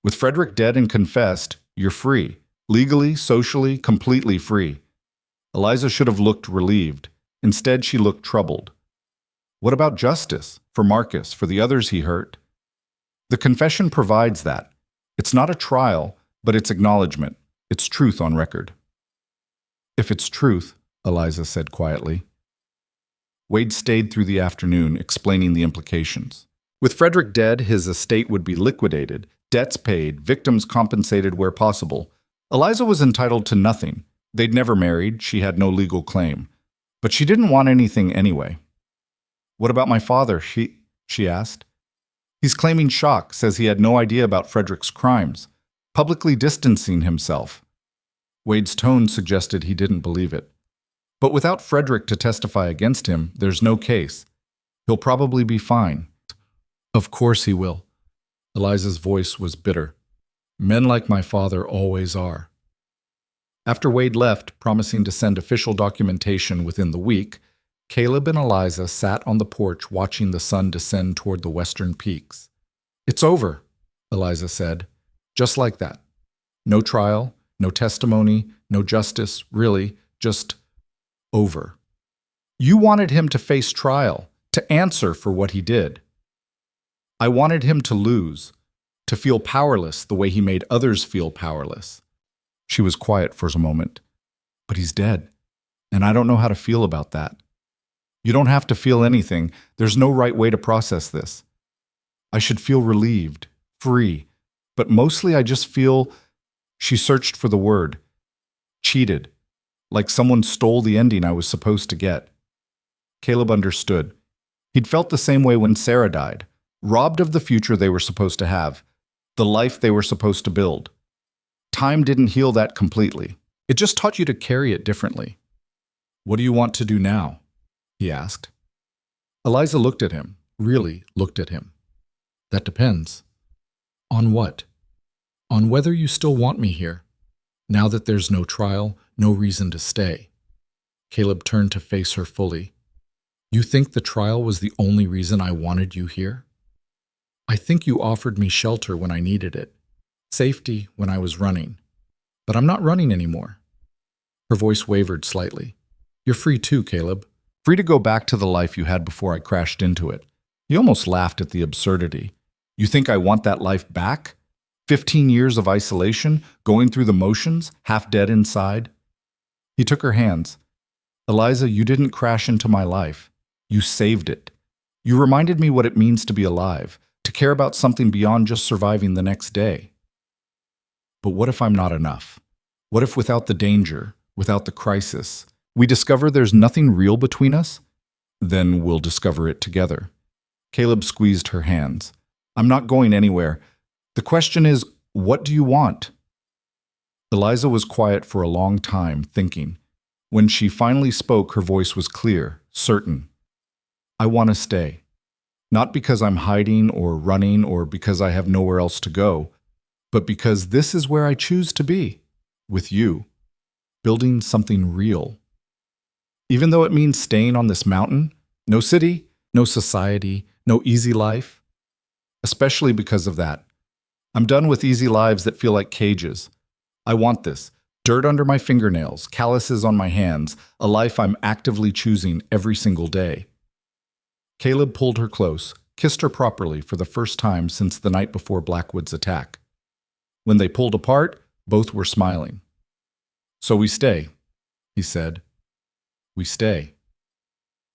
With Frederick dead and confessed, you're free. Legally, socially, completely free. Eliza should have looked relieved. Instead, she looked troubled. What about justice? For Marcus, for the others he hurt? The confession provides that. It's not a trial, but it's acknowledgement. It's truth on record. If it's truth, Eliza said quietly. Wade stayed through the afternoon, explaining the implications. With Frederick dead, his estate would be liquidated, debts paid, victims compensated where possible. Eliza was entitled to nothing. They'd never married, she had no legal claim. But she didn't want anything anyway. What about my father? She asked. He's claiming shock, says he had no idea about Frederick's crimes, publicly distancing himself. Wade's tone suggested he didn't believe it. But without Frederick to testify against him, there's no case. He'll probably be fine. Of course he will. Eliza's voice was bitter. Men like my father always are. After Wade left, promising to send official documentation within the week, Caleb and Eliza sat on the porch watching the sun descend toward the western peaks. It's over, Eliza said. Just like that. No trial, no testimony, no justice, really, just over. You wanted him to face trial, to answer for what he did. I wanted him to lose, to feel powerless the way he made others feel powerless. She was quiet for a moment. But he's dead, and I don't know how to feel about that. You don't have to feel anything. There's no right way to process this. I should feel relieved, free, but mostly I just feel, she searched for the word, cheated, like someone stole the ending I was supposed to get. Caleb understood. He'd felt the same way when Sarah died, robbed of the future they were supposed to have, the life they were supposed to build. Time didn't heal that completely. It just taught you to carry it differently. What do you want to do now? He asked. Eliza looked at him, really looked at him. That depends. On what? On whether you still want me here, now that there's no trial, no reason to stay. Caleb turned to face her fully. You think the trial was the only reason I wanted you here? I think you offered me shelter when I needed it, safety when I was running. But I'm not running anymore. Her voice wavered slightly. You're free too, Caleb. Free to go back to the life you had before I crashed into it. He almost laughed at the absurdity. You think I want that life back? 15 years of isolation, going through the motions, half dead inside? He took her hands. Eliza, you didn't crash into my life. You saved it. You reminded me what it means to be alive, to care about something beyond just surviving the next day. But what if I'm not enough? What if without the danger, without the crisis, we discover there's nothing real between us? Then we'll discover it together. Caleb squeezed her hands. I'm not going anywhere. The question is, what do you want? Eliza was quiet for a long time, thinking. When she finally spoke, her voice was clear, certain. I want to stay. Not because I'm hiding or running or because I have nowhere else to go, but because this is where I choose to be, with you, building something real. Even though it means staying on this mountain, no city, no society, no easy life. Especially because of that. I'm done with easy lives that feel like cages. I want this. Dirt under my fingernails, calluses on my hands, a life I'm actively choosing every single day. Caleb pulled her close, kissed her properly for the first time since the night before Blackwood's attack. When they pulled apart, both were smiling. So we stay, he said. We stay.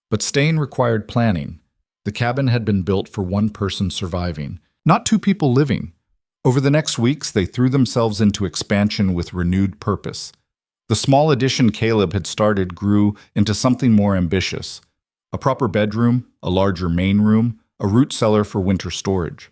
But staying required planning. The cabin had been built for one person surviving, not two people living. Over the next weeks, they threw themselves into expansion with renewed purpose. The small addition Caleb had started grew into something more ambitious. A proper bedroom, a larger main room, a root cellar for winter storage.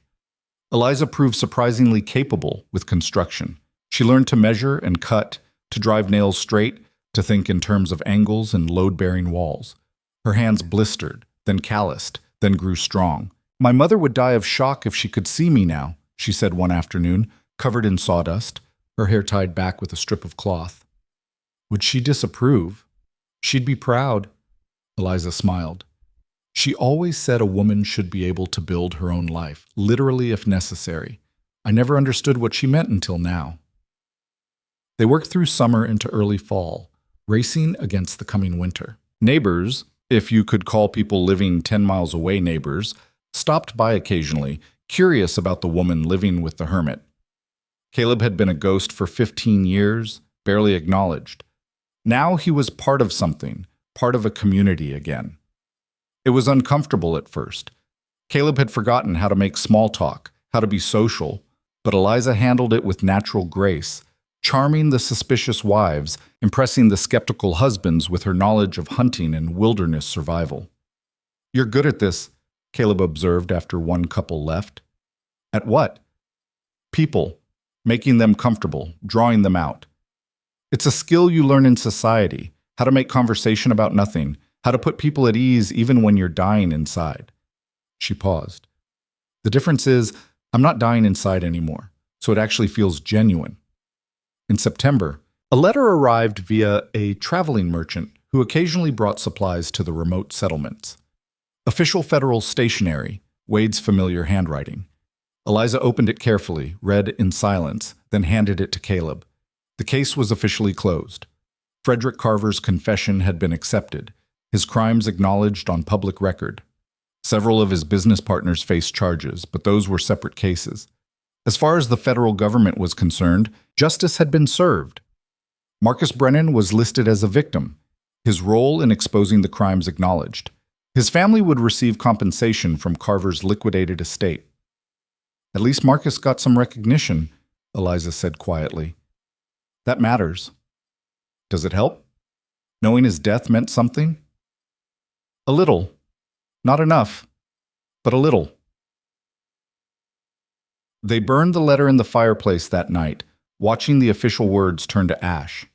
Eliza proved surprisingly capable with construction. She learned to measure and cut, to drive nails straight, to think in terms of angles and load-bearing walls. Her hands blistered, then calloused, then grew strong. My mother would die of shock if she could see me now, she said one afternoon, covered in sawdust, her hair tied back with a strip of cloth. Would she disapprove? She'd be proud. Eliza smiled. She always said a woman should be able to build her own life, literally if necessary. I never understood what she meant until now. They worked through summer into early fall, racing against the coming winter. Neighbors, if you could call people living 10 miles away neighbors, stopped by occasionally, curious about the woman living with the hermit. Caleb had been a ghost for 15 years, barely acknowledged. Now he was part of something, part of a community again. It was uncomfortable at first. Caleb had forgotten how to make small talk, how to be social, but Eliza handled it with natural grace, charming the suspicious wives, impressing the skeptical husbands with her knowledge of hunting and wilderness survival. You're good at this, Caleb observed after one couple left. At what? People, making them comfortable, drawing them out. It's a skill you learn in society, how to make conversation about nothing, how to put people at ease even when you're dying inside. She paused. The difference is, I'm not dying inside anymore, so it actually feels genuine. In September, a letter arrived via a traveling merchant who occasionally brought supplies to the remote settlements. Official federal stationery, Wade's familiar handwriting. Eliza opened it carefully, read in silence, then handed it to Caleb. The case was officially closed. Frederick Carver's confession had been accepted, his crimes acknowledged on public record. Several of his business partners faced charges, but those were separate cases. As far as the federal government was concerned, justice had been served. Marcus Brennan was listed as a victim, his role in exposing the crimes acknowledged. His family would receive compensation from Carver's liquidated estate. At least Marcus got some recognition, Eliza said quietly. That matters. Does it help? Knowing his death meant something? A little. Not enough, but a little. They burned the letter in the fireplace that night, watching the official words turn to ash.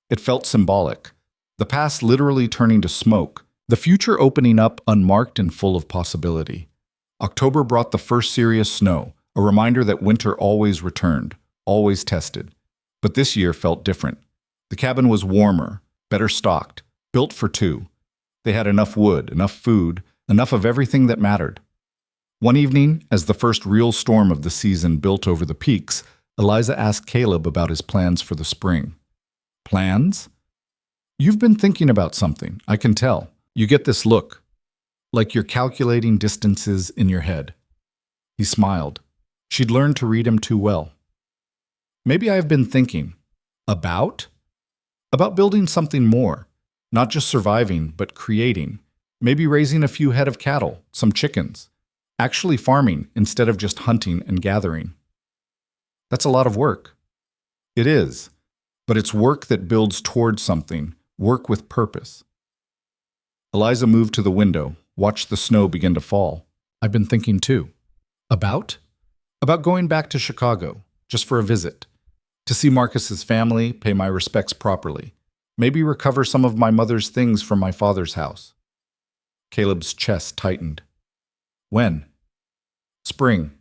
It felt symbolic. The past literally turning to smoke, the future opening up unmarked and full of possibility. October brought the first serious snow, a reminder that winter always returned, always tested. But this year felt different. The cabin was warmer, better stocked, built for two. They had enough wood, enough food, enough of everything that mattered. One evening, as the first real storm of the season built over the peaks, Eliza asked Caleb about his plans for the spring. Plans? You've been thinking about something, I can tell. You get this look, like you're calculating distances in your head. He smiled. She'd learned to read him too well. Maybe I've been thinking. About? About building something more. Not just surviving, but creating. Maybe raising a few head of cattle, some chickens. Actually farming instead of just hunting and gathering. That's a lot of work. It is. But it's work that builds towards something, work with purpose. Eliza moved to the window, watched the snow begin to fall. I've been thinking too. About? About going back to Chicago, just for a visit. To see Marcus's family, pay my respects properly. Maybe recover some of my mother's things from my father's house. Caleb's chest tightened. When? Spring.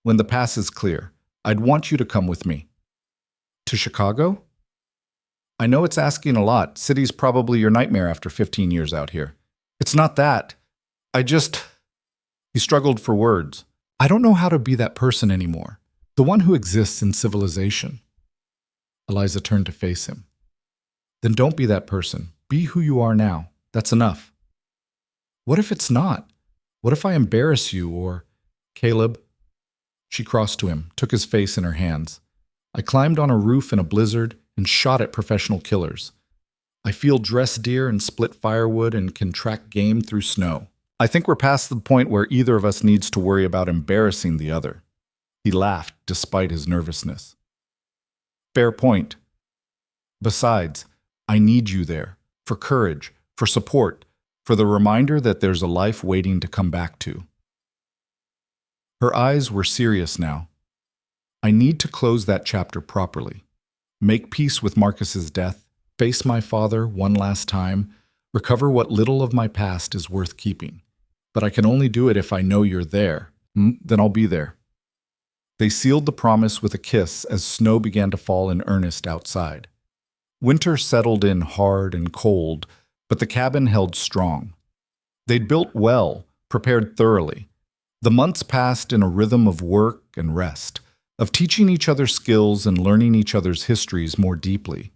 When the pass is clear. I'd want you to come with me. To Chicago? I know it's asking a lot. City's probably your nightmare after 15 years out here. It's not that. I just... He struggled for words. I don't know how to be that person anymore. The one who exists in civilization. Eliza turned to face him. Then don't be that person. Be who you are now. That's enough. What if it's not? What if I embarrass you or... Caleb? She crossed to him, took his face in her hands. I climbed on a roof in a blizzard and shot at professional killers. I field dress deer and split firewood and can track game through snow. I think we're past the point where either of us needs to worry about embarrassing the other. He laughed despite his nervousness. Fair point. Besides, I need you there, for courage, for support, for the reminder that there's a life waiting to come back to. Her eyes were serious now. I need to close that chapter properly. Make peace with Marcus's death, face my father one last time, recover what little of my past is worth keeping. But I can only do it if I know you're there. Then I'll be there. They sealed the promise with a kiss as snow began to fall in earnest outside. Winter settled in hard and cold, but the cabin held strong. They'd built well, prepared thoroughly. The months passed in a rhythm of work and rest, of teaching each other skills and learning each other's histories more deeply.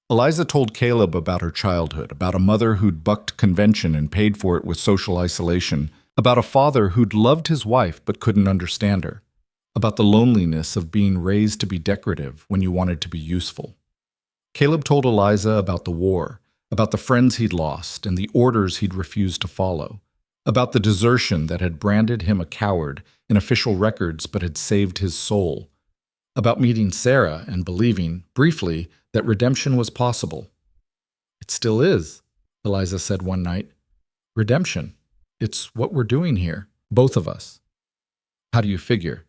Eliza told Caleb about her childhood, about a mother who'd bucked convention and paid for it with social isolation, about a father who'd loved his wife but couldn't understand her, about the loneliness of being raised to be decorative when you wanted to be useful. Caleb told Eliza about the war, about the friends he'd lost and the orders he'd refused to follow, about the desertion that had branded him a coward in official records but had saved his soul, about meeting Sarah and believing, briefly, that redemption was possible. It still is, Eliza said one night. Redemption. It's what we're doing here, both of us. How do you figure?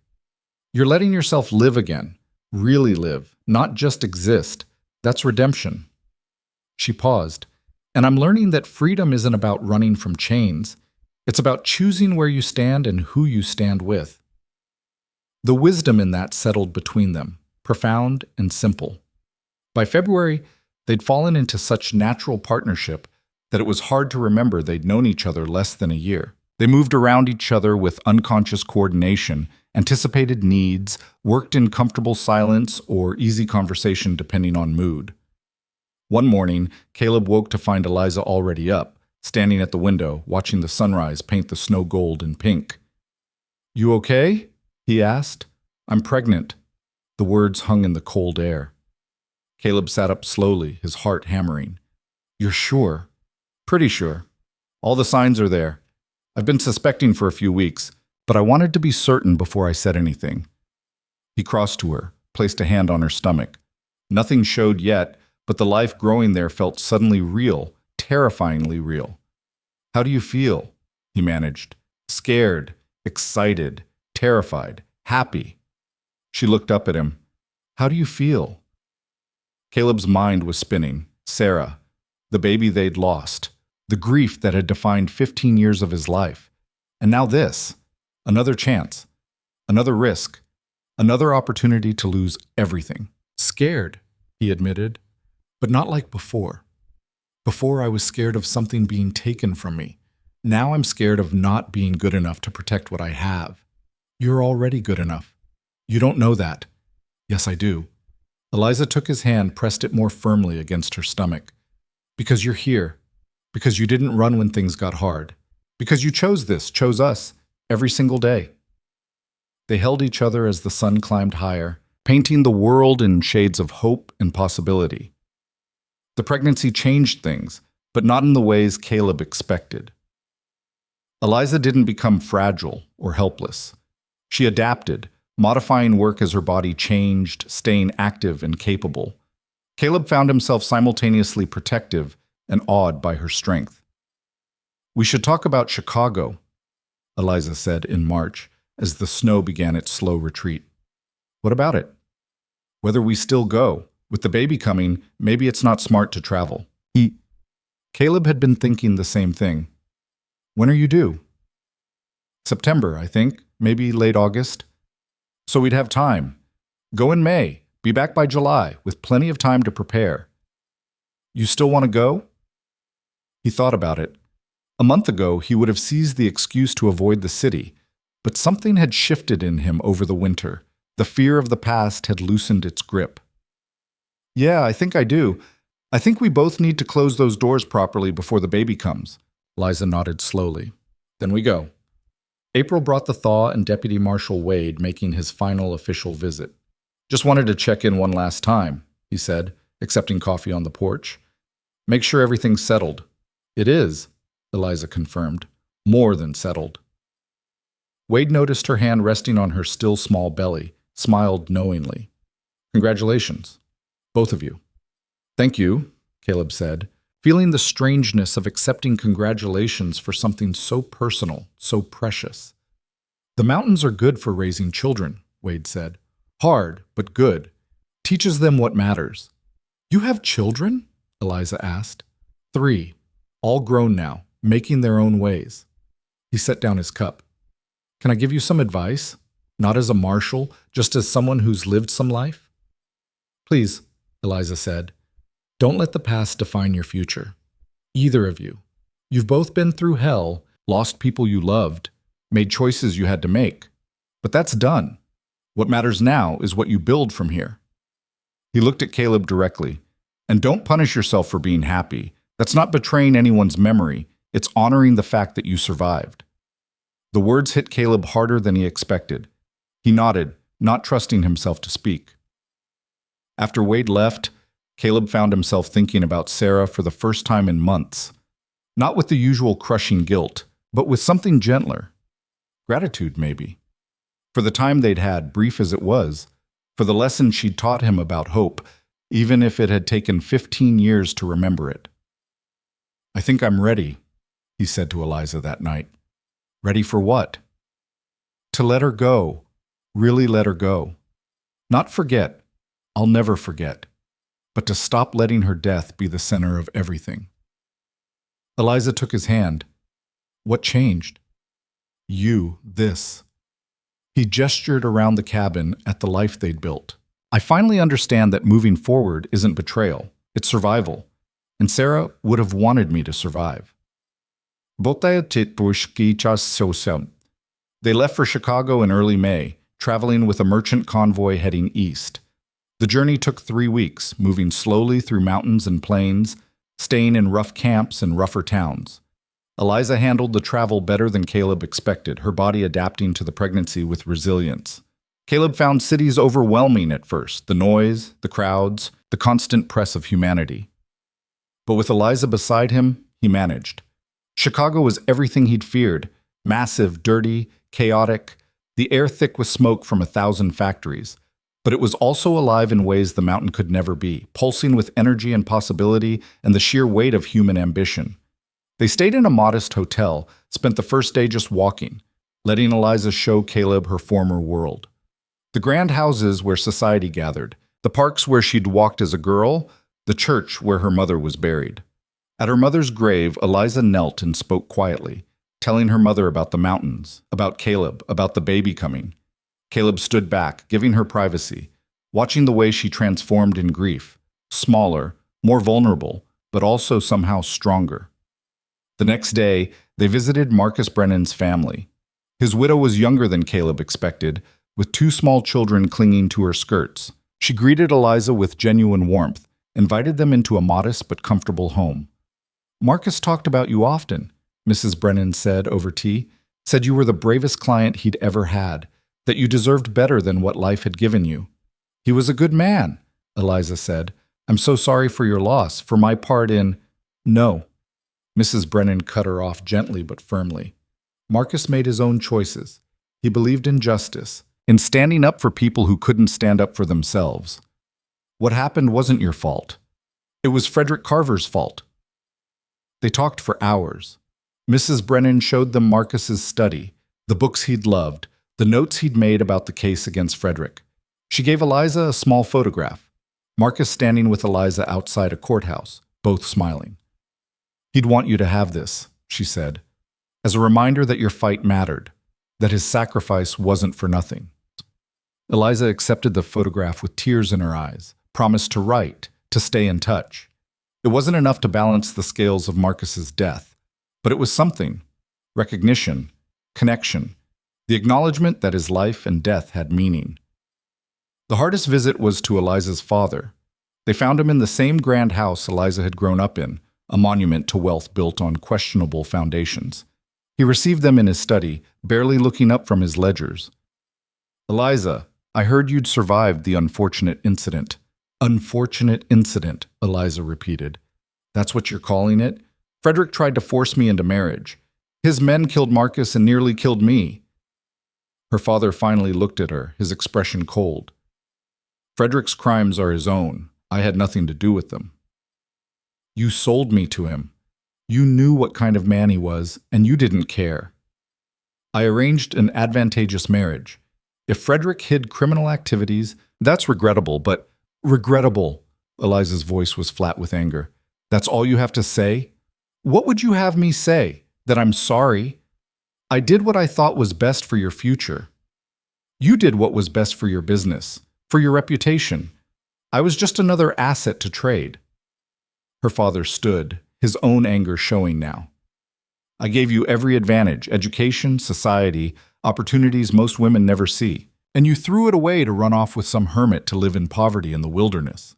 You're letting yourself live again, really live, not just exist. That's redemption. She paused. And I'm learning that freedom isn't about running from chains. It's about choosing where you stand and who you stand with. The wisdom in that settled between them, profound and simple. By February, they'd fallen into such natural partnership that it was hard to remember they'd known each other less than a year. They moved around each other with unconscious coordination, anticipated needs, worked in comfortable silence or easy conversation depending on mood. One morning, Caleb woke to find Eliza already up, standing at the window, watching the sunrise paint the snow gold and pink. You okay? He asked. I'm pregnant. The words hung in the cold air. Caleb sat up slowly, his heart hammering. You're sure? Pretty sure. All the signs are there. I've been suspecting for a few weeks, but I wanted to be certain before I said anything. He crossed to her, placed a hand on her stomach. Nothing showed yet, but the life growing there felt suddenly real, terrifyingly real. How do you feel? He managed. Scared, excited, terrified, happy. She looked up at him. How do you feel? Caleb's mind was spinning. Sarah, the baby they'd lost, the grief that had defined 15 years of his life. And now this, another chance, another risk, another opportunity to lose everything. Scared, he admitted, but not like before. Before I was scared of something being taken from me. Now I'm scared of not being good enough to protect what I have. You're already good enough. You don't know that. Yes, I do. Eliza took his hand, pressed it more firmly against her stomach. Because you're here. Because you didn't run when things got hard. Because you chose this, chose us, every single day. They held each other as the sun climbed higher, painting the world in shades of hope and possibility. The pregnancy changed things, but not in the ways Caleb expected. Eliza didn't become fragile or helpless. She adapted, modifying work as her body changed, staying active and capable. Caleb found himself simultaneously protective and awed by her strength. We should talk about Chicago, Eliza said in March, as the snow began its slow retreat. What about it? Whether we still go. With the baby coming, maybe it's not smart to travel. Caleb had been thinking the same thing. When are you due? September, I think, maybe late August. So we'd have time. Go in May. Be back by July, with plenty of time to prepare. You still want to go? He thought about it. A month ago, he would have seized the excuse to avoid the city, but something had shifted in him over the winter. The fear of the past had loosened its grip. Yeah, I think I do. I think we both need to close those doors properly before the baby comes. Liza nodded slowly. Then we go. April brought the thaw and Deputy Marshal Wade making his final official visit. Just wanted to check in one last time, he said, accepting coffee on the porch. Make sure everything's settled. It is, Eliza confirmed. More than settled. Wade noticed her hand resting on her still small belly, smiled knowingly. Congratulations, both of you. Thank you, Caleb said, feeling the strangeness of accepting congratulations for something so personal, so precious. The mountains are good for raising children, Wade said. Hard, but good. Teaches them what matters. You have children? Eliza asked. 3, all grown now, making their own ways. He set down his cup. Can I give you some advice? Not as a marshal, just as someone who's lived some life? Please, Eliza said. Don't let the past define your future. Either of you. You've both been through hell, lost people you loved, made choices you had to make. But that's done. What matters now is what you build from here. He looked at Caleb directly. And don't punish yourself for being happy. That's not betraying anyone's memory. It's honoring the fact that you survived. The words hit Caleb harder than he expected. He nodded, not trusting himself to speak. After Wade left, Caleb found himself thinking about Sarah for the first time in months. Not with the usual crushing guilt, but with something gentler. Gratitude, maybe. For the time they'd had, brief as it was, for the lesson she'd taught him about hope, even if it had taken 15 years to remember it. I think I'm ready, he said to Eliza that night. Ready for what? To let her go, really let her go. Not forget, I'll never forget, but to stop letting her death be the center of everything. Eliza took his hand. What changed? You, this. He gestured around the cabin at the life they'd built. I finally understand that moving forward isn't betrayal, it's survival. And Sarah would have wanted me to survive. They left for Chicago in early May, traveling with a merchant convoy heading east. The journey took 3 weeks, moving slowly through mountains and plains, staying in rough camps and rougher towns. Eliza handled the travel better than Caleb expected, her body adapting to the pregnancy with resilience. Caleb found cities overwhelming at first, the noise, the crowds, the constant press of humanity. But with Eliza beside him, he managed. Chicago was everything he'd feared, massive, dirty, chaotic, the air thick with smoke from 1,000 factories. But it was also alive in ways the mountain could never be, pulsing with energy and possibility and the sheer weight of human ambition. They stayed in a modest hotel, spent the first day just walking, letting Eliza show Caleb her former world. The grand houses where society gathered, the parks where she'd walked as a girl, the church where her mother was buried. At her mother's grave, Eliza knelt and spoke quietly, telling her mother about the mountains, about Caleb, about the baby coming. Caleb stood back, giving her privacy, watching the way she transformed in grief, smaller, more vulnerable, but also somehow stronger. The next day, they visited Marcus Brennan's family. His widow was younger than Caleb expected, with 2 small children clinging to her skirts. She greeted Eliza with genuine warmth, invited them into a modest but comfortable home. Marcus talked about you often, Mrs. Brennan said over tea, said you were the bravest client he'd ever had, that you deserved better than what life had given you. He was a good man, Eliza said. I'm so sorry for your loss, for my part in— No. Mrs. Brennan cut her off gently but firmly. Marcus made his own choices. He believed in justice, in standing up for people who couldn't stand up for themselves. What happened wasn't your fault. It was Frederick Carver's fault. They talked for hours. Mrs. Brennan showed them Marcus's study, the books he'd loved, the notes he'd made about the case against Frederick. She gave Eliza a small photograph, Marcus standing with Eliza outside a courthouse, both smiling. He'd want you to have this, she said, as a reminder that your fight mattered, that his sacrifice wasn't for nothing. Eliza accepted the photograph with tears in her eyes, promised to write, to stay in touch. It wasn't enough to balance the scales of Marcus's death, but it was something. Recognition, connection, the acknowledgement that his life and death had meaning. The hardest visit was to Eliza's father. They found him in the same grand house Eliza had grown up in, a monument to wealth built on questionable foundations. He received them in his study, barely looking up from his ledgers. "Eliza, I heard you'd survived the unfortunate incident." "Unfortunate incident," Eliza repeated. "That's what you're calling it? Frederick tried to force me into marriage. His men killed Marcus and nearly killed me." Her father finally looked at her, his expression cold. "Frederick's crimes are his own. I had nothing to do with them." "You sold me to him. You knew what kind of man he was, and you didn't care." "I arranged an advantageous marriage. If Frederick hid criminal activities, that's regrettable, but—" "Regrettable," Eliza's voice was flat with anger. "That's all you have to say? What would you have me say? That I'm sorry? I did what I thought was best for your future. You did what was best for your business, for your reputation. I was just another asset to trade." Her father stood, his own anger showing now. "I gave you every advantage, education, society, opportunities most women never see, and you threw it away to run off with some hermit to live in poverty in the wilderness."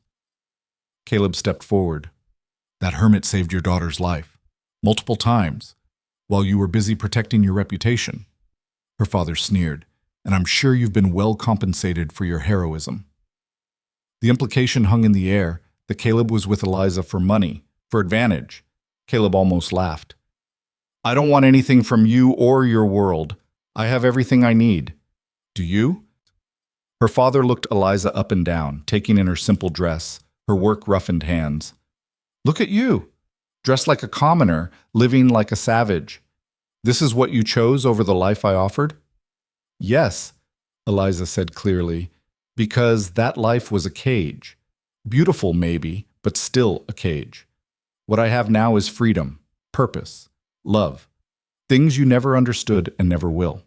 Caleb stepped forward. "That hermit saved your daughter's life, multiple times, while you were busy protecting your reputation." Her father sneered, "And I'm sure you've been well compensated for your heroism." The implication hung in the air that Caleb was with Eliza for money, for advantage. Caleb almost laughed. "I don't want anything from you or your world. I have everything I need. Do you?" Her father looked Eliza up and down, taking in her simple dress, her work-roughened hands. "Look at you, dressed like a commoner, living like a savage. This is what you chose over the life I offered?" "Yes," Eliza said clearly, "because that life was a cage. Beautiful, maybe, but still a cage. What I have now is freedom, purpose, love, things you never understood and never will."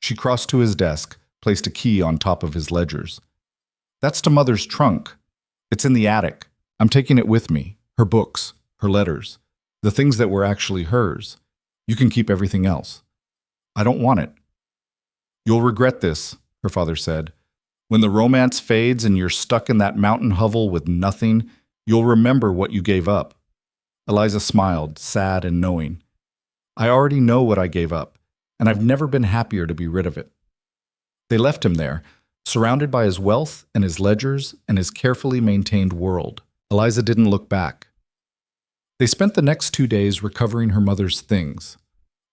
She crossed to his desk, placed a key on top of his ledgers. "That's to Mother's trunk. It's in the attic. I'm taking it with me, her books, her letters, the things that were actually hers. You can keep everything else." "I don't want it." "You'll regret this," her father said. "When the romance fades and you're stuck in that mountain hovel with nothing, you'll remember what you gave up." Eliza smiled, sad and knowing. "I already know what I gave up, and I've never been happier to be rid of it." They left him there, surrounded by his wealth and his ledgers and his carefully maintained world. Eliza didn't look back. They spent the next 2 days recovering her mother's things.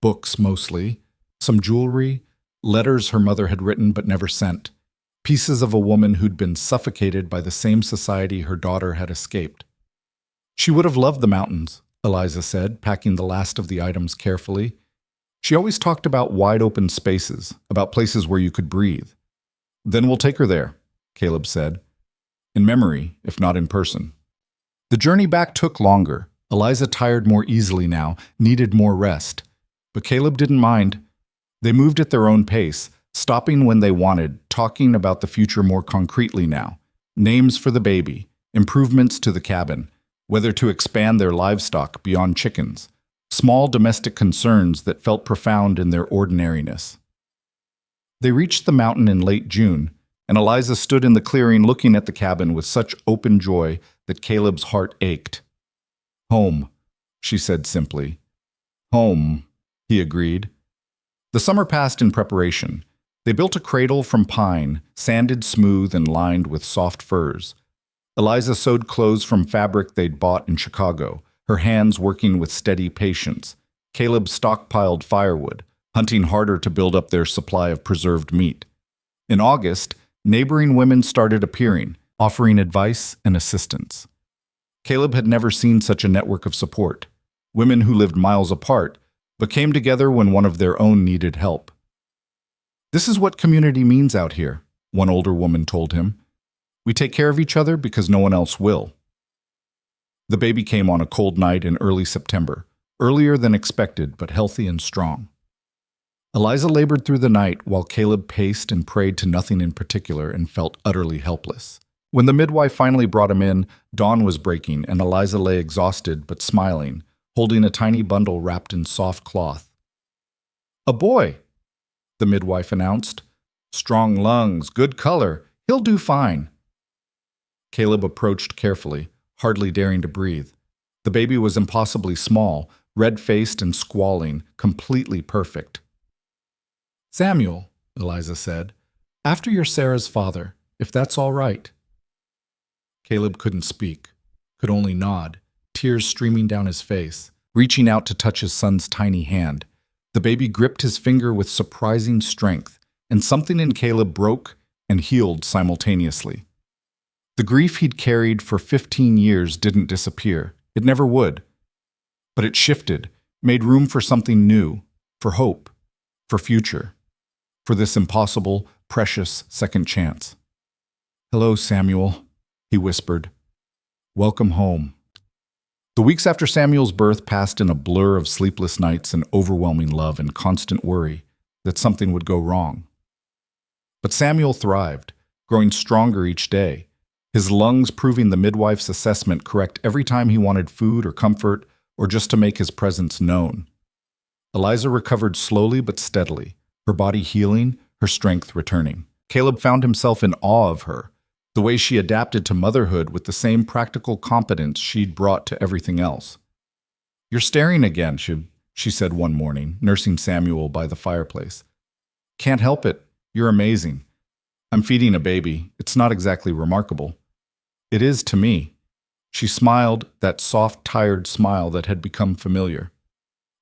Books, mostly, some jewelry, letters her mother had written but never sent, pieces of a woman who'd been suffocated by the same society her daughter had escaped. She would have loved the mountains, Eliza said, packing the last of the items carefully. She always talked about wide-open spaces, about places where you could breathe. "Then we'll take her there," Caleb said. "In memory, if not in person." The journey back took longer. Eliza tired more easily now, needed more rest. But Caleb didn't mind. They moved at their own pace, stopping when they wanted, talking about the future more concretely now. Names for the baby, improvements to the cabin, whether to expand their livestock beyond chickens, small domestic concerns that felt profound in their ordinariness. They reached the mountain in late June, and Eliza stood in the clearing looking at the cabin with such open joy that Caleb's heart ached. "Home," she said simply. "Home," he agreed. The summer passed in preparation. They built a cradle from pine, sanded smooth and lined with soft furs. Eliza sewed clothes from fabric they'd bought in Chicago, her hands working with steady patience. Caleb stockpiled firewood, hunting harder to build up their supply of preserved meat. In August, neighboring women started appearing, offering advice and assistance. Caleb had never seen such a network of support. Women who lived miles apart, but came together when one of their own needed help. "This is what community means out here," one older woman told him. "We take care of each other because no one else will." The baby came on a cold night in early September, earlier than expected but healthy and strong. Eliza labored through the night while Caleb paced and prayed to nothing in particular and felt utterly helpless. When the midwife finally brought him in, dawn was breaking and Eliza lay exhausted but smiling, holding a tiny bundle wrapped in soft cloth. "A boy," the midwife announced. "Strong lungs, good color. He'll do fine." Caleb approached carefully, hardly daring to breathe. The baby was impossibly small, red-faced and squalling, completely perfect. "Samuel," Eliza said, "after you're Sarah's father, if that's all right." Caleb couldn't speak, could only nod, tears streaming down his face, reaching out to touch his son's tiny hand. The baby gripped his finger with surprising strength, and something in Caleb broke and healed simultaneously. The grief he'd carried for 15 years didn't disappear. It never would. But it shifted, made room for something new, for hope, for future, for this impossible, precious second chance. "Hello, Samuel," he whispered. "Welcome home." The weeks after Samuel's birth passed in a blur of sleepless nights and overwhelming love and constant worry that something would go wrong. But Samuel thrived, growing stronger each day, his lungs proving the midwife's assessment correct every time he wanted food or comfort or just to make his presence known. Eliza recovered slowly but steadily, her body healing, her strength returning. Caleb found himself in awe of her, the way she adapted to motherhood with the same practical competence she'd brought to everything else. "You're staring again," she said one morning, nursing Samuel by the fireplace. "Can't help it. You're amazing. I'm feeding a baby. It's not exactly remarkable." "It is to me." She smiled, that soft, tired smile that had become familiar.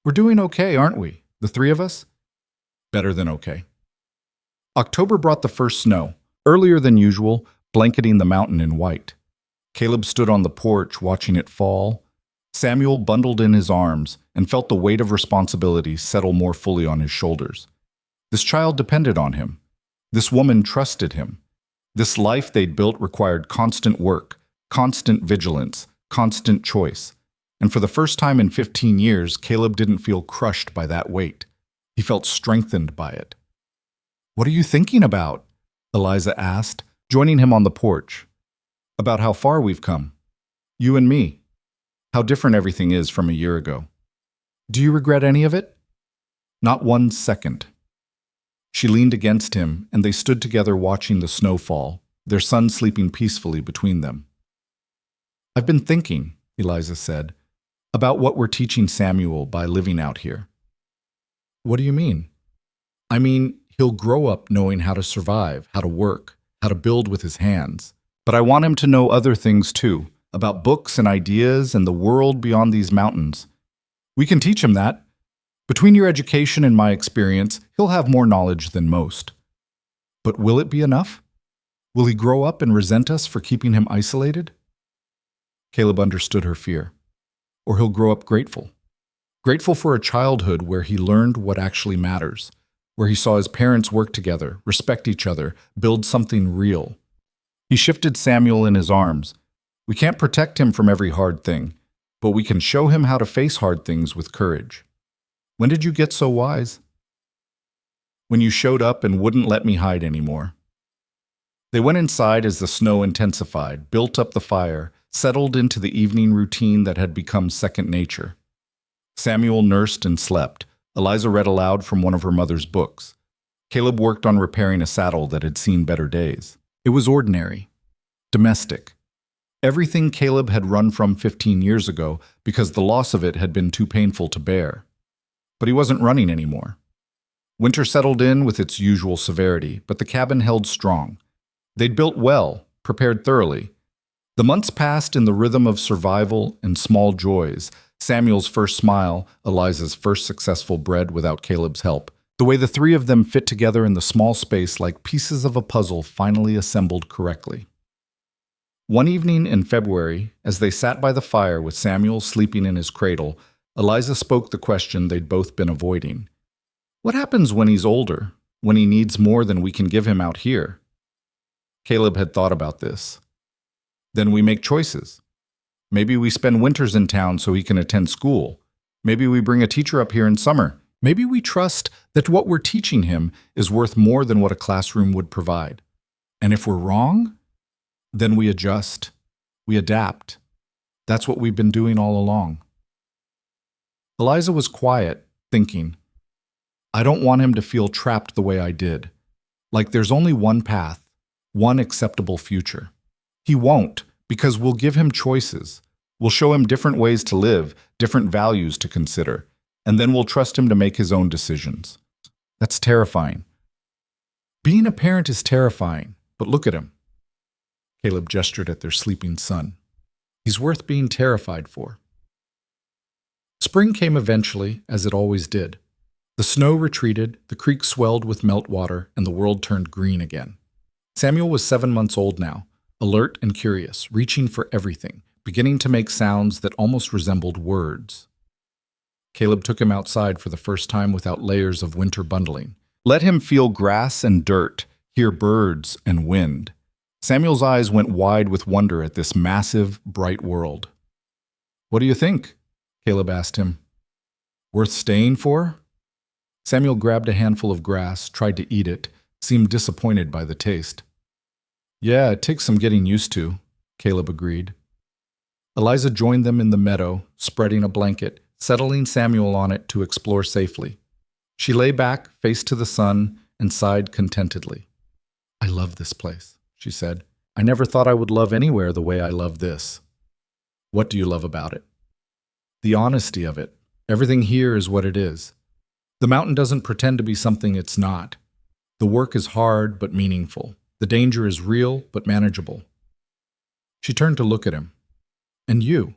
"We're doing okay, aren't we? The three of us?" "Better than okay." October brought the first snow, earlier than usual, blanketing the mountain in white. Caleb stood on the porch watching it fall. Samuel bundled in his arms and felt the weight of responsibility settle more fully on his shoulders. This child depended on him. This woman trusted him. This life they'd built required constant work, constant vigilance, constant choice. And for the first time in 15 years, Caleb didn't feel crushed by that weight. He felt strengthened by it. "What are you thinking about?" Eliza asked, joining him on the porch. "About how far we've come. You and me. How different everything is from a year ago. Do you regret any of it?" "Not 1 second." She leaned against him, and they stood together watching the snow fall, their son sleeping peacefully between them. "I've been thinking," Eliza said, "about what we're teaching Samuel by living out here." "What do you mean?" "I mean, he'll grow up knowing how to survive, how to work, how to build with his hands. But I want him to know other things too, about books and ideas and the world beyond these mountains. We can teach him that. Between your education and my experience, he'll have more knowledge than most. But will it be enough? Will he grow up and resent us for keeping him isolated?" Caleb understood her fear. Or he'll grow up grateful. Grateful for a childhood where he learned what actually matters, where he saw his parents work together, respect each other, build something real. He shifted Samuel in his arms. "We can't protect him from every hard thing, but we can show him how to face hard things with courage." "When did you get so wise?" "When you showed up and wouldn't let me hide anymore." They went inside as the snow intensified, built up the fire, settled into the evening routine that had become second nature. Samuel nursed and slept. Eliza read aloud from one of her mother's books. Caleb worked on repairing a saddle that had seen better days. It was ordinary, domestic. Everything Caleb had run from 15 years ago because the loss of it had been too painful to bear. But he wasn't running anymore. Winter settled in with its usual severity, but the cabin held strong. They'd built well, prepared thoroughly. The months passed in the rhythm of survival and small joys. Samuel's first smile, Eliza's first successful bread without Caleb's help. The way the three of them fit together in the small space like pieces of a puzzle finally assembled correctly. One evening in February, as they sat by the fire with Samuel sleeping in his cradle, Eliza spoke the question they'd both been avoiding. "What happens when he's older, when he needs more than we can give him out here?" Caleb had thought about this. "Then we make choices. Maybe we spend winters in town so he can attend school. Maybe we bring a teacher up here in summer. Maybe we trust that what we're teaching him is worth more than what a classroom would provide. And if we're wrong, then we adjust, we adapt. That's what we've been doing all along. Eliza was quiet, thinking, I don't want him to feel trapped the way I did. Like there's only one path, one acceptable future. He won't, because we'll give him choices. We'll show him different ways to live, different values to consider, and then we'll trust him to make his own decisions. That's terrifying. Being a parent is terrifying, but look at him. Caleb gestured at their sleeping son. He's worth being terrified for. Spring came eventually, as it always did. The snow retreated, the creek swelled with meltwater, and the world turned green again. Samuel was 7 months old now, alert and curious, reaching for everything, beginning to make sounds that almost resembled words. Caleb took him outside for the first time without layers of winter bundling. Let him feel grass and dirt, hear birds and wind. Samuel's eyes went wide with wonder at this massive, bright world. What do you think? Caleb asked him. Worth staying for? Samuel grabbed a handful of grass, tried to eat it, seemed disappointed by the taste. Yeah, it takes some getting used to, Caleb agreed. Eliza joined them in the meadow, spreading a blanket, settling Samuel on it to explore safely. She lay back, face to the sun, and sighed contentedly. I love this place, she said. I never thought I would love anywhere the way I love this. What do you love about it? The honesty of it. Everything here is what it is. The mountain doesn't pretend to be something it's not. The work is hard but meaningful. The danger is real but manageable. She turned to look at him. And you.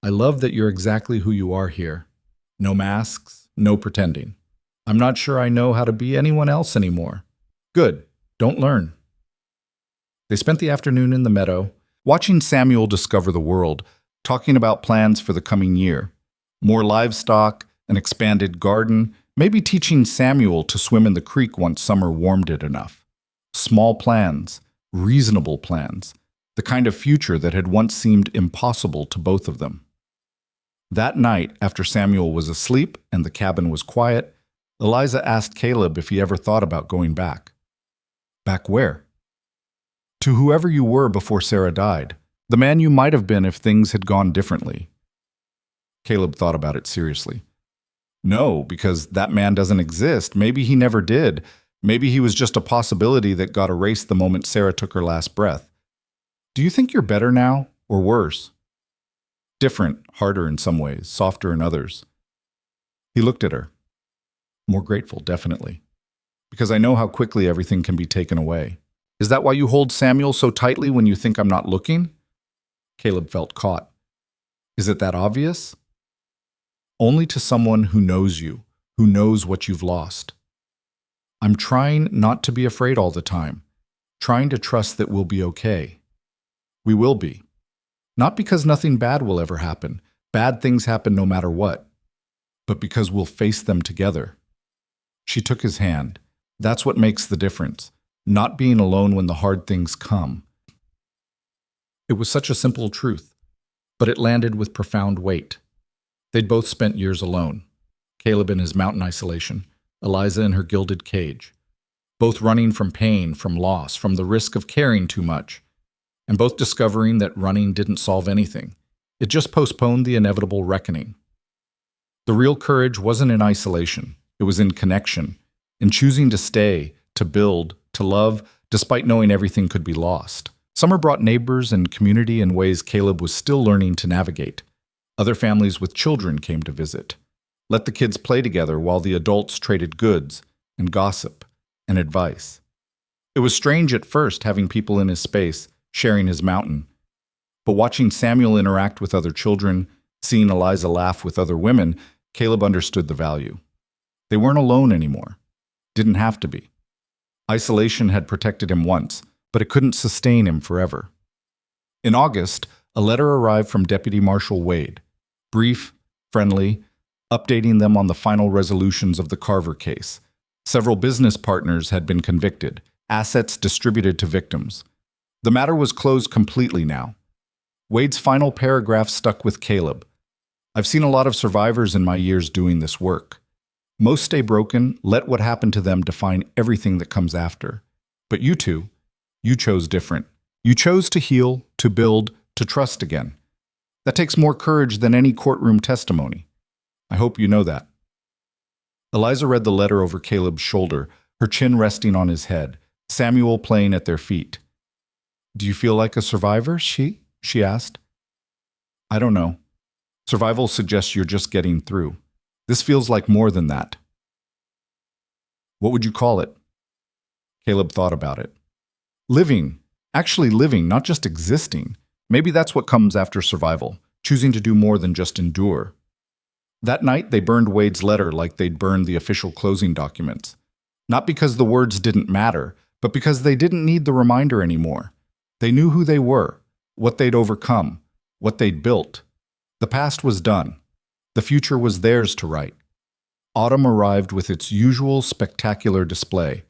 I love that you're exactly who you are here. No masks, no pretending. I'm not sure I know how to be anyone else anymore. Good. Don't learn. They spent the afternoon in the meadow, watching Samuel discover the world, talking about plans for the coming year. More livestock, an expanded garden, maybe teaching Samuel to swim in the creek once summer warmed it enough. Small plans, reasonable plans, the kind of future that had once seemed impossible to both of them. That night, after Samuel was asleep and the cabin was quiet, Eliza asked Caleb if he ever thought about going back. Back where? To whoever you were before Sarah died, the man you might have been if things had gone differently. Caleb thought about it seriously. No, because that man doesn't exist. Maybe he never did. Maybe he was just a possibility that got erased the moment Sarah took her last breath. Do you think you're better now, or worse? Different, harder in some ways, softer in others. He looked at her. More grateful, definitely. Because I know how quickly everything can be taken away. Is that why you hold Samuel so tightly when you think I'm not looking? Caleb felt caught. Is it that obvious? Only to someone who knows you, who knows what you've lost. I'm trying not to be afraid all the time, trying to trust that we'll be okay. We will be. Not because nothing bad will ever happen. Bad things happen no matter what. But because we'll face them together. She took his hand. That's what makes the difference. Not being alone when the hard things come. It was such a simple truth, but it landed with profound weight. They'd both spent years alone. Caleb in his mountain isolation, Eliza in her gilded cage. Both running from pain, from loss, from the risk of caring too much. And both discovering that running didn't solve anything. It just postponed the inevitable reckoning. The real courage wasn't in isolation. It was in connection, in choosing to stay, to build, to love, despite knowing everything could be lost. Summer brought neighbors and community in ways Caleb was still learning to navigate. Other families with children came to visit. Let the kids play together while the adults traded goods and gossip and advice. It was strange at first having people in his space, sharing his mountain. But watching Samuel interact with other children, seeing Eliza laugh with other women, Caleb understood the value. They weren't alone anymore. Didn't have to be. Isolation had protected him once, but it couldn't sustain him forever. In August, a letter arrived from Deputy Marshal Wade. Brief, friendly, updating them on the final resolutions of the Carver case. Several business partners had been convicted, assets distributed to victims. The matter was closed completely now. Wade's final paragraph stuck with Caleb. I've seen a lot of survivors in my years doing this work. Most stay broken, let what happened to them define everything that comes after. But you two, you chose different. You chose to heal, to build, to trust again. That takes more courage than any courtroom testimony. I hope you know that. Eliza read the letter over Caleb's shoulder, her chin resting on his head, Samuel playing at their feet. Do you feel like a survivor, she asked. I don't know. Survival suggests you're just getting through. This feels like more than that. What would you call it? Caleb thought about it. Living. Actually living, not just existing. Maybe that's what comes after survival, choosing to do more than just endure. That night, they burned Wade's letter like they'd burned the official closing documents. Not because the words didn't matter, but because they didn't need the reminder anymore. They knew who they were, what they'd overcome, what they'd built. The past was done. The future was theirs to write. Autumn arrived with its usual spectacular display.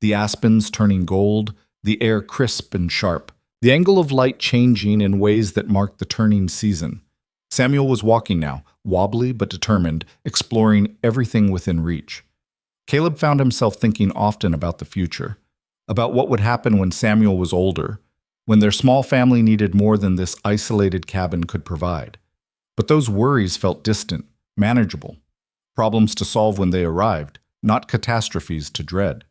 The aspens turning gold, the air crisp and sharp, the angle of light changing in ways that marked the turning season. Samuel was walking now, wobbly but determined, exploring everything within reach. Caleb found himself thinking often about the future, about what would happen when Samuel was older, when their small family needed more than this isolated cabin could provide. But those worries felt distant, manageable, problems to solve when they arrived, not catastrophes to dread.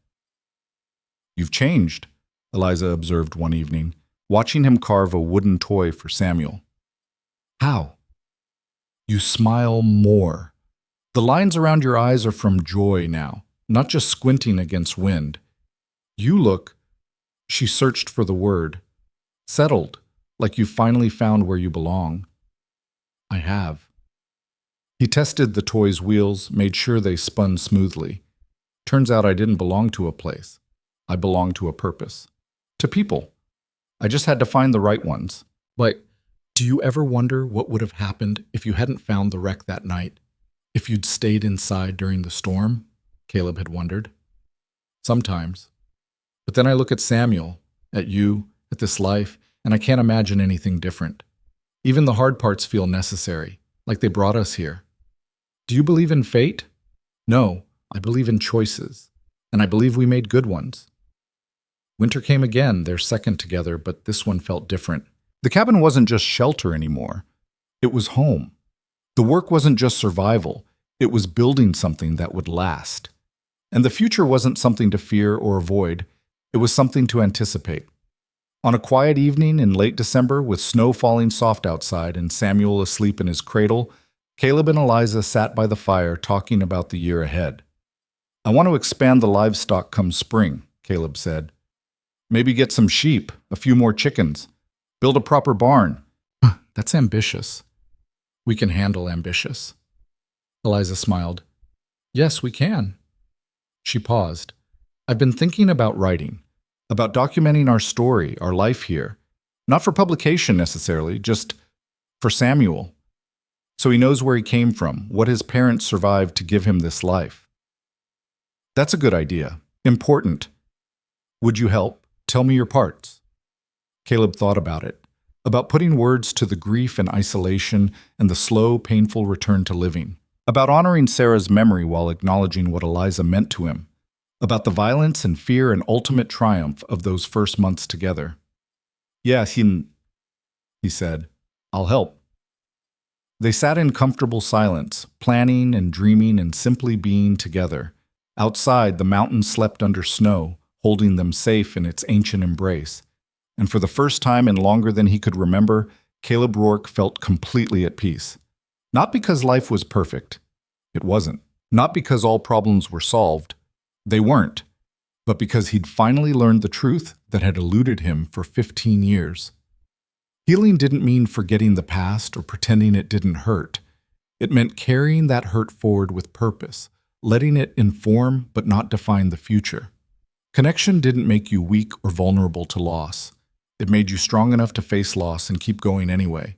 You've changed, Eliza observed one evening, watching him carve a wooden toy for Samuel. How? You smile more. The lines around your eyes are from joy now, not just squinting against wind. You look, she searched for the word, settled, like you finally found where you belong. I have. He tested the toy's wheels, made sure they spun smoothly. Turns out I didn't belong to a place. I belonged to a purpose. To people. I just had to find the right ones. But do you ever wonder what would have happened if you hadn't found the wreck that night? If you'd stayed inside during the storm? Caleb had wondered. Sometimes. But then I look at Samuel, at you, at this life, and I can't imagine anything different. Even the hard parts feel necessary, like they brought us here. Do you believe in fate? No, I believe in choices, and I believe we made good ones. Winter came again, their second together, but this one felt different. The cabin wasn't just shelter anymore. It was home. The work wasn't just survival. It was building something that would last. And the future wasn't something to fear or avoid. It was something to anticipate. On a quiet evening in late December, with snow falling soft outside and Samuel asleep in his cradle, Caleb and Eliza sat by the fire talking about the year ahead. I want to expand the livestock come spring, Caleb said. Maybe get some sheep, a few more chickens, build a proper barn. That's ambitious. We can handle ambitious. Eliza smiled. Yes, we can. She paused. I've been thinking about writing. About documenting our story, our life here. Not for publication necessarily, just for Samuel. So he knows where he came from, what his parents survived to give him this life. That's a good idea. Important. Would you help? Tell me your parts. Caleb thought about it. About putting words to the grief and isolation and the slow, painful return to living. About honoring Sarah's memory while acknowledging what Eliza meant to him. About the violence and fear and ultimate triumph of those first months together. Yeah, he said. I'll help. They sat in comfortable silence, planning and dreaming and simply being together. Outside, the mountain slept under snow, holding them safe in its ancient embrace. And for the first time in longer than he could remember, Caleb Rourke felt completely at peace. Not because life was perfect. It wasn't. Not because all problems were solved. They weren't, but because he'd finally learned the truth that had eluded him for 15 years. Healing didn't mean forgetting the past or pretending it didn't hurt. It meant carrying that hurt forward with purpose, letting it inform but not define the future. Connection didn't make you weak or vulnerable to loss. It made you strong enough to face loss and keep going anyway.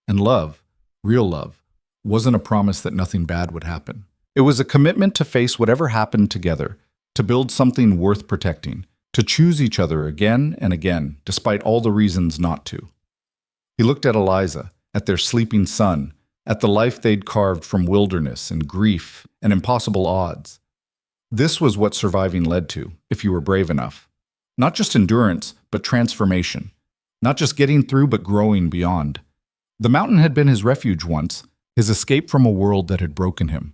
And love, real love, wasn't a promise that nothing bad would happen. It was a commitment to face whatever happened together, to build something worth protecting, to choose each other again and again, despite all the reasons not to. He looked at Eliza, at their sleeping son, at the life they'd carved from wilderness and grief and impossible odds. This was what surviving led to, if you were brave enough. Not just endurance, but transformation. Not just getting through, but growing beyond. The mountain had been his refuge once, his escape from a world that had broken him.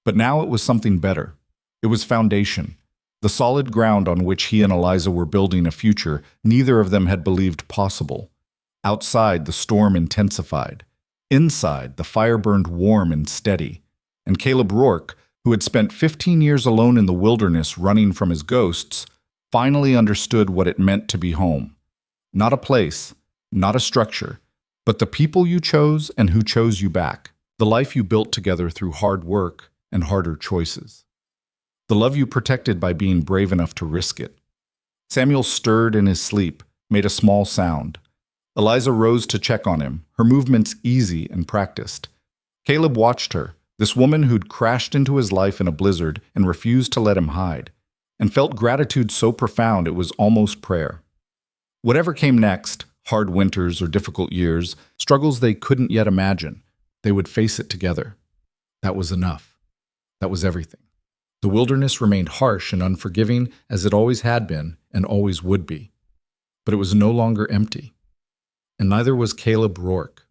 But now it was something better. It was foundation, the solid ground on which he and Eliza were building a future neither of them had believed possible. Outside, the storm intensified. Inside, the fire burned warm and steady. And Caleb Rourke, who had spent 15 years alone in the wilderness running from his ghosts, finally understood what it meant to be home. Not a place, not a structure, but the people you chose and who chose you back. The life you built together through hard work and harder choices. The love you protected by being brave enough to risk it. Samuel stirred in his sleep, made a small sound. Eliza rose to check on him, her movements easy and practiced. Caleb watched her, this woman who'd crashed into his life in a blizzard and refused to let him hide, and felt gratitude so profound it was almost prayer. Whatever came next, hard winters or difficult years, struggles they couldn't yet imagine, they would face it together. That was enough. That was everything. The wilderness remained harsh and unforgiving as it always had been and always would be. But it was no longer empty. And neither was Caleb Rourke.